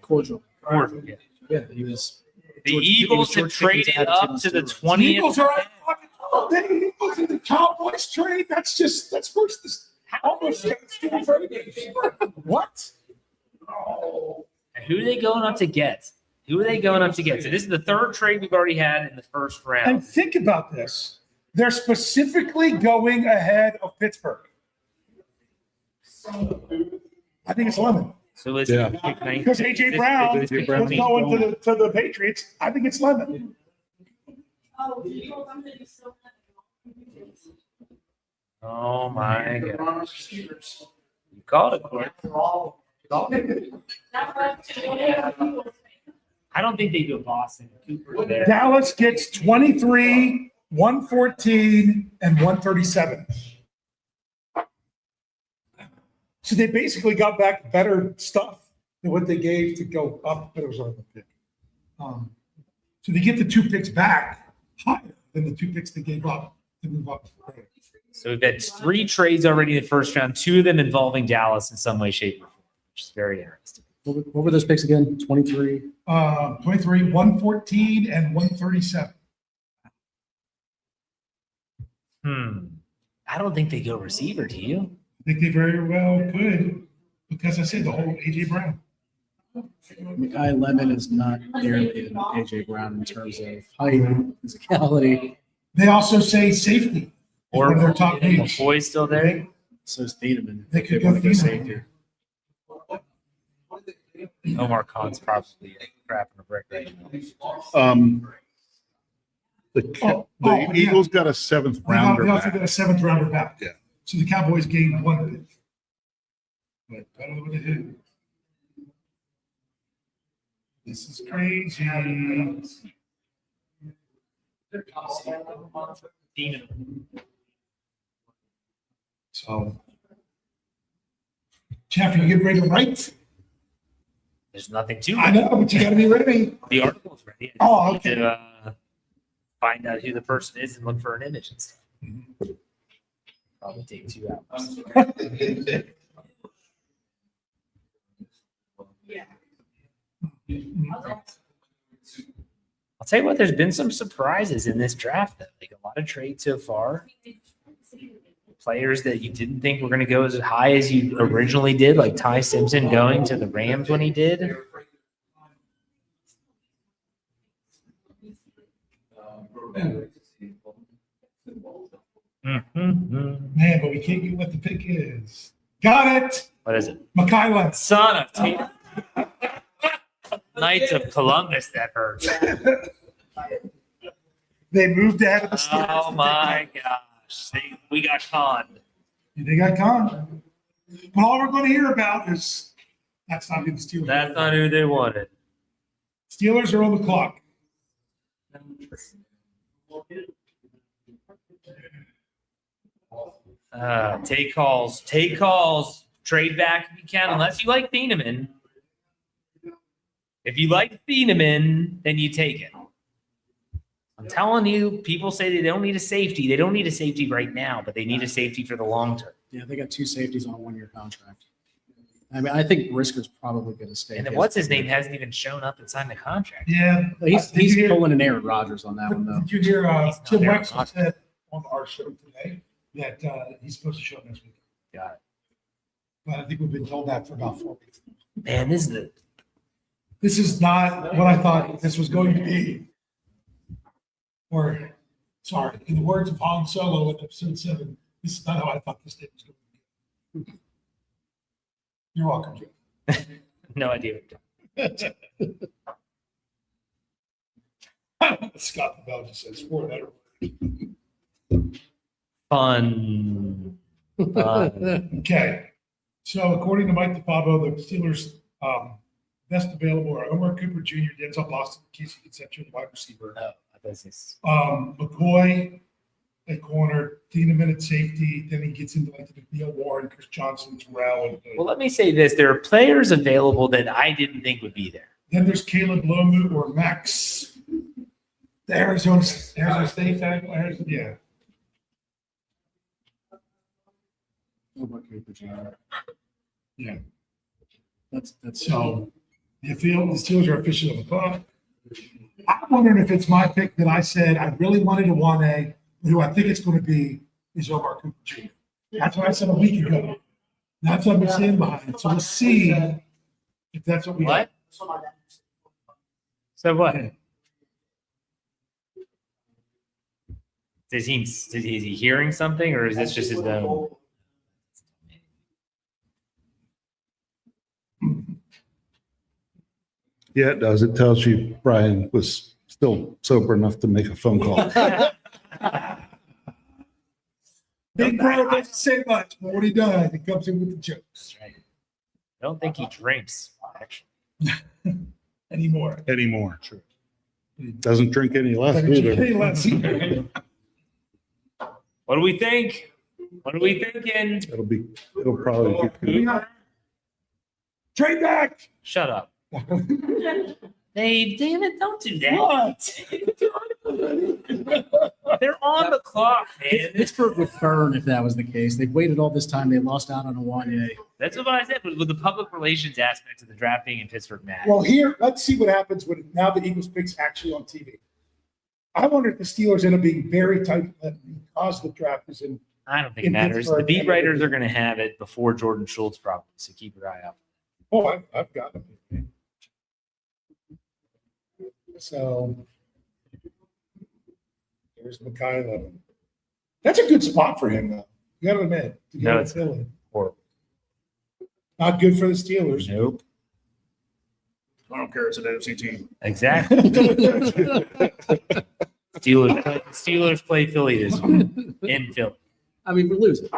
cordial. cordial. Yeah. Yeah, he was. The George- Eagles he have was George Pickens' traded attitude up on to the steroids. 20th. The Eagles are the Eagles and the Cowboys trade. That's worse. This almost what? Oh. Who are they going up to get? So this is the third trade we've already had in the first round. And think about this. They're specifically going ahead of Pittsburgh. I think it's Lemon. So it's Yeah. pick 19. Because A.J. Brown was Pick going 20. to the Patriots. I think it's Lemon. Oh my gosh. You called it, Court. I don't think they do Boston. Cooper's there. Dallas gets 23, 114, and 137. So they basically got back better stuff than what they gave to go up, but it was on the pick. So they get the 2 picks back higher than the 2 picks they gave up to move up. So we've had 3 trades already in the first round, 2 of them involving Dallas in some way, shape, or form, which is very interesting. What were those picks again? 23. 23, 114, and 137. I don't think they go receiver, do you? I think they very well could, because I said the whole A.J. Brown. Mekhi Lemon is not nearly an A.J. Brown in terms of height, physicality. They also say safety. Or One of their top needs. McCoy's still there? So is Thieneman. They could want go to Thieneman. safety. Omar Khan's probably crapping a brick right now. The yeah. Eagles got a 7th They rounder also back. got a 7th rounder back. Yeah. So the Cowboys gained 1 pick. But better than who? This is crazy. So, Jeff, are you getting ready to write? There's nothing to I it. know, but you got to be ready. The article's ready. I just Oh, need okay. to, find out who the person is and look for an image and stuff. Probably take 2 hours. I'll tell you what, there's been some surprises in this draft, though. Like a lot of trades so far. Players that you didn't think were going to go as high as you originally did, like Ty Simpson going to the Rams when he did. Man, but we can't get what the pick is. Got it. What is it? McKyla. Son of Tatum. Knights of Columbus, that hurts. They moved ahead of the Steelers. Oh my gosh. We got conned. They got conned. But all we're going to hear about is that's not who the Steelers That's are. not who they wanted. Steelers are on the clock. Take calls. Take calls. Trade back if you can, unless you like Thieneman. If you like Thieneman, then you take it. I'm telling you, people say they don't need a safety. They don't need a safety right now, but they need a safety for the long term. Yeah, they got 2 safeties on a 1-year contract. I mean, I think Brisker's probably going to stay. And then what's his name hasn't even shown up and signed the contract. Yeah. He's Did you hear- pulling an Aaron Rodgers on that one, though. Did you hear He's not Tim there. Wexler said on our show today that he's supposed to show up next week? Got it. But I think we've been told that for about 4 weeks. Man, this is not what I thought this was going to be. Or, sorry, in the words of Han Solo in episode 7, this is not how I thought this day was going to be. You're welcome, Jeff. no idea. Scott the Belgian says, for better. Fun. Okay. So according to Mike DeFabo, the Steelers' best available are Omar Cooper Jr., Denzel Boston, Casey Concepcion, wide receiver. McCoy at corner, Thieneman at safety. Then he gets into like the McNeil Warren, Chris Johnson, Terrell. And, Well, let me say this. There are players available that I didn't think would be there. then there's Caleb Lomu or Max. The Arizona State tackle. Yeah. Yeah. That's So you feel the Steelers are officially on the clock. I'm wondering if it's my pick that I said I really wanted a 1A, but who I think it's going to be is Omar Cooper Jr. That's what I said a week ago. That's what I've been saying behind it. So we'll see if that's what we What? So what? Is he hearing something, or is this just his own? Yeah, it does. It tells you Brian was still sober enough to make a phone call. Big Bro doesn't say much, but when he does, he comes in with the jokes Right. I don't think he drinks, actually. anymore. Anymore. True. Doesn't drink any less either. What do we think? What are we thinking? It'll probably be good. Trade back. Shut up. Dave, damn it, don't do that. They're on the clock, man. Pittsburgh would burn if that was the case. They've waited all this time. They lost out on a 1A. That's what I said. With the public relations aspect of the draft being in Pittsburgh, Matt. Well, here, let's see what happens when now the Eagles pick's actually on TV. I wonder if the Steelers end up being very tight because the draft is in. I don't think in it matters. The Pittsburgh. beat writers are going to have it before Jordan Schultz, probably. So keep your eye out. Oh, I've got them. So there's McKyla. That's a good spot for him, though. You got to admit. To No, go it's to Philly. horrible. Not good for the Steelers. Nope. care. It's an NFC team. Exactly. Steelers play Philly this year in Philly. I mean, we're losing.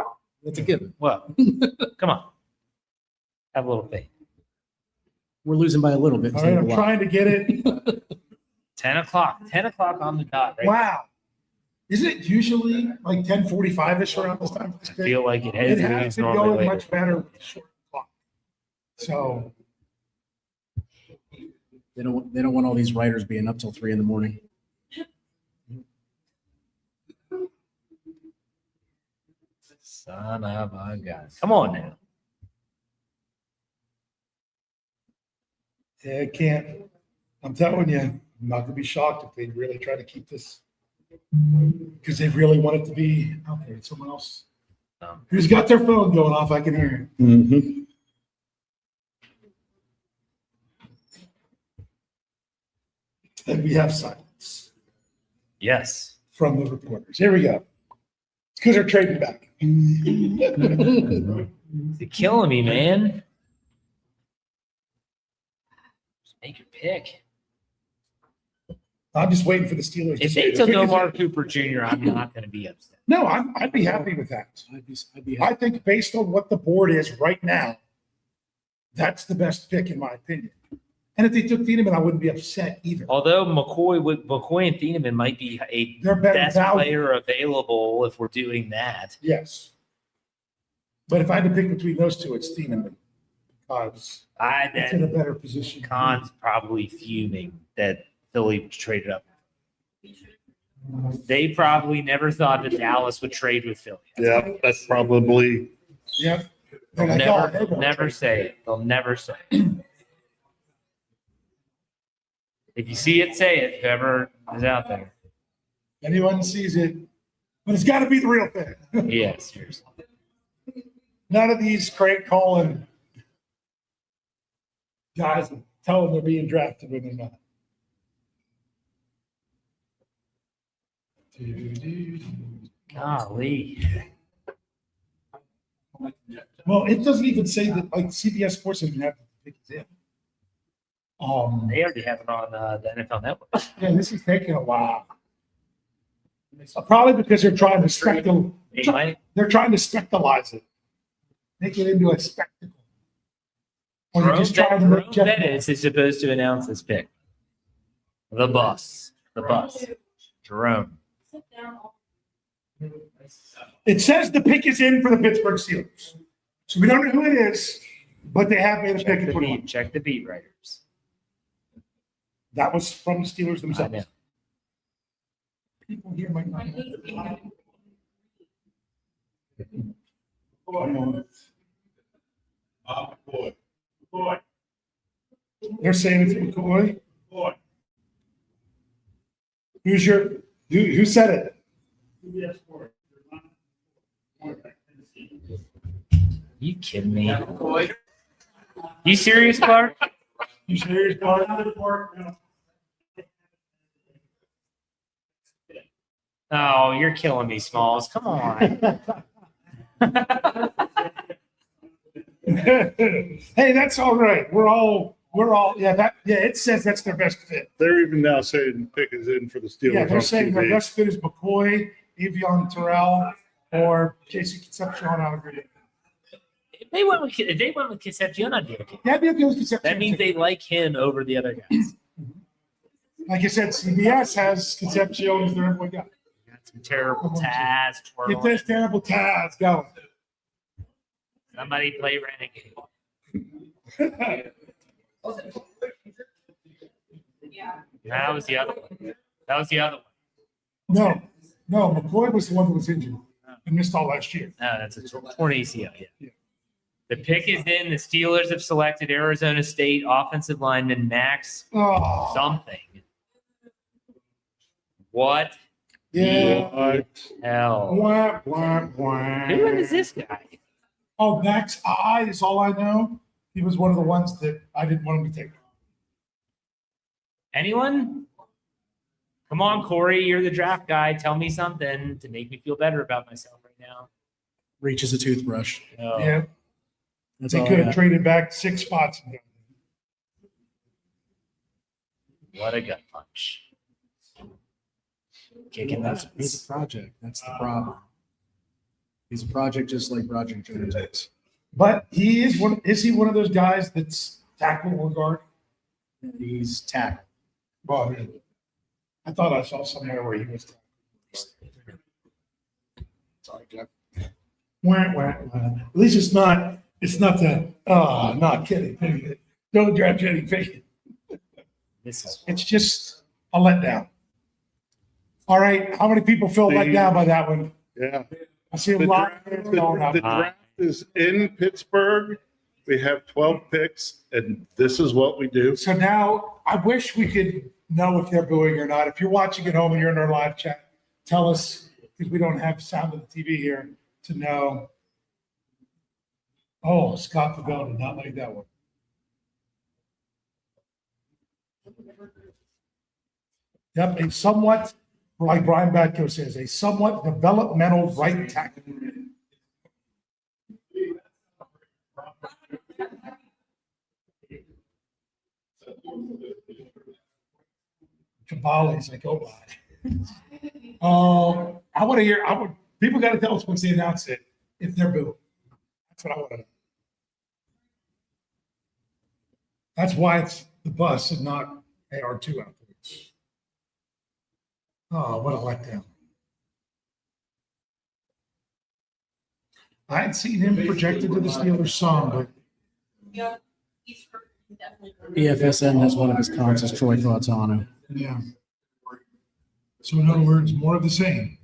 That's a given. Well, come on. Have a little faith. We're losing by a little bit. All right, I'm trying to get it. 10 o'clock. 10 o'clock on the dot, right? Wow. Isn't it usually like 10:45-ish around this time? I feel like it It has. has been normally going later. much better with the short clock. So They don't want all these writers being up till 3 a.m. Son of a gun. Come on now. yeah, I can't. I'm telling you, I'm not gonna be shocked if they really try to keep this because they really want it to be out there. Someone else who's got their phone going off, I can hear it. Mm-hmm. And we have silence Yes. from the reporters. Here we go. It's because they're trading back. You're killing me, man. Just make your pick. I'm just waiting for the Steelers. If say they the took pick is Omar in. Cooper Jr., I'm not going to be upset. No, I'd be happy with that. I'd be I think based on what the board is right now, that's the best pick in my opinion. And if they took Thieneman, I wouldn't be upset either. Although McCoy and Thieneman might be a They're better best value. player available if we're doing that. Yes. But if I had to pick between those two, it's Thieneman. Because it's in a better position. Khan's probably fuming that Philly traded up. They probably never thought that Dallas would trade with Philly. Yeah, that's probably. Yep. They'll They're like, oh, they won't never trade. say it. They'll never say it. If you see it, say it. Whoever is out there. Anyone sees it, but it's got to be the real thing. Yeah, seriously. None of these Craig calling guys tell them they're being drafted when they're not. Golly. Well, it doesn't even say that, like CBS Sports doesn't have to pick it in. They already have it on the NFL Network. Yeah, this is taking a while. Probably because they're trying to they're trying to spectalize it, make it into a spectacle. Or they're just trying to make Jerome Jeff Bettis is supposed to announce this pick. The bus. Jerome. It says the pick is in for the Pittsburgh Steelers. So we don't know who it is, but they have made a pick at 21. Check the beat writers. That was from the Steelers I themselves. know. People here might not know. Boy. They're saying it's McCoy. Boy. Who said it? CBS Sports. You kidding me? You serious, Clark? You serious, Clark? Oh, you're killing me, Smalls. Come on. Hey, that's all right. We're all it says that's their best fit. They're even now saying the pick is in for the Steelers. Yeah, they're on saying their TV. best fit is McCoy, Avion Terrell, or Casey Concepcion out of Virginia. If they went with Concepcion, I'd be okay. Yeah, I'd be okay with Concepcion. That means too. they like him over the other guys. Like I said, CBS has Concepcion as their number one guy. Got some terrible Taz Get twirling. this terrible Taz going. Somebody play Renegade. That was the other one. No, McCoy was the one that was injured and missed all last year. No, that's a torn ACL. Yeah. The pick is in. The Steelers have selected Arizona State offensive lineman Max Oh, something. What yeah. What? hell? Wah, wah, wah. Who is this guy? Oh, Max I is all I know. He was one of the ones that I didn't want him to take. Anyone? Come on, Corey. You're the draft guy. Tell me something to make me feel better about myself right now. Reaches a toothbrush. Oh. Yeah, That's they all could I have got. traded back 6 spots. What a gut punch. Kicking that. He's a project. That's the problem. He's a project just like Roger Jones is. But he is one. Is he one of those guys that's tackle or guard? He's tackle. Well, I mean, I thought I saw somewhere where he was. Sorry, Jeff. Wah, wah, wah. At least it's not. It's not the. Oh, not kidding. Don't draft Jenny Pickett. This is It's just a letdown. All right, how many people feel let down by that one? Yeah. I see a The lot draft, of hands going up. the draft is in Pittsburgh. We have 12 picks, and this is what we do. So now I wish we could know if they're booing or not. If you're watching at home and you're in our live chat, tell us, because we don't have sound of the TV here to know. Oh, Scott Pavell did not like that one. Yep, a somewhat, like Brian Batko says, a somewhat developmental right tackle. Kabali's like, oh my. I want to hear. People got to tell us once they announce it if they're booing. That's what I want to know. That's why it's the bus and not AR2 athletes. Oh, what a letdown. I had seen him projected to the Steelers song, but Yeah, he's definitely. EFSN has one of his comments as Troy thoughts on him. yeah. So in other words, more of the same.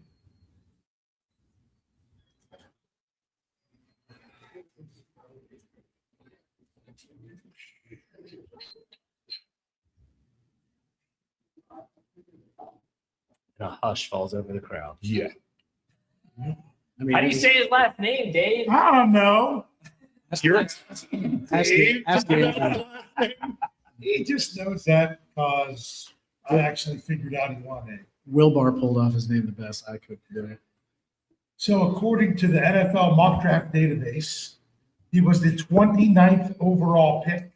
a hush falls over the crowd. Yeah. I mean, How do you say his last name, Dave? I don't know. ask You're- Dave. He just knows that because I actually figured out he won it. Wilbar pulled off his name the best. I couldn't do it. So according to the NFL mock draft database, he was the 29th overall pick,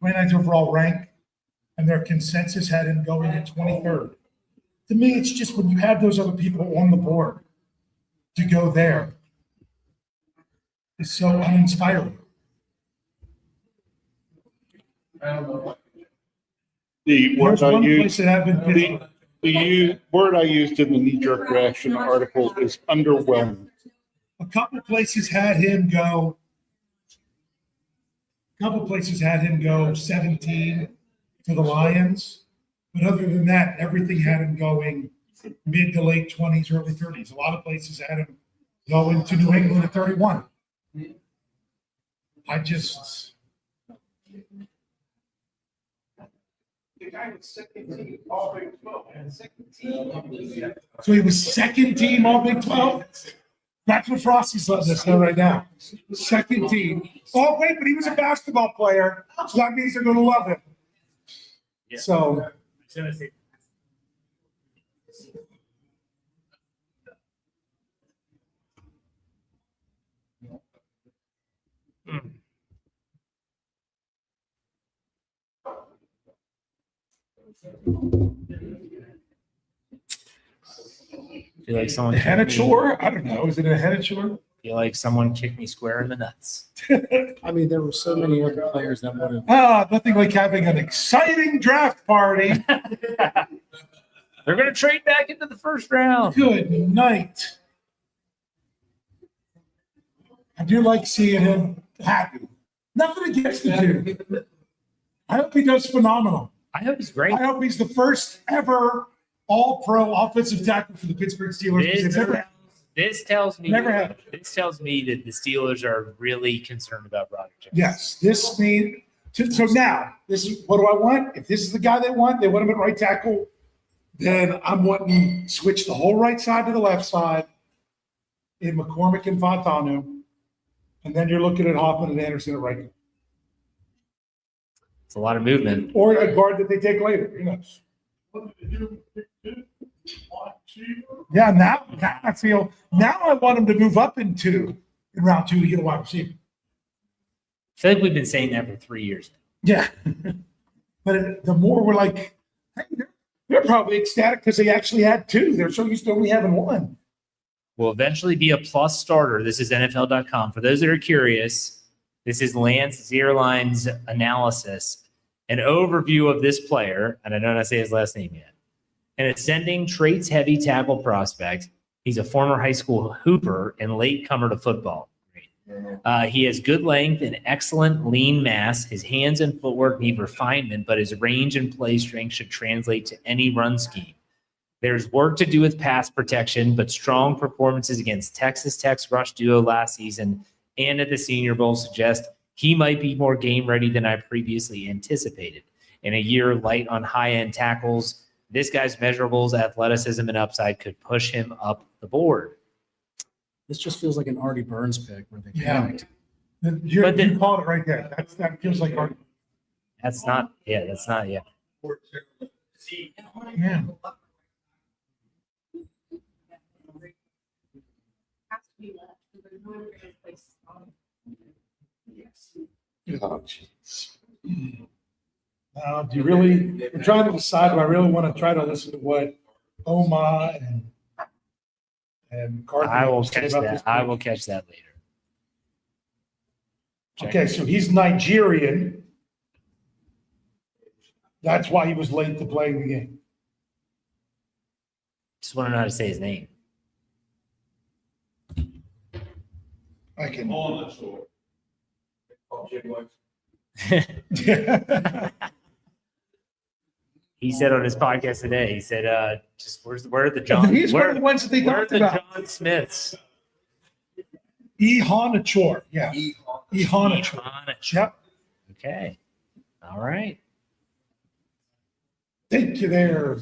29th overall rank, and their consensus had him going at 23rd. To me, it's just when you have those other people on the board to go there, it's so uninspiring. The There's word I one place used, that have been Pittsburgh. word I used in the knee-jerk reaction article is underwhelming. A couple places had him go. A couple places had him go 17 to the Lions, but other than that, everything had him going mid to late 20s, early 30s. A lot of places had him going to New England at 31. I just. The guy was second team, all Big 12, man, second team. So he was second team all Big 12. That's what Frosty's letting us know right now. Second team. Oh wait, but he was a basketball player, so that means they're going to love him. Yeah. So. Feel like someone A Hennichor? I don't know. Is it a Hennichor? Feel like someone kicked me square in the nuts. I mean, there were so many other players that would have. Nothing like having an exciting draft party. They're going to trade back into the first round. Good night. I do like seeing him happy. Nothing against the dude. I hope he does phenomenal. I hope he's great. I hope he's the first ever all-pro offensive tackle for the Pittsburgh Steelers. because they've never- This tells me Never happened. This tells me that the Steelers are really concerned about Roger Jones. Yes, this means so now this is what do I want? If this is the guy they want him at right tackle, then I'm wanting to switch the whole right side to the left side in McCormick and Fatanu, and then you're looking at Hoffman and Anderson at right, It's a lot of movement. or a guard that they take later. Who knows? Yeah, now I feel now I want him to move up in round two to get a wide receiver. I feel like we've been saying that for 3 years. Yeah. But the more we're like, hey, they're probably ecstatic because they actually had two. They're so used to only having one. Will eventually be a plus starter. This is NFL.com. For those that are curious, this is Lance Zierlein's analysis, an overview of this player, and I don't know how to say his last name yet. An ascending traits-heavy tackle prospect. He's a former high school hooper and late comer to football. He has good length and excellent lean mass. His hands and footwork need refinement, but his range and play strength should translate to any run scheme. There's work to do with pass protection, but strong performances against Texas Tech's rush duo last season and at the Senior Bowl suggest he might be more game ready than I previously anticipated. In a year light on high-end tackles, this guy's measurables, athleticism, and upside could push him up the board. This just feels like an Artie Burns pick where they Yeah. panicked. You called it right there. That feels like our. That's not, yeah. Yeah. Has to be left, because there's no other place. Oh, jeez. Do you really? I'm trying to decide. Do I really want to try to listen to what Oma and Carter I will say catch about that. this I pick? will catch that later. Check Okay, it. so he's Nigerian. That's why he was late to playing the game. Just want to know how to say his name. I can. On the shore. Oh, Jim Woods. He said on his podcast today, he said, just where are the John? He's one of the ones that they where are talked the about. John Smiths? Ihanachor, yeah. Ihanachor. Yep. Okay. All right. Thank you there.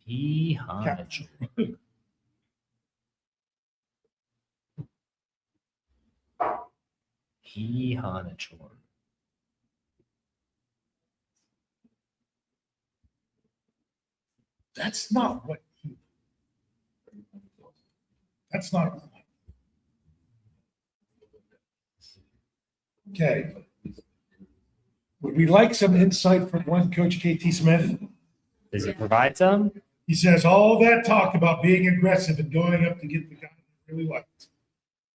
Ihanachor. Ihanachor. That's not what he. That's not. Okay. Would we like some insight from one coach, KT Smith? Does he provide some? He says all that talk about being aggressive and going up to get the guy they really liked.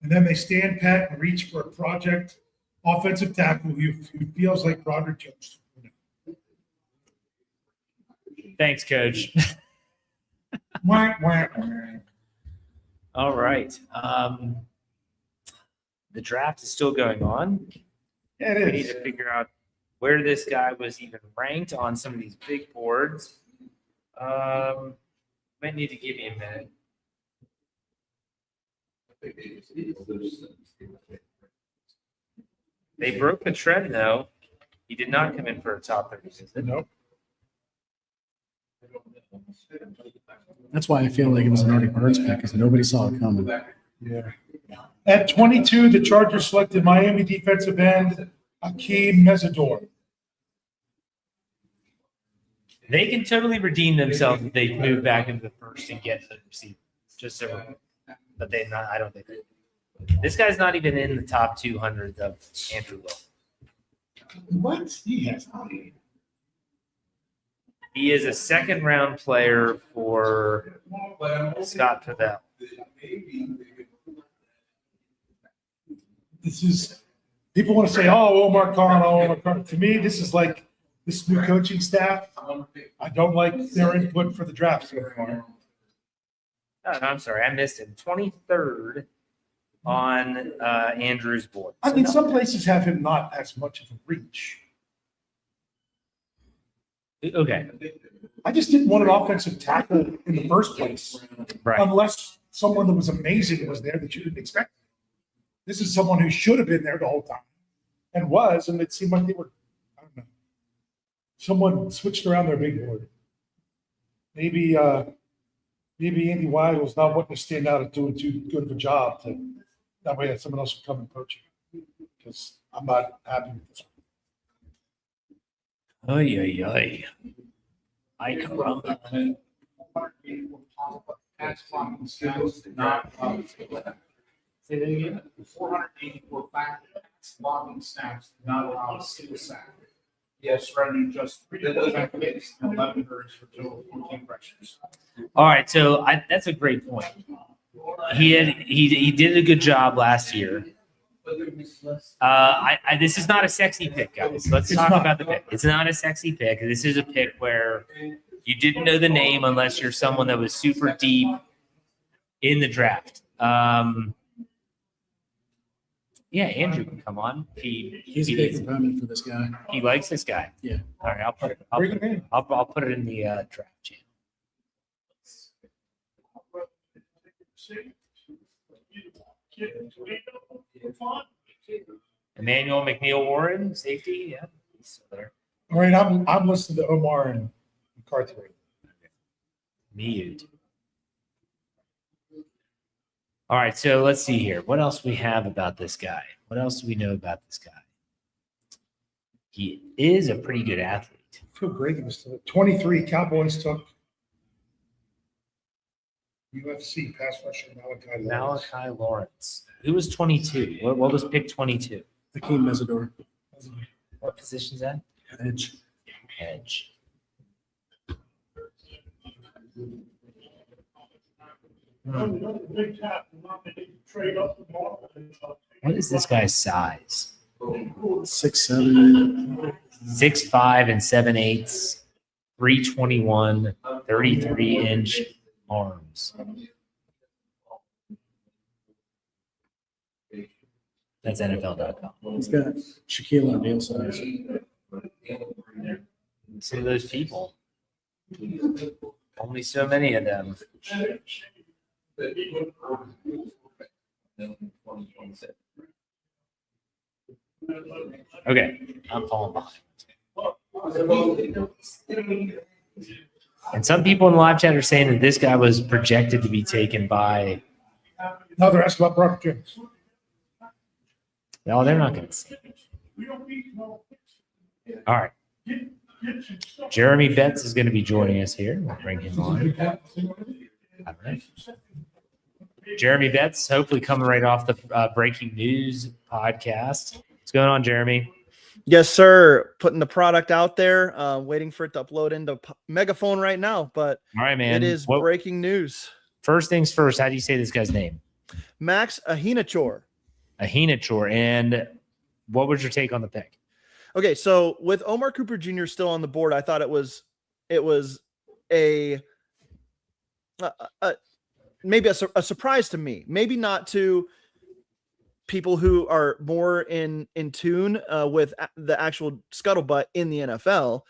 And then they stand pat and reach for a project offensive tackle who feels like Broderick Jones. Thanks, Coach. Wah, wah, wah. All right. The draft is still going on. Yeah, We it need is. to figure out where this guy was even ranked on some of these big boards. Might need to give me a minute. They broke the trend, though. He did not come in for a top 30 visit. Nope. That's why I feel like it was an Artie Burns pick because nobody saw it coming. Yeah. At 22, the Chargers selected Miami defensive end Akeem Mesidor. They can totally redeem themselves if they move back into the first and get the receiver. Just so, but they not. I don't think they. This guy's not even in the top 200 of Andrew Will. What? He has not. He is a second round player for Scott Pavel. This is, people want to say, oh, Omar Khan, oh, Omar Khan. To me, this is like this new coaching staff. I don't like their input for the draft so far. Oh, no, I'm sorry, I missed him. 23rd on Andrew's board. I mean, some places have him not as much of a reach. Okay, I just didn't want an offensive tackle in the first place, right. unless someone that was amazing was there that you didn't expect. This is someone who should have been there the whole time and was, and it seemed like they were, I don't know. Someone switched around their big board. Maybe Andy Wyatt was not wanting to stand out and doing too good of a job. That way that someone else would come and coach him. Because I'm not happy with this one. Oy, oy, oy. Ay, caramba. Pass blocking snaps, not Say that again? 484 back pass blocking snaps, not allowed a single sack. Yes, running just 11 hurries for total 14 pressures. All right, so that's a great point. He did a good job last year. This is not a sexy pick, guys. Let's talk about the pick. It's not a sexy pick. This is a pick where you didn't know the name unless you're someone that was super deep in the draft. Yeah, Andrew can come on. He's a big proponent for this guy. He likes this guy. Yeah. All right, I'll put it in the draft channel. Emmanuel McNeil Warren, safety. Yeah, he's still there. All right, I'm listening to Omar and McCarthy. Mute. All right, so let's see here. What else we have about this guy? What else do we know about this guy? He is a pretty good athlete. I feel great. He was 23. Cowboys took UFC pass rusher Malachi Lawrence. Who was 22? What was pick 22? Hakeem Mesidor. What position's that? Edge. Edge. What is this guy's size? 6'7". 6'5" and 7/8, 321, 33-inch arms. That's NFL.com. He's got Shaquille O'Neal size. Some of those people. Only so many of them. Okay, I'm falling behind. And some people in the live chat are saying that this guy was projected to be taken by. No, they're asking about Brock Jones. No, they're not going to say it. All right. Jeremy Betts is going to be joining us here. We'll bring him on. All right. Jeremy Betts, hopefully coming right off the breaking news podcast. What's going on, Jeremy? Yes, sir. Putting the product out there, waiting for it to upload into Megaphone right now. But all right, man. It is breaking news. First things first, how do you say this guy's name? Max Ahinachor. Ahinachor. And what was your take on the pick? Okay, so with Omar Cooper Jr. still on the board, I thought it was maybe a surprise to me. Maybe not to people who are more in tune with the actual scuttlebutt in the NFL,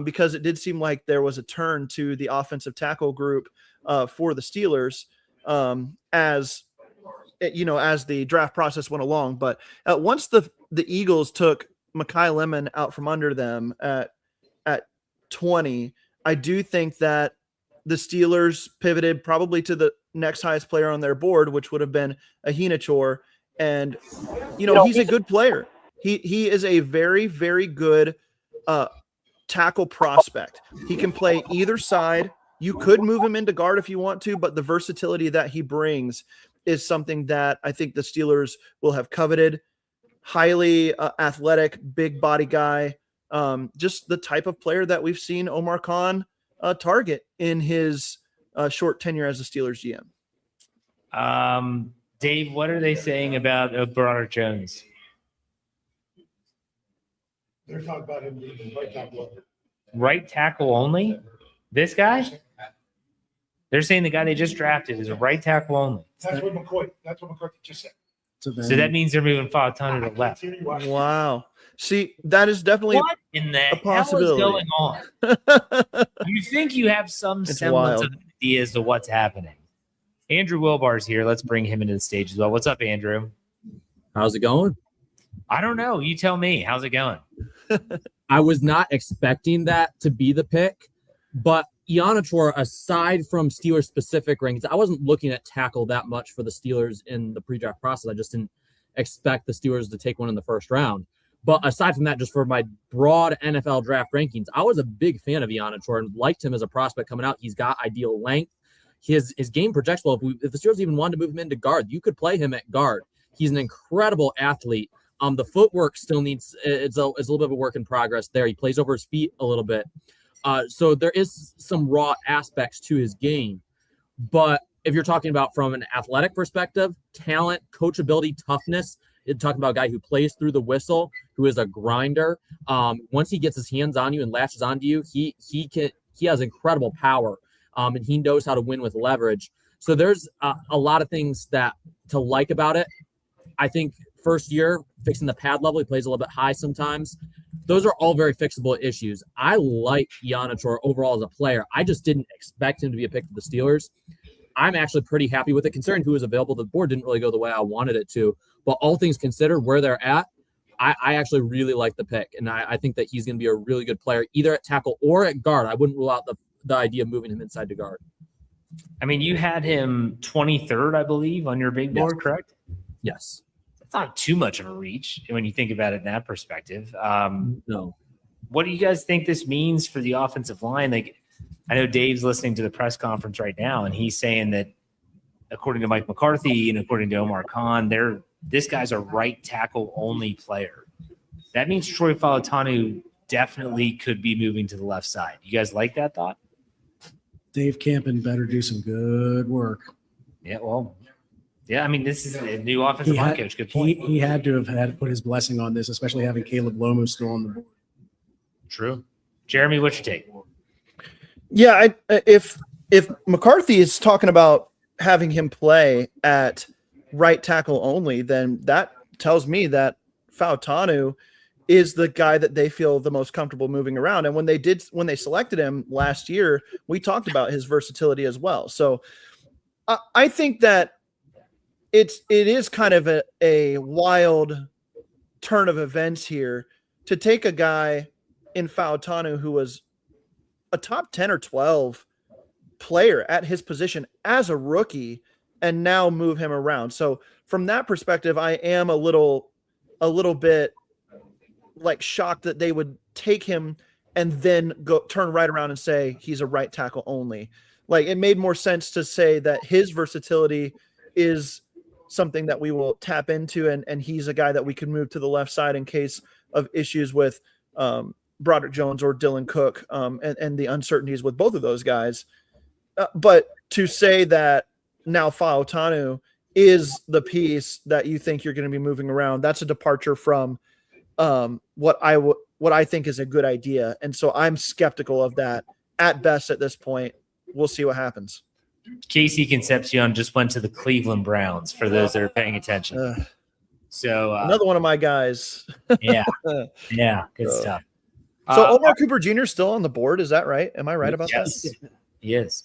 because it did seem like there was a turn to the offensive tackle group for the Steelers as the draft process went along. But once the Eagles took Mekhi Lemon out from under them at 20, I do think that the Steelers pivoted probably to the next highest player on their board, which would have been Ahinachor. And, he's a good player. He is a very, very good tackle prospect. He can play either side. You could move him into guard if you want to, but the versatility that he brings is something that I think the Steelers will have coveted. Highly athletic, big body guy. Just the type of player that we've seen Omar Khan target in his short tenure as a Steelers GM. Dave, what are they saying about Broderick Jones? They're talking about him being right tackle. Right tackle only? This guy? They're saying the guy they just drafted is a right tackle only. That's what McCarthy just said. So that means they're moving Fautano to the left. Wow. See, that is definitely What in the a possibility. hell is going on? You think you have some semblance of idea as to what's happening. Andrew Wilbar's here. Let's bring him into the stage as well. What's up, Andrew? How's it going? I don't know. You tell me. How's it going? I was not expecting that to be the pick, but Ianachor, aside from Steelers-specific rankings, I wasn't looking at tackle that much for the Steelers in the pre-draft process. I just didn't expect the Steelers to take one in the first round. But aside from that, just for my broad NFL draft rankings, I was a big fan of Ianachor and liked him as a prospect coming out. He's got ideal length. His game projects well. If the Steelers even wanted to move him into guard, you could play him at guard. He's an incredible athlete The footwork still needs it's a little bit of a work in progress there. He plays over his feet a little bit. So there is some raw aspects to his game. But if you're talking about from an athletic perspective, talent, coachability, toughness, you're talking about a guy who plays through the whistle, who is a grinder. Once he gets his hands on you and latches onto you, he has incredible power, and he knows how to win with leverage. So there's a lot of things that to like about it. I think first year, fixing the pad level, he plays a little bit high sometimes. Those are all very fixable issues. I like Iannitor overall as a player. I just didn't expect him to be a pick for the Steelers. I'm actually pretty happy with it, considering who was available. The board didn't really go the way I wanted it to. But all things considered, where they're at, I actually really like the pick. And I think that he's going to be a really good player, either at tackle or at guard. I wouldn't rule out the idea of moving him inside to guard. I mean, you had him 23rd, I believe, on your big board, correct? Yes. That's not too much of a reach when you think about it in that perspective. No. What do you guys think this means for the offensive line? Like, I know Dave's listening to the press conference right now, and he's saying that according to Mike McCarthy and according to Omar Khan, this guy's a right tackle only player. That means Troy Fautanu definitely could be moving to the left side. You guys like that thought? Dave Campen better do some good work. Yeah, well, yeah, I mean, this is a new offensive line coach. Good point. He had to put his blessing on this, especially having Caleb Lomu still on the board. True. Jeremy, what's your take? Yeah, if McCarthy is talking about having him play at right tackle only, then that tells me that Fautanu is the guy that they feel the most comfortable moving around. And when they selected him last year, we talked about his versatility as well. So I think that it is kind of a wild turn of events here to take a guy in Fautanu who was a top 10 or 12 player at his position as a rookie and now move him around. So from that perspective, I am a little bit like shocked that they would take him and then turn right around and say he's a right tackle only. Like, it made more sense to say that his versatility is something that we will tap into, and he's a guy that we can move to the left side in case of issues with Broderick Jones or Dylan Cook, and the uncertainties with both of those guys. But to say that now Fautanu is the piece that you think you're going to be moving around, that's a departure from what I think is a good idea. And so I'm skeptical of that at best at this point. We'll see what happens. Casey Concepcion just went to the Cleveland Browns, for those that are paying attention. So another one of my guys. Yeah, good stuff. So Omar Cooper Jr. is still on the board. Is that right? Am I right about that? He is.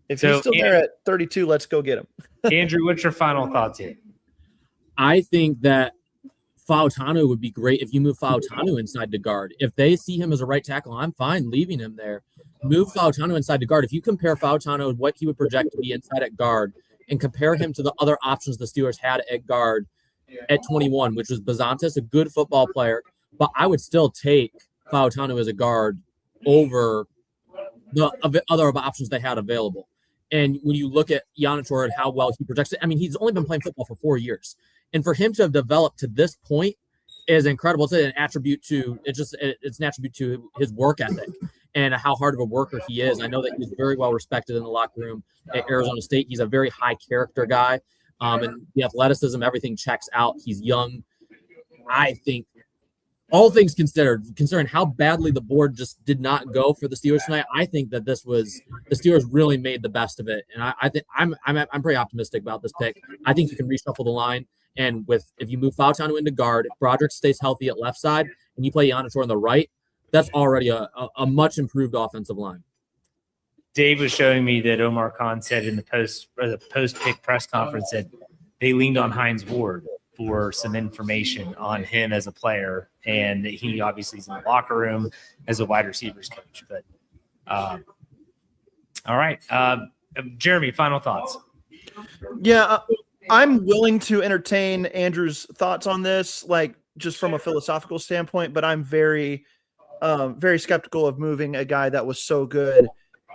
If he's still there at 32, let's go get him. Andrew, what's your final thoughts here? I think that Fautanu would be great if you move Fautanu inside to guard. If they see him as a right tackle, I'm fine leaving him there. Move Fautanu inside to guard. If you compare Fautanu and what he would project to be inside at guard and compare him to the other options the Steelers had at guard at 21, which was Bazantis, a good football player, but I would still take Fautanu as a guard over the other options they had available. And when you look at Iannitor and how well he projects it, I mean, he's only been playing football for 4 years. And for him to have developed to this point is incredible. It's an attribute to his work ethic and how hard of a worker he is. I know that he's very well respected in the locker room at Arizona State. He's a very high character guy. And the athleticism, everything checks out. He's young. I think all things considered, considering how badly the board just did not go for the Steelers tonight, I think that the Steelers really made the best of it. And I think I'm pretty optimistic about this pick. I think you can reshuffle the line. And if you move Fautanu into guard, if Broderick stays healthy at left side, and you play Iannitor on the right, that's already a much improved offensive line. Dave was showing me that Omar Khan said in the post-pick press conference that they leaned on Hines Ward for some information on him as a player, and he obviously is in the locker room as a wide receivers coach. But all right, Jeremy, final thoughts. Yeah, I'm willing to entertain Andrew's thoughts on this, like just from a philosophical standpoint, but I'm very skeptical of moving a guy that was so good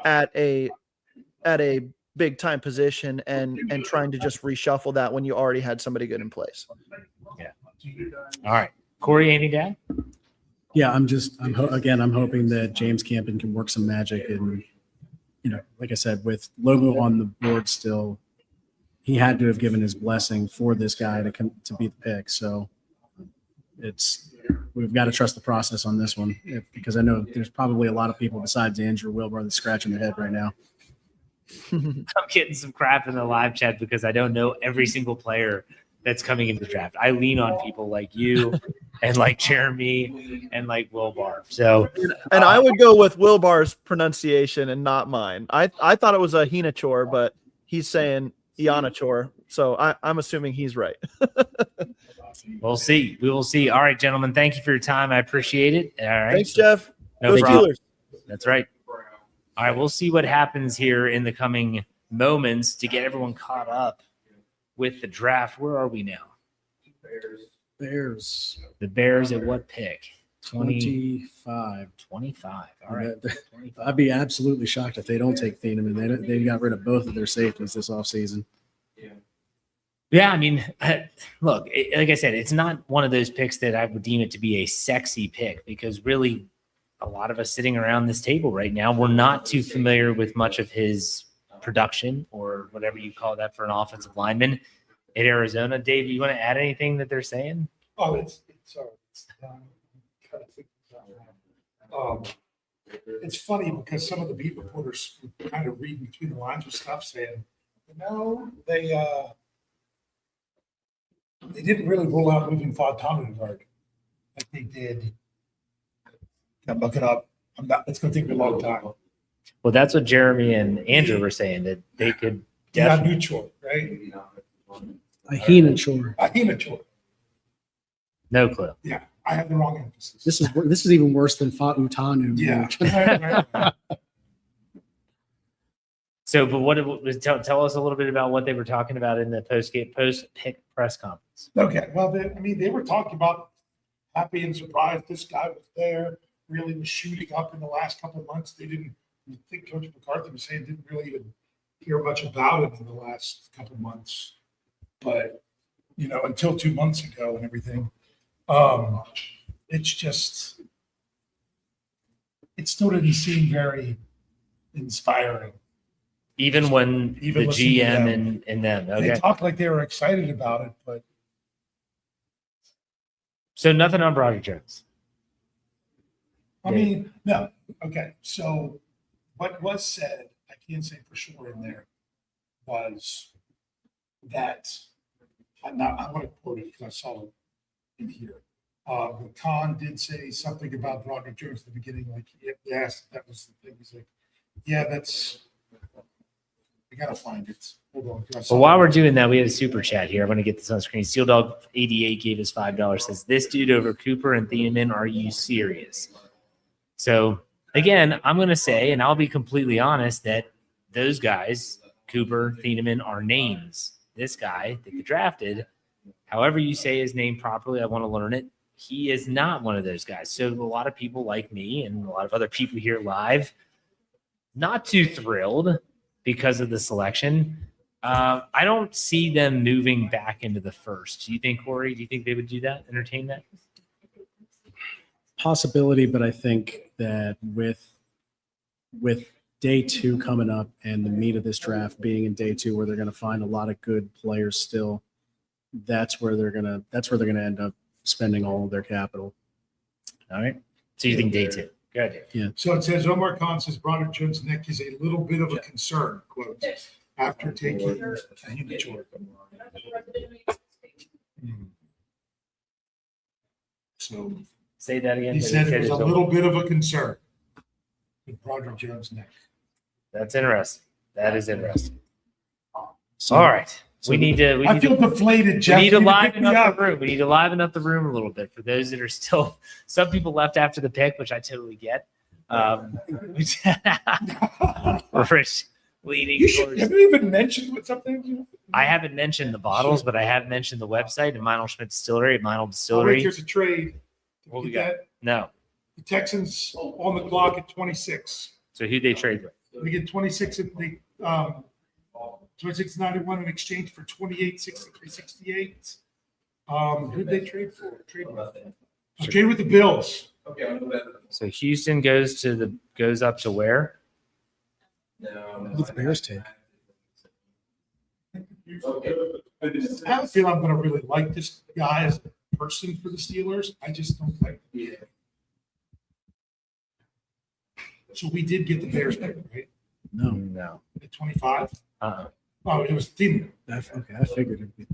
at a big time position and trying to just reshuffle that when you already had somebody good in place. Yeah. All right. Corey, anything to add? Yeah, I'm hoping that James Campen can work some magic. And, like I said, with Logo on the board still, he had to have given his blessing for this guy to be the pick. So we've got to trust the process on this one, because I know there's probably a lot of people besides Andrew Wilbur that's scratching their head right now. I'm getting some crap in the live chat because I don't know every single player that's coming into the draft. I lean on people like you and like Jeremy and like Will Barr. So, and I would go with Will Barr's pronunciation and not mine. I thought it was a Hinachor, but he's saying Ianachor. So I'm assuming he's right. We'll see. We will see. All right, gentlemen. Thank you for your time. I appreciate it. All right. Thanks, Jeff. No Go problem. Steelers. That's right. All right. We'll see what happens here in the coming moments to get everyone caught up with the draft. Where are we now? Bears. The Bears at what pick? 25. 25. All right. 25. I'd be absolutely shocked if they don't take Thieneman. They got rid of both of their safeties this offseason. Yeah, I mean, look, like I said, it's not one of those picks that I would deem it to be a sexy pick, because really a lot of us sitting around this table right now, we're not too familiar with much of his production or whatever you call that for an offensive lineman at Arizona. Dave, you want to add anything that they're saying? Oh, it's funny because some of the beat reporters were kind of reading between the lines with stuff saying, they didn't really rule out moving Potomac guard like they did. I'm looking up. It's going to take me a long time. Well, that's what Jeremy and Andrew were saying, that they could definitely. Neutral, right? Hinachor. No clue. Yeah, I have the wrong emphasis. This is even worse than Fa'utanu. Yeah. So, but what tell us a little bit about what they were talking about in the post-pick press conference. Okay, well, they were talking about happy and surprised this guy was there, really was shooting up in the last couple of months. I think Coach McCarthy was saying didn't really even hear much about it in the last couple of months, but until 2 months ago and everything. It's just, it still didn't seem very inspiring. Even when the GM and them. Okay. They talked like they were excited about it, but. So nothing on Broderick Jones. I mean, no. Okay. So what was said, I can't say for sure in there, was that I want to quote it because I saw it in here. But Khan did say something about Broderick Jones at the beginning, like he asked if that was the thing. He's like, yeah, that's. I gotta find it. Hold on. Well, while we're doing that, we have a super chat here. I'm going to get this on screen. Steel Dog 88 gave us $5. Says, this dude over Cooper and Thieneman, are you serious? So again, I'm going to say, and I'll be completely honest, that those guys, Cooper, Thieneman, are names. This guy that they drafted, however you say his name properly, I want to learn it. He is not one of those guys. So a lot of people like me and a lot of other people here live, not too thrilled because of the selection. I don't see them moving back into the first. Do you think, Corey, do you think they would do that, entertain that? Possibility, but I think that with day 2 coming up and the meat of this draft being in day 2, where they're going to find a lot of good players still, that's where they're going to end up spending all of their capital. All right. So you think day 2? Good. Yeah. So it says Omar Khan says Broderick Jones' neck is a little bit of a concern, quote, after taking a huge order. So say that again. He said it was a little bit of a concern with Broderick Jones' neck. That's interesting. That is interesting. So, all right. I feel deflated, Jeff. We need to liven up the room. We need to liven up the room a little bit for those that are still. Some people left after the pick, which I totally get. Rich leading. Have you even mentioned what's up there? I haven't mentioned the bottles, but I have mentioned the website and Meinl Schmidt Distillery at Meinl Distillery. Here's a trade. What we got? No. The Texans on the clock at 26. So who they trade with? We get 26 at the 26.91 in exchange for 28.63.68. Who'd they trade for? Trade with the Bills. So Houston goes up to where? Who did the Bears take? I have a feeling I'm going to really like this guy as a person for the Steelers. I just don't like him. So we did get the Bears pick, right? No. At 25? Uh-uh. Oh, it was thin. Okay, I figured it'd be.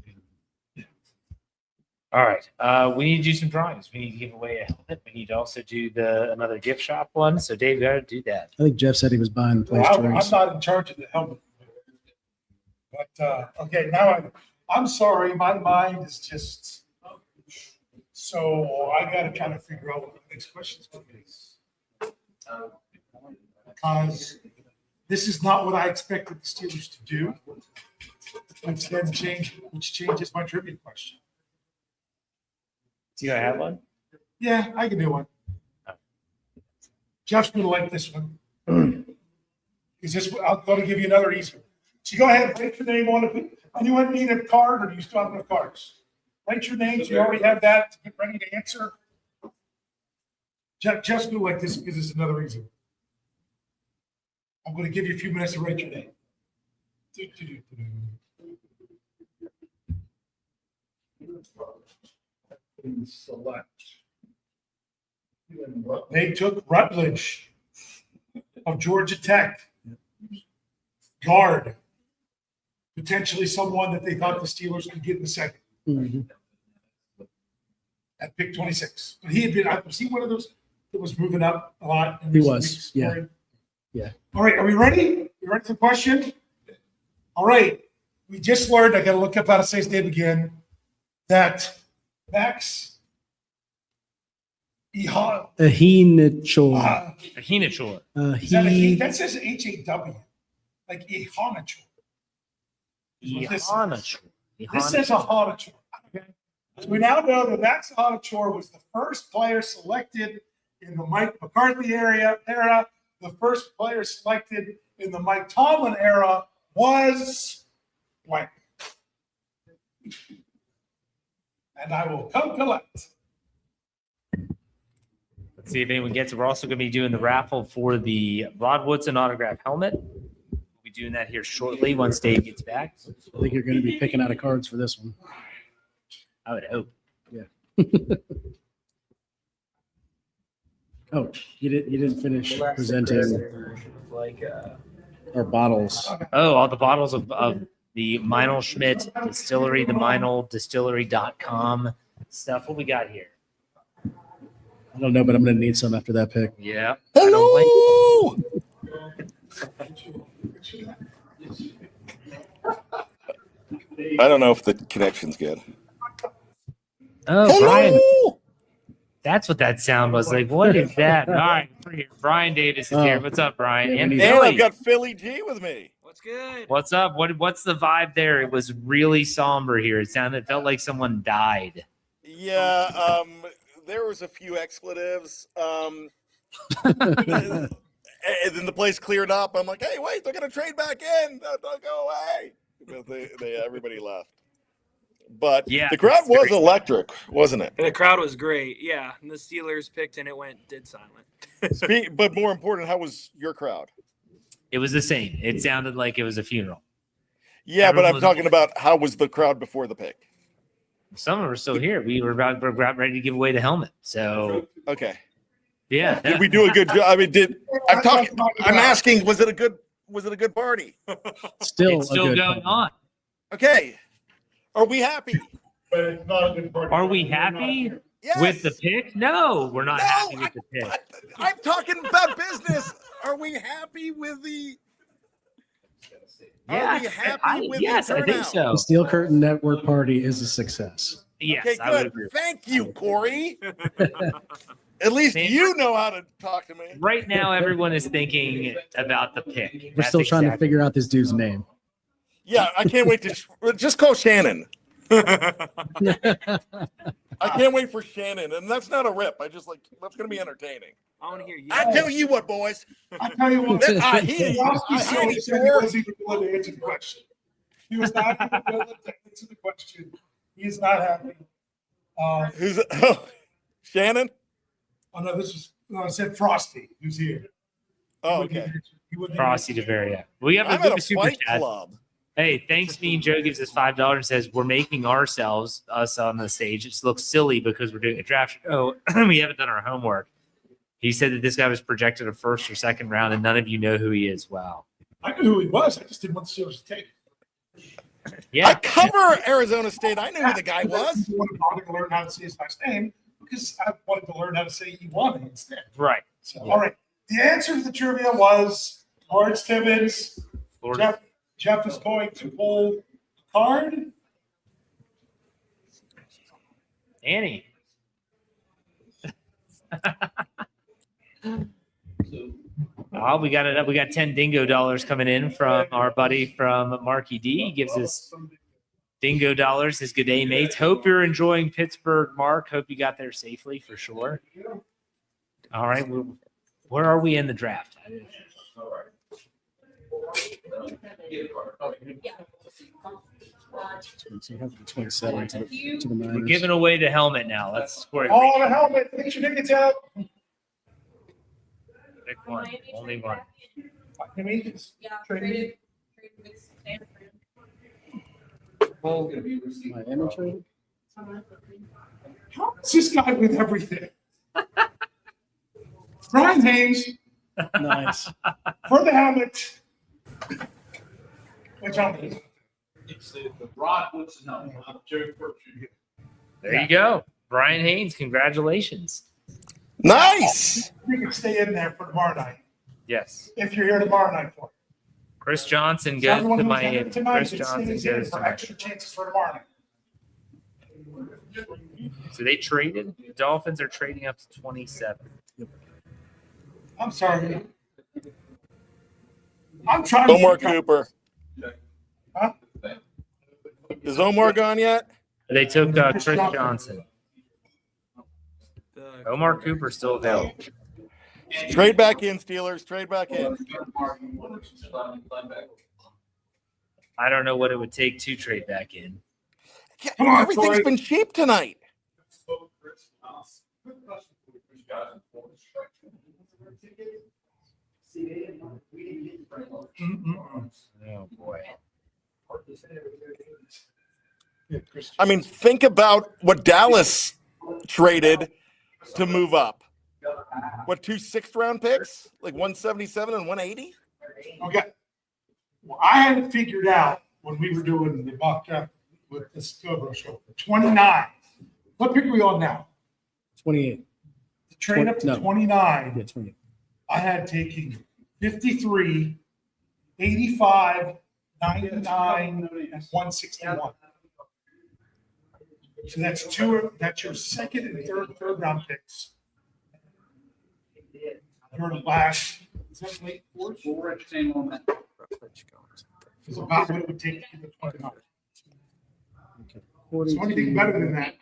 All right. We need to do some drawings. We need to give away a helmet. We need to also do another gift shop one. So Dave, you got to do that. I think Jeff said he was buying the place I'm drinks. not in charge of the helmet. But, okay, now I'm sorry. My mind is just, so I got to kind of figure out what the next question's going to be. Because this is not what I expected the Steelers to do. Instead, which changes my trivia question. Do you have one? Yeah, I can do one. Jeff's going to like this one. Is this? I'm going to give you another easy one. So go ahead and write your name on it. Anyone need a card, or do you still have enough cards? Write your names. You already have that to get ready to answer. Jeff's going to like this because it's another easy one. I'm going to give you a few minutes to write your name. Select. They took Rutledge of Georgia Tech. Guard. Potentially someone that they thought the Steelers could get in the second. At pick 26. But he had been, was he one of those that was moving up a lot? He was, yeah. Yeah. All right, are we ready? You ready for the question? All right. We just learned, I got to look up how to say his name again, that Max Ahinachor. Ahinachor. That says H-A-W. Like Ahinachor. Ahinachor. This says Ahinachor. Okay. So we now know that Max Ahinachor was the first player selected in the Mike McCarthy era. The first player selected in the Mike Tomlin era was blank. And I will come collect. Let's see if anyone gets it. We're also going to be doing the raffle for the Rod Woodson autograph helmet. We'll be doing that here shortly once Dave gets back. I think you're going to be picking out of cards for this one. I would hope. Yeah. Oh, you didn't finish presenting our bottles. Oh, all the bottles of the Meinl Schmidt Distillery, the MeinlDistillery.com stuff. What we got here? I don't know, but I'm going to need some after that pick. Yeah. Hello. I don't know if the connection's good. Oh, Hello. Brian. That's what that sound was like. What is that? All right, we're here. Brian Davis is here. What's up, Brian? Yeah, And we need- And Philly. I've got Philly G with me. What's good? What's up? What's the vibe there? It was really somber here. It felt like someone died. Yeah, there was a few expletives. And then the place cleared up. I'm like, hey, wait, they're gonna trade back in. Don't go away. But everybody left. But Yeah, the crowd it's was very- electric, wasn't it? And the crowd was great. Yeah. And the Steelers picked and it went dead silent. But more important, how was your crowd? It was the same. It sounded like it was a funeral. Yeah, but Everyone I'm was- talking about how was the crowd before the pick? Some of them are still here. We're about ready to give away the helmet. So Okay. yeah, Did we do a good job? I mean, I'm asking, was it a good party? Still, it's still a good going pick. on. Okay. Are we happy? But it's not a good party. Are we happy Yes. with the pick? No, we're not No, happy with the pick. I'm talking about business. Are we happy with the? Yeah, Are we happy with yes, the I think turnout? so. The Steel Curtain Network party is a success. Yes, Okay, I would good. agree. Thank you, Corey. At least Man. you know how to talk to me. Right now, everyone is thinking about the pick. We're That's still trying to exactly- figure out this dude's name. Yeah, I can't wait to just call Shannon. I can't wait for Shannon, and that's not a rip. That's going to be entertaining. I want to hear you. I tell you what, boys. I tell you what. I hear you. Rosky I said hear he you, said he sir. wasn't even willing to answer the question. He was not even willing to answer the question. He is not happy. Who's Shannon? Oh no, I said Frosty, who's here. Oh, okay. Frosty DeVaria. We have I'm a at a super fight chat. club. Hey, thanks. Me and Joe gives us $5 and says we're making us on the stage. It looks silly because we're doing a draft show. We haven't done our homework. He said that this guy was projected a first or second round, and none of you know who he is. Wow. I knew who he was. I just didn't want the Steelers to take it. Yeah. I cover Arizona State. I knew who the guy I was. wanted to learn how to say his last name because I wanted to learn how to say Iwana instead. Right. So, all right. The answer to the trivia was Lawrence Timmons. Jeff is going to pull a card. Annie. Oh, we got it. We got 10 dingo dollars coming in from our buddy from Marky D. He gives us dingo dollars. His good day, mates. Hope you're enjoying Pittsburgh, Mark. Hope you got there safely for sure. All right. Where are we in the draft? So you have the 27 to the We're Niners. giving away the helmet now. Let's score it. Oh, the helmet. Get your tickets out. Pick one. Only one. I mean, Yeah, traded with Stanford. Miami trade? how is this guy with everything? Brian Haynes Nice. for the helmet. Which helmet is it? It's the Rod Woodson helmet. Jerry Fortune. There you go. Brian Haynes, congratulations. Nice. You can stay in there for tomorrow night Yes. if you're here tomorrow night for it. Chris Johnson So goes everyone to who's Miami. entered tonight Chris can Johnson stay in goes to for Miami. extra chances for tomorrow night. So they traded. The Dolphins are trading up to 27. I'm sorry. I'm trying to Omar Cooper. Huh? Is Omar gone yet? They took Chris Johnson. Omar Cooper still available. Trade back in, Steelers. Trade back in. I don't know what it would take to trade back in. Come on, Everything's Troy. been cheap tonight. Oh boy. I mean, think about what Dallas traded to move up. What, 2 6th-round picks? Like 177 and 180? Okay. Well, I had it figured out when we were doing the mock draft with this Cobra show. 29. What pick are we on now? 28. The trade up to No. 29. Yeah, 28. I had taking 53, 85, 99, and 161. So that's your second and third round picks. Your last, is that late fourth? Is about what it would take to get the 29. So anything better than that,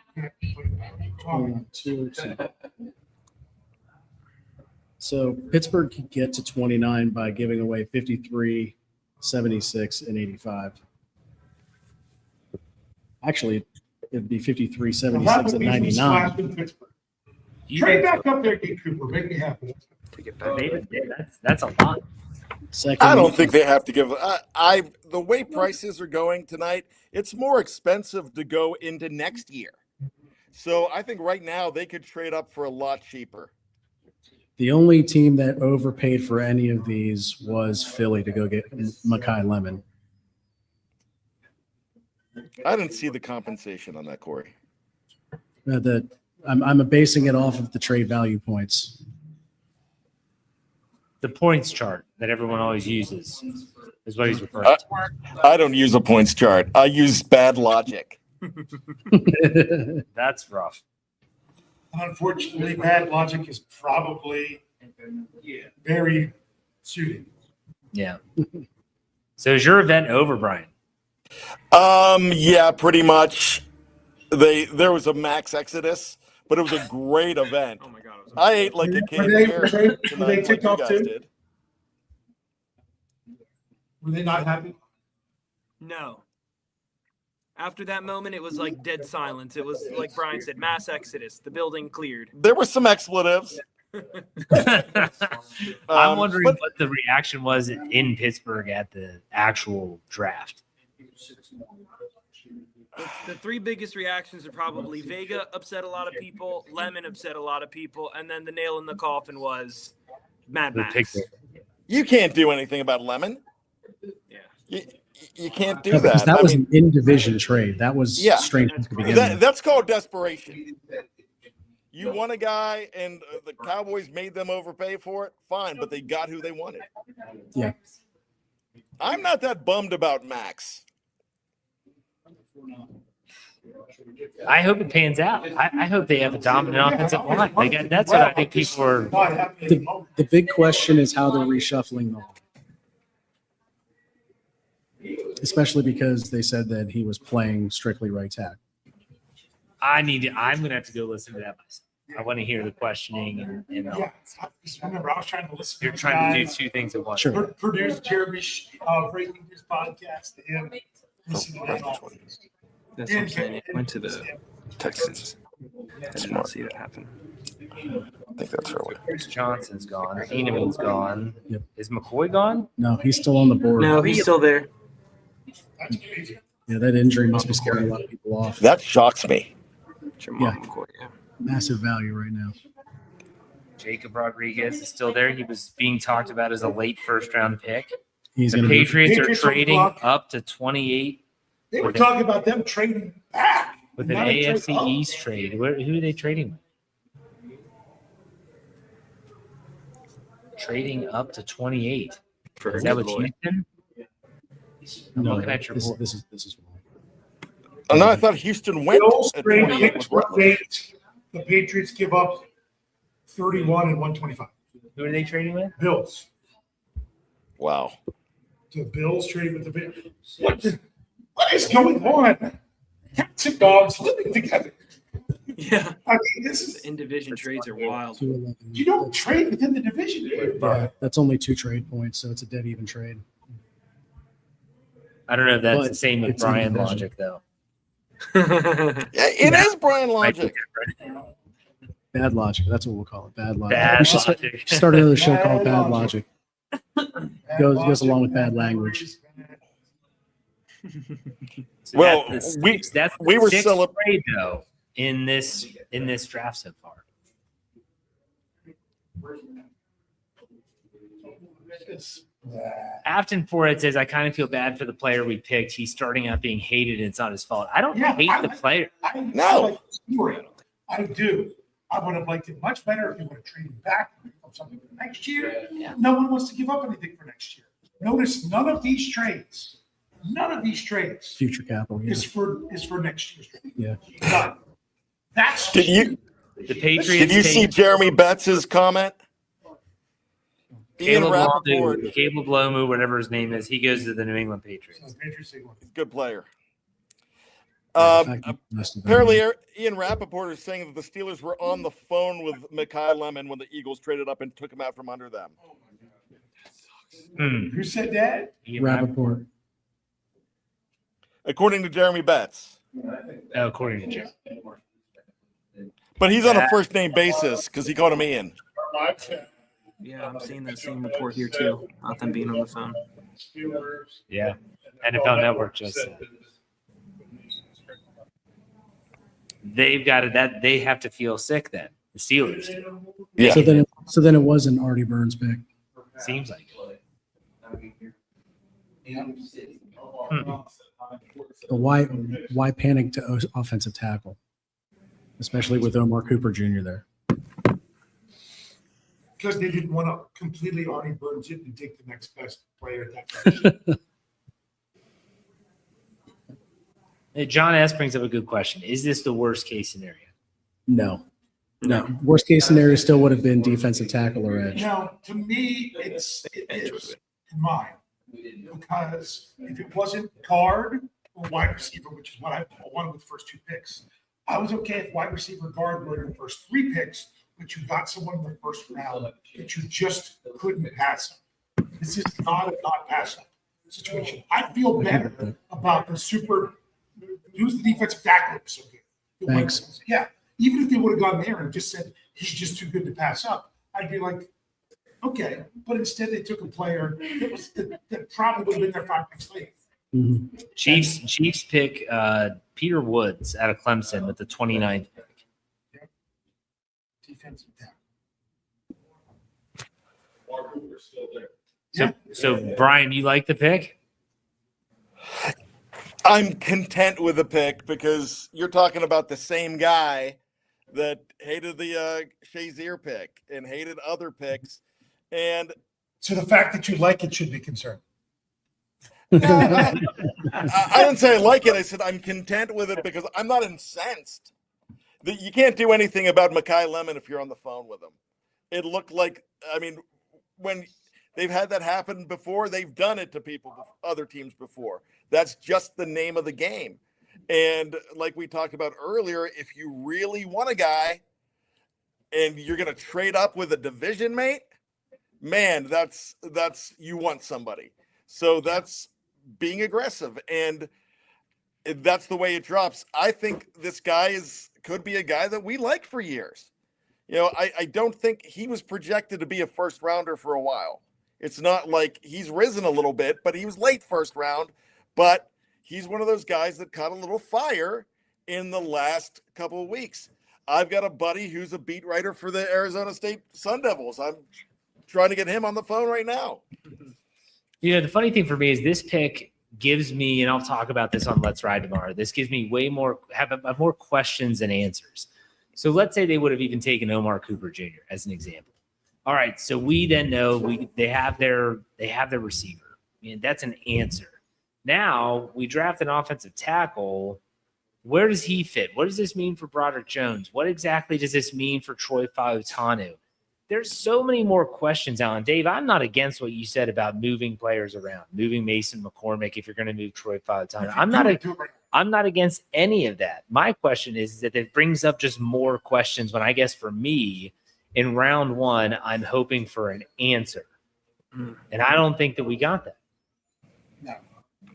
So Pittsburgh could get to 29 by giving away 53, 76, and 85. Actually, it'd be 53, 76, and 99. Trade back up there, get Cooper. Make me happy. That's a lot. Second, I don't think they have to give. The way prices are going tonight, it's more expensive to go into next year. So I think right now they could trade up for a lot cheaper. the only team that overpaid for any of these was Philly to go get Mekhi Lemon. I didn't see the compensation on that, Corey. I'm basing it off of the trade value points. The points chart that everyone always uses is what he's referring to. I don't use a points chart. I use bad logic. That's rough. Unfortunately, bad logic is probably very suited. Yeah. So is your event over, Brian? Yeah, pretty much. There was a max exodus, but it was a great event. Oh my God. I ate like a kid here Were they tonight, like ticked you off guys too? did. Were they not happy? No. After that moment, it was like dead silence. It was like Brian said, mass exodus. The building cleared. There were some expletives. I'm wondering but- what the reaction was in Pittsburgh at the actual draft. The three biggest reactions are probably Vega upset a lot of people, Lemon upset a lot of people, and then the nail in the coffin was Mad Max. You can't do anything about Lemon. Yeah. You can't do No, because that. that was I mean, an in-division trade. That was strange at the beginning. that's called desperation. You want a guy, and the Cowboys made them overpay for it. Fine, but they got who they wanted. Yeah. I'm not that bummed about Max. I hope it pans out. I hope they have a dominant offensive line. That's what I think people are. The big question is how they're reshuffling the line. Especially because they said that he was playing strictly right tackle. I'm going to have to go listen to that myself. I want to hear the questioning. And Yeah, I just remember I was trying to listen. You're to trying to do guys, two things at once. Sure. Produce Jeremy breaking news podcast and listen to that. That's what I'm saying. It went to the Texans. I did not see that happen. I think that's right. Chris Johnson's gone. Heinemann's gone. Yep. Is McCoy gone? No, he's still on the board. No, he's still there. That's crazy. Yeah, that injury must be scaring a lot of people off. That shocks me. Yeah. Massive value right now. Jacob Rodriguez is still there. He was being talked about as a late first-round pick. He's The going to be Patriots are Patriots are trading blocked. up to 28 They were With talking about them trading back. with an Not a trade AFC up. East trade. Who are they trading with? Trading up to 28. Is that with Houston? I'm no. looking at your board. This is wrong. Oh, no, I thought Houston went Bills at trade 28 picks with for Rutledge. 8. The Patriots give up 31 and 125. Who are they trading with? Bills. Wow. The Bills trade with the Bills. What is going on? Cats and dogs living together. Yeah. I mean, this is In division trades are wild. 211. you don't trade within the division. Yeah, that's only 2 trade points, so it's a dead even trade. I don't know if that's But the same with it's in Brian division. logic, though. Yeah, it is Brian logic. Bad logic. That's what we'll call it. Bad logic. Bad We should logic. start another show called Bad Bad Logic. Goes along with bad language. So Well, that's the we- sixth- that's the we were sixth celeb- trade though in this draft so far. Afton Forrest says, I kind of feel bad for the player we picked. He's starting out being hated and it's not his fault. I don't hate the player. No. like the story. I do. I would have liked it much better if you would have traded back on something for next year. Yeah. No one wants to give up anything for next year. Notice none of these trades Future capital. Yeah. is for next year's trade. Yeah. None. That's Did you The Patriots did you see take Jeremy Betts' comment? Ian Caleb Rappaport, Lomu, whatever his name is, he goes to the New England Patriots. good player. In fact, most of them- Apparently, Ian Rappaport is saying that the Steelers were on the phone with Mekhi Lemon when the Eagles traded up and took him out from under them. Who said that? Rappaport. According to Jeremy Betts. According to Jim. But he's on a first name basis because he called him Ian. Yeah, I'm seeing that same report here too. Not them being on the phone. Yeah. NFL Network just said. They've got it. That they have to feel sick then. The Steelers. Yeah. So then it was an Artie Burns pick. Seems like But why panic to offensive tackle, especially with Omar Cooper Jr. there? Because they didn't want to completely Artie Burns it and take the next best player at that position. John S. brings up a good question. Is this the worst case scenario? No. Worst case scenario still would have been defensive tackle or edge. Now, to me, it is in mine. Because if it wasn't guard or wide receiver, which is what I wanted with the first 2 picks, I was okay if wide receiver guard were in the first 3 picks, but you got someone in the first round that you just couldn't pass up. This is not a not pass up situation. I feel better about the super who's the defensive tackle that was so good? Thanks. Yeah. Even if they would have gone there and just said he's just too good to pass up, I'd be like, okay. But instead, they took a player that probably would have been there 5 weeks later. Mm-hmm. Chiefs pick Peter Woods out of Clemson with the 29th pick. Defensive tackle. So Brian, you like the pick? I'm content with the pick because you're talking about the same guy that hated the Shazier pick and hated other picks. And So the fact that you like it should be concerned. I didn't say I like it. I said I'm content with it because I'm not incensed. You can't do anything about Mekhi Lemon if you're on the phone with him. It looked like, I mean, when they've had that happen before, they've done it to people, other teams before. That's just the name of the game. And like we talked about earlier, if you really want a guy and you're going to trade up with a division mate, man, that's you want somebody. So that's being aggressive, and that's the way it drops. I think this guy could be a guy that we like for years. You know, I don't think he was projected to be a first rounder for a while. It's not like he's risen a little bit, but he was late first round. But he's one of those guys that caught a little fire in the last couple of weeks. I've got a buddy who's a beat writer for the Arizona State Sun Devils. I'm trying to get him on the phone right now. You know, the funny thing for me is this pick gives me, and I'll talk about this on Let's Ride tomorrow, this gives me have more questions than answers. So let's say they would have even taken Omar Cooper Jr. as an example. All right, so we then know they have their receiver. I mean, that's an answer. Now we draft an offensive tackle. Where does he fit? What does this mean for Broderick Jones? What exactly does this mean for Troy Fautanu? There's so many more questions, Alan. Dave, I'm not against what you said about moving players around, moving Mason McCormick if you're going to move Troy Fautanu. I'm not against any of that. My question is that it brings up just more questions when I guess for me, in round one, I'm hoping for an answer. And I don't think that we got that. No.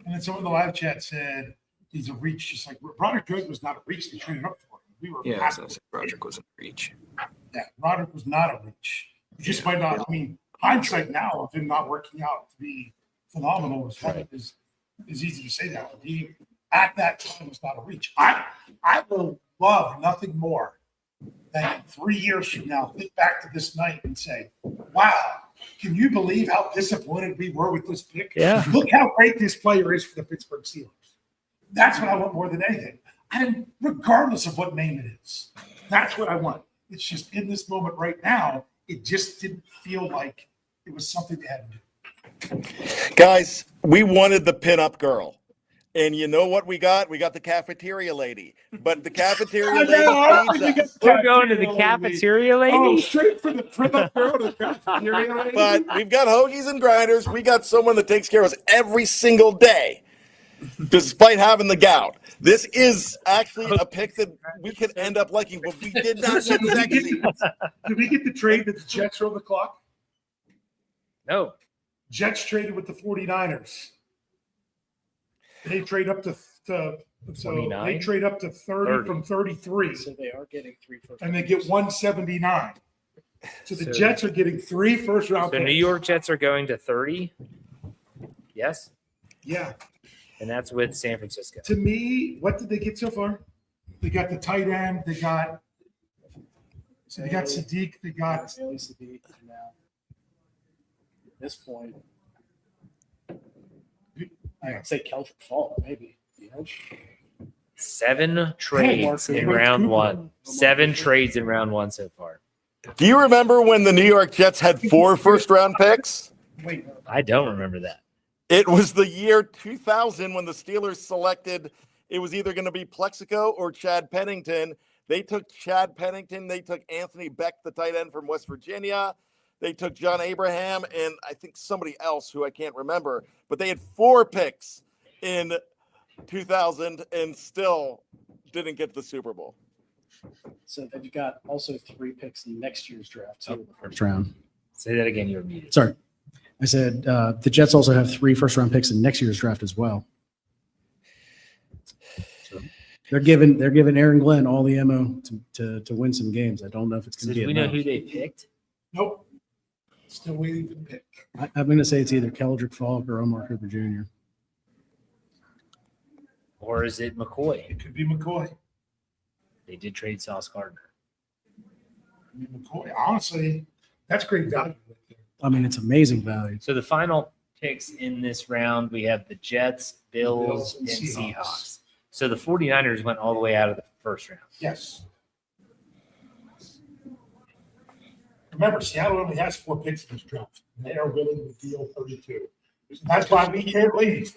And then someone in the live chat said he's a reach, just like Broderick Jones was not a reach. They traded up for him. We were Broderick was a reach. Yeah, Broderick was not a reach. You just might not. I mean, hindsight now of him not working out to be phenomenal is easy to say that. But he at that time was not a reach. I will love nothing more than 3 years from now think back to this night and say, "Wow, can you believe how disappointed we were with this pick? Yeah. Look how great this player is for the Pittsburgh Steelers." That's what I want more than anything. And regardless of what name it is, that's what I want. It's just in this moment right now, it just didn't feel like it was something they had to do. Guys, we wanted the pinup girl. And you know what we got? We got the cafeteria lady. But the cafeteria lady feeds us. We're going to the cafeteria lady? Oh, straight for the pinup girl to the cafeteria lady? But we've got hoagies and grinders. We got someone that takes care of us every single day, despite having the gout. This is actually a pick that we could end up liking, but we did not get sexy. Did we get the trade that the Jets are on the clock? No. Jets traded with the 49ers. They trade up to 29? they trade up to 30 from 33. So they are getting 3 first. And they get 179. So the Jets are getting 3 first round So picks. New York Jets are going to 30? Yes? Yeah. And that's with San Francisco. To me, what did they get so far? They got the tight end. They got Sadiq. They got Sadiq now. At this point, I'd say Keldrick Fall, maybe. You know? 7 trades in round one. 7 trades in round one so far. Do you remember when the New York Jets had 4 first-round picks? wait. I don't remember that. It was the year 2000 when the Steelers selected, it was either going to be Plexico or Chad Pennington. They took Chad Pennington. They took Anthony Beck, the tight end from West Virginia. They took John Abraham and I think somebody else who I can't remember. But they had 4 picks in 2000 and still didn't get the Super Bowl. So they've got also 3 picks in next year's draft, too, in the first round. Say that again. You're muted. Sorry. I said the Jets also have 3 first-round picks in next year's draft as well. So They're giving Aaron Glenn all the ammo to win some games. I don't know if it's So going to do be we know enough. who they picked? Nope. Still waiting for the pick. I'm going to say it's either Keldrick Falk or Omar Cooper Jr. Or is it McCoy? It could be McCoy. They did trade Sauce Gardner. I mean, McCoy. Honestly, that's great value right there. I mean, it's amazing value. So the final picks in this round, we have the Jets, Bills, Bills and and Seahawks. Seahawks. So the 49ers went all the way out of the first round. Yes. Remember, Seattle only has 4 picks in this draft. And they are willing to deal 32. So that's why we can't leave.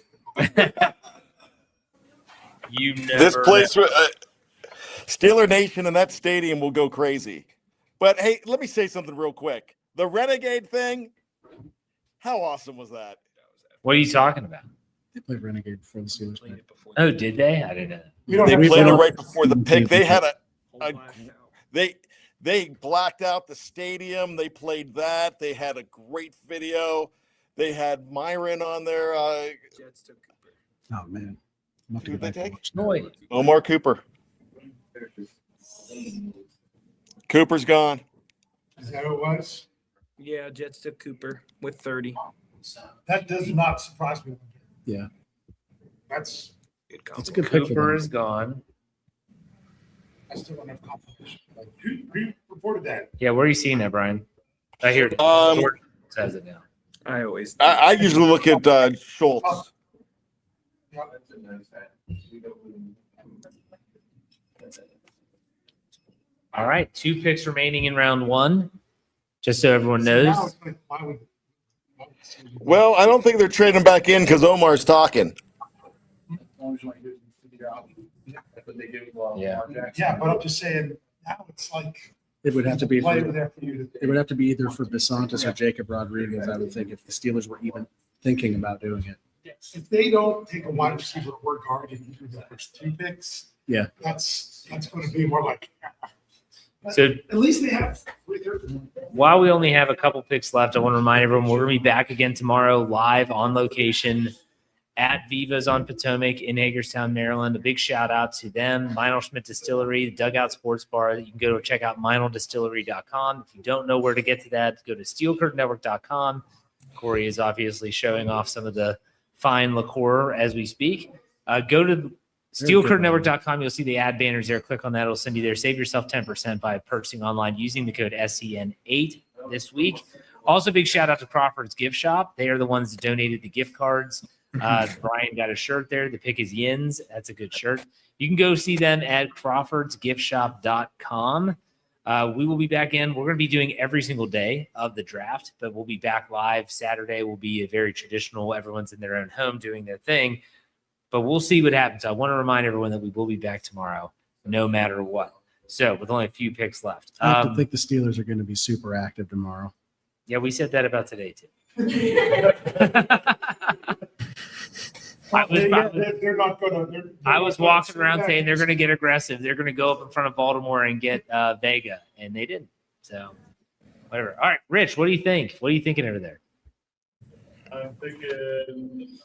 You never This place, Steeler Nation and that stadium will go crazy. But hey, let me say something real quick. The Renegade thing, how awesome was that? What are you talking about? They played Renegade before the Steelers played. Oh, did they? I didn't know. We don't They have played it to right before the pick. They had Whole they blacked out the stadium. They played that. They had a great video. They had Myron on there. Jets took Cooper. Oh man, I'm have to Who'd go they back and take? watch. Noy. Omar Cooper. Cooper's gone. Is that who it was? Yeah, Jets took Cooper with 30. That does not surprise me. Yeah, That's Good it's a compliment. good pick for Cooper them. is gone. I still don't have confidence. Like, who reported that? Yeah, where are you seeing that, Brian? I hear it. Jordan says it now. I always. I usually look at Schultz. Yeah. All right, 2 picks remaining in round 1. Just so everyone Now knows. it's like, why would- Well, I don't think they're trading back in because Omar's talking. Yeah. Yeah, but I'm just saying, now it's like. It would have to be. Player For, there for you to- it would have to be either for Besantis or Jacob Rodriguez. I would think if the Steelers were even thinking about doing it. If they don't take a wide receiver or guard in either of the first 2 picks, Yeah. that's going to be more like. But So at least they have. while we only have a couple picks left, I want to remind everyone we're going to be back again tomorrow live on location at Veva's on Potomac in Hagerstown, Maryland. A big shout out to them, Meinl Schmidt Distillery, the Dugout Sports Bar. You can go to check out meinldistillery.com. If you don't know where to get to that, go to steelcurtainnetwork.com. Corey is obviously showing off some of the fine liqueur as we speak. Go to steelcurtainnetwork.com. You'll see the ad banners there. Click on that. It'll send you there. Save yourself 10% by purchasing online using the code SCN8 this week. Also, big shout out to Crawford's Gift Shop. They are the ones that donated the gift cards. Brian got a shirt there. The pick is Yins. That's a good shirt. You can go see them at crawfordsgiftshop.com. We will be back in. We're going to be doing every single day of the draft, but we'll be back live. Saturday will be a very traditional, everyone's in their own home doing their thing, but we'll see what happens. I want to remind everyone that we will be back tomorrow, no matter what. So with only a few picks left. I have to think the Steelers are going to be super active tomorrow. Yeah, we said that about today too. They're not going to. I was walking around saying they're going to get aggressive. They're going to go up in front of Baltimore and get Vega, and they didn't. So, whatever. All right, Rich, what do you think? What are you thinking over there? I'm thinking.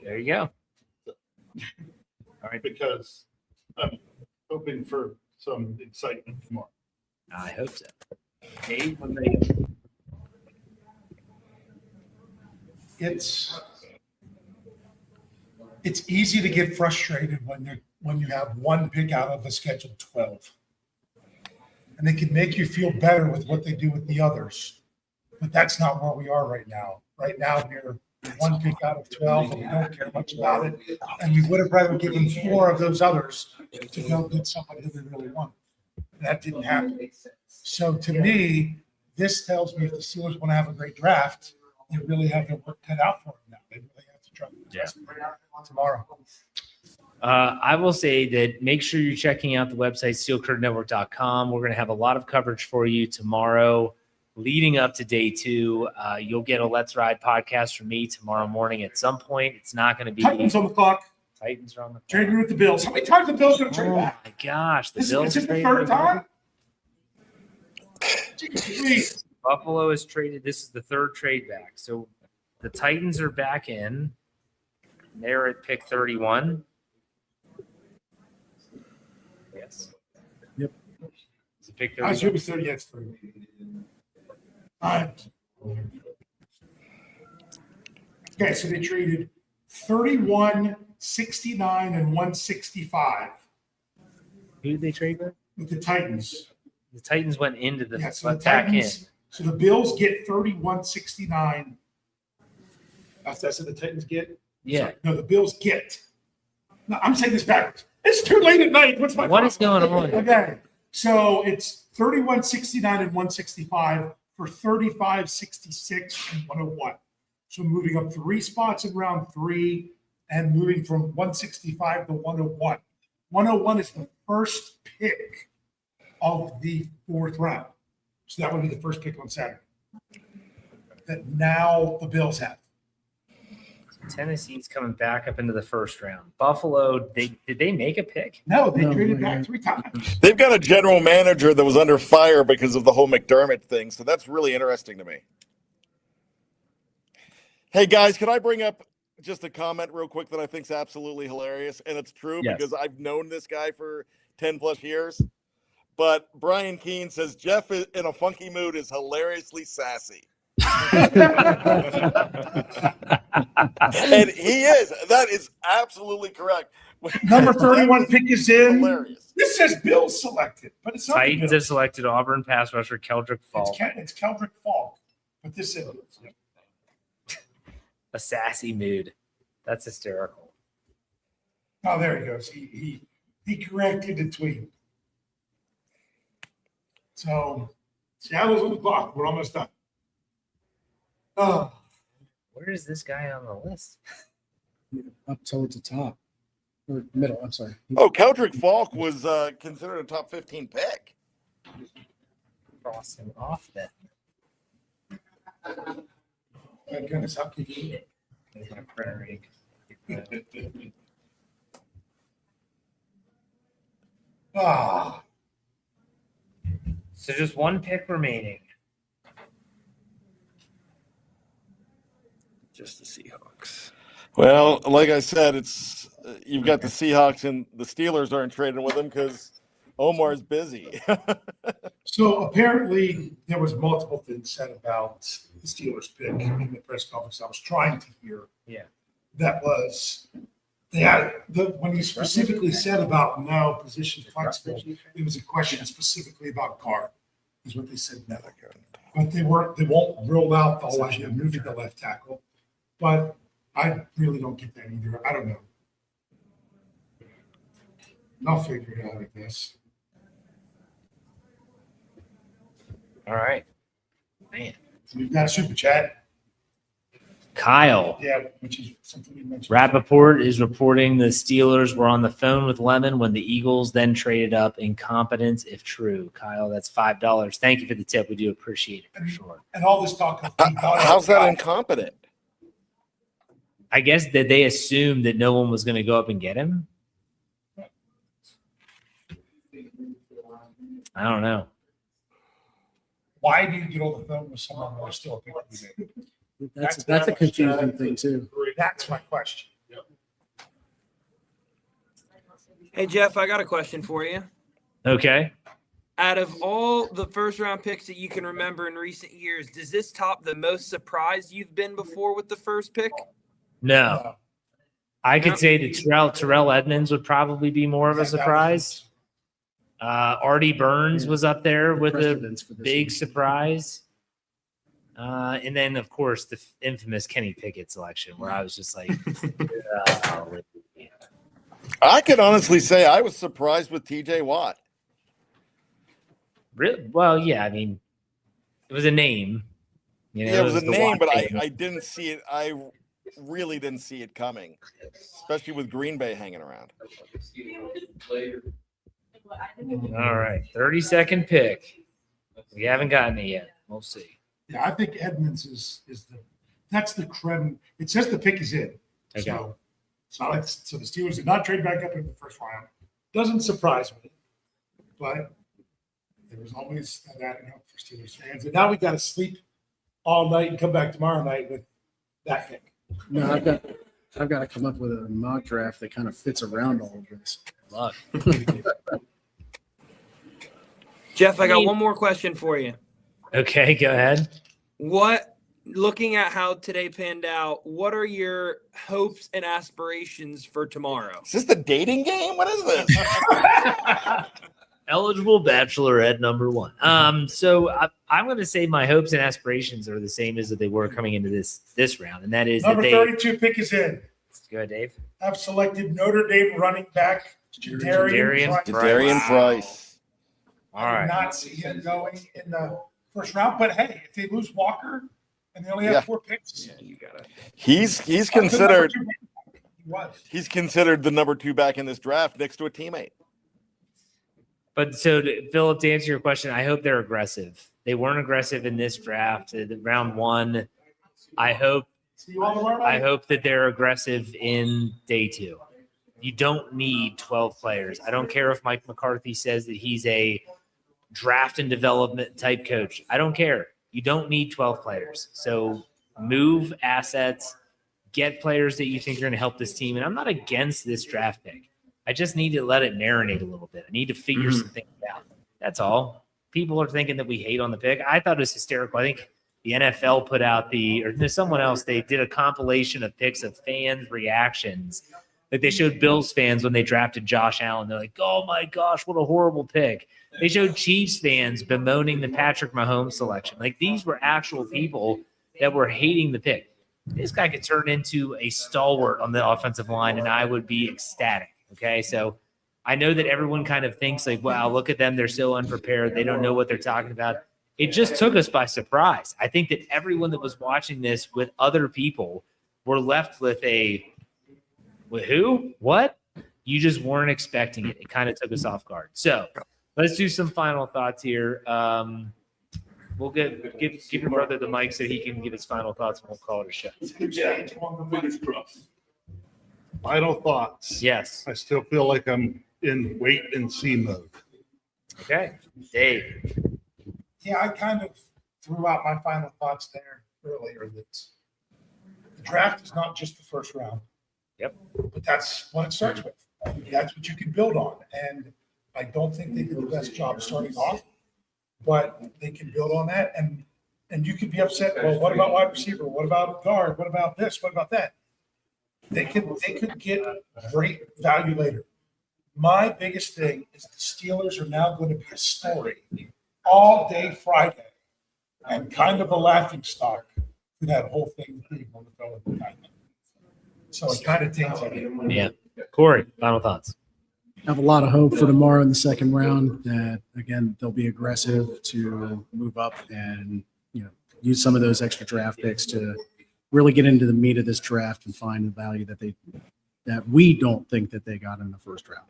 There you go. All right, because I'm hoping for some excitement tomorrow. I hope so. Dave, it's easy to get frustrated when you have 1 pick out of a scheduled 12. And they can make you feel better with what they do with the others. But that's not where we are right now. Right now, we're 1 pick out of 12, and we don't care much about it. And we would have rather given 4 of those others to go get somebody who they really want. That didn't happen. So to me, this tells me if the Steelers want to have a great draft, they really have their work cut out for them now. They really have to try to tomorrow. I will say that make sure you're checking out the website, steelcurtainnetwork.com. We're going to have a lot of coverage for you tomorrow leading up to day 2. You'll get a Let's Ride podcast from me tomorrow morning at some point. It's not going to be Titans on the clock. Titans are on the clock. Trading with the Bills. How many times are the Bills going to trade Oh back? my gosh, the Is Bills it the traded 3rd time? Buffalo is traded. This is the 3rd trade back. So The Titans are back in. They're at pick 31. Yes. Yep. Is it pick I 31? should be 30. Yes, 30. Okay, so they traded 31, 69, and 165 Who did they trade with? with the Titans. The Titans went into the Yeah, so the back in. Titans, so the Bills get 31, 69. That's what the Titans get? Yeah. Sorry, no, the Bills get. No, I'm saying this backwards. It's too late at night. What's my What is going on? Okay, so it's 31, 69, and 165 for 35, 66, and 101. So moving up 3 spots in round 3 and moving from 165 to 101. 101 is the first pick of the 4th round. So that would be the first pick on Saturday that now the Bills have. Tennessee's coming back up into the first round. Buffalo, did they make a pick? No, they No, traded yeah. back 3 times. They've got a general manager that was under fire because of the whole McDermott thing. So that's really interesting to me. Hey, guys, can I bring up just a comment real quick that I think is absolutely hilarious? And it's true Yes. because I've known this guy for 10 plus years. But Brian Keene says Jeff in a funky mood is hilariously sassy. And he is. That is absolutely correct. Number 31 pick is in. Hilarious. This says Bills selected, but it's not. the Titans Bills. have selected Auburn pass rusher Keldrick Falk. It's Keldrick Falk, but this is. A sassy mood. That's hysterical. Oh, there he goes. He corrected the tweet. So Seattle's on the clock. We're almost done. Oh, Where is this guy on the list? Up towards the top or middle. I'm sorry. Oh, Keldrick Falk was considered a top 15 pick. Cross him off then. my goodness, how could you? There's my printer ink. Ah, So just one pick remaining. Just the Seahawks. Well, like I said, it's you've got the Seahawks and the Steelers aren't trading with them because Omar's busy. so apparently there was multiple things said about the Steelers pick in the press conference. I was trying to hear. Yeah. That was they had when you specifically said about no position flexible, it was a question specifically about guard, is what they said no. But they won't rule out the whole idea of moving the left tackle. But I really don't get that either. I don't know. I'll figure it out, I guess. All right. Man. We've got a super chat. Kyle. Yeah, which is something we mentioned. Rappaport is reporting the Steelers were on the phone with Lemon when the Eagles then traded up. Incompetence, if true. Kyle, that's $5. Thank you for the tip. We do appreciate it for sure. And all this talk of How's that incompetent? I guess that they assumed that no one was going to go up and get him. I don't know. Why do you get on the phone with someone who is still a pick of the game? That's a confusing thing too. That's my question. Hey, Jeff, I got a question for you. Okay. Out of all the first round picks that you can remember in recent years, does this top the most surprised you've been before with the first pick? No. I could say that Terrell Edmonds would probably be more of a surprise. Artie Burns was up there with a big surprise. And then, of course, the infamous Kenny Pickett selection, where I was just like, I can honestly say I was surprised with TJ Watt. really? Well, yeah, I mean, it was a name. You know, Yeah, it was a the name, Watt but thing. I didn't see it. I really didn't see it coming, especially with Green Bay hanging around. All right, 30-second pick. We haven't gotten it yet. We'll see. Yeah, I think Edmonds is that's the creme. It says the pick is in. Okay. So the Steelers did not trade back up in the first round. Doesn't surprise me, but there was always that in hope for Steelers fans. And now we got to sleep all night and come back tomorrow night with that pick. No, I've got to come up with a mock draft that kind of fits around all of this. Luck. Jeff, I got one more question for you. Okay, go ahead. Looking at how today panned out, what are your hopes and aspirations for tomorrow? Is this the dating game? What is this? Eligible bachelorette number 1. So I'm going to say my hopes and aspirations are the same as that they were coming into this round, and that is Number that 32 pick is in. Go ahead, Dave. I've selected Notre Dame running back Jadarian Price. All I right. did not see him going in the first round, but hey, if they lose Walker and they only have 4 picks, You got it. He's considered He was. he's considered the number 2 back in this draft next to a teammate. But so, Philip, to answer your question, I hope they're aggressive. They weren't aggressive in this draft, round 1. I hope that they're aggressive in day 2. You don't need 12 players. I don't care if Mike McCarthy says that he's a draft and development type coach. I don't care. You don't need 12 players. So move assets, get players that you think are going to help this team. And I'm not against this draft pick. I just need to let it marinate a little bit. I need to figure some things out. That's all. People are thinking that we hate on the pick. I thought it was hysterical. I think the NFL put out someone else, they did a compilation of picks of fans' reactions. Like they showed Bills fans when they drafted Josh Allen. They're like, oh my gosh, what a horrible pick. They showed Chiefs fans bemoaning the Patrick Mahomes selection. Like these were actual people that were hating the pick. This guy could turn into a stalwart on the offensive line, and I would be ecstatic. Okay, so I know that everyone kind of thinks like, wow, look at them. They're so unprepared. They don't know what they're talking about. It just took us by surprise. I think that everyone that was watching this with other people were left with who? What? You just weren't expecting it. It kind of took us off guard. So let's do some final thoughts here. We'll give your brother the mic so he can give his final thoughts, and we'll call it a show. Final thoughts. Yes. I still feel like I'm in wait and see mode. Okay. Dave. Yeah, I kind of threw out my final thoughts there earlier. That the draft is not just the first round. Yep. But that's what it starts with. That's what you can build on. And I don't think they did the best job starting off, but they can build on that. And you could be upset. Well, what about wide receiver? What about guard? What about this? What about that? They could get great value later. My biggest thing is the Steelers are now going to be a story all day Friday and kind of a laughing stock for that whole thing being on the fellow. So it kind of takes it. Yeah. Corey, final thoughts. I have a lot of hope for tomorrow in the second round that, again, they'll be aggressive to move up and, use some of those extra draft picks to really get into the meat of this draft and find the value that we don't think that they got in the first round.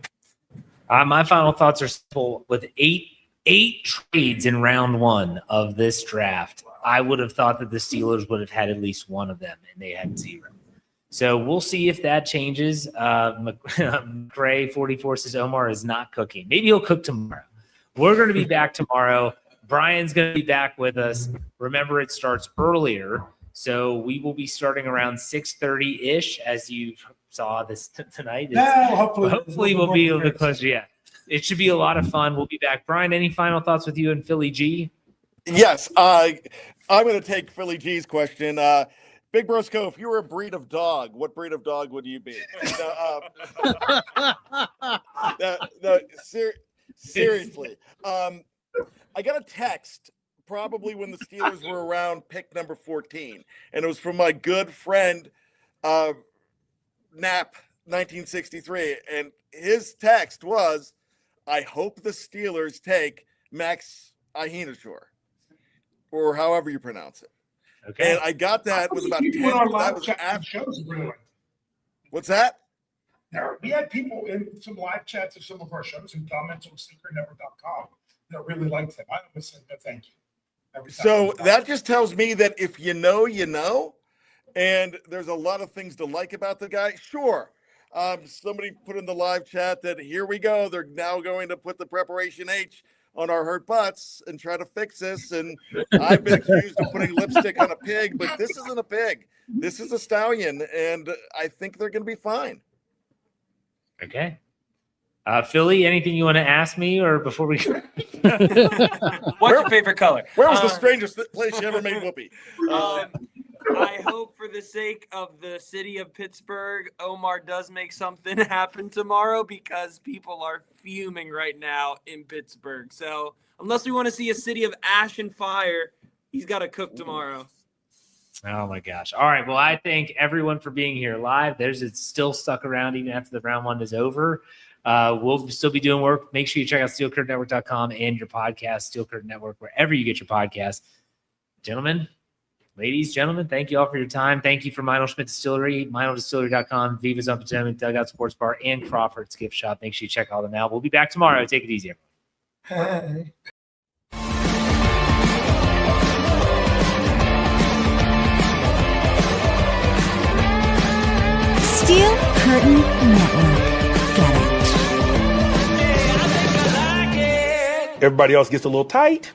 My final thoughts are simple. With eight trades in round 1 of this draft, I would have thought that the Steelers would have had at least one of them, and they had 0. So we'll see if that changes. McRae 44 says Omar is not cooking. Maybe he'll cook tomorrow. We're going to be back tomorrow. Brian's going to be back with us. Remember, it starts earlier. So we will be starting around 6:30-ish, as you saw this tonight. Hopefully we'll be able to close. Yeah, it should be a lot of fun. We'll be back. Brian, any final thoughts with you and Philly G? Yes, I'm going to take Philly G's question. Big Brosco, if you were a breed of dog, what breed of dog would you be? Seriously. I got a text probably when the Steelers were around pick number 14, and it was from my good friend Nap 1963, and his text was, I hope the Steelers take Max Ahinashore, or however you pronounce it. Okay. And I got that with about 10. That was after. What's that? We had people in some live chats of some of our shows and comments on SneakerNetwork.com that really liked him. I always said no thank you. So that just tells me that if you know, you know, and there's a lot of things to like about the guy. Sure. Somebody put in the live chat that here we go. They're now going to put the preparation H on our hurt butts and try to fix this. And I've been accused of putting lipstick on a pig, but this isn't a pig. this is a stallion, and I think they're going to be fine. Okay. Philly, anything you want to ask me or before we go? What's your favorite color? Where was the strangest place you ever made whoopee? I hope for the sake of the city of Pittsburgh, Omar does make something happen tomorrow because people are fuming right now in Pittsburgh. So unless we want to see a city of ash and fire, he's got to cook tomorrow. Oh my gosh. All right. Well, I thank everyone for being here live. It's still stuck around even after the round one is over. We'll still be doing work. Make sure you check out steelcurtainnetwork.com and your podcast, Steel Curtain Network, wherever you get your podcast. Gentlemen, ladies, gentlemen, thank you all for your time. Thank you for Meinl Schmidt Distillery, meinldistillery.com, Viva's on Potomac, Dugout Sports Bar, and Crawford's Gift Shop. Make sure you check all them out. We'll be back tomorrow. Take it easy, everyone. Steel Curtain Network. Get it. Everybody else gets a little tight.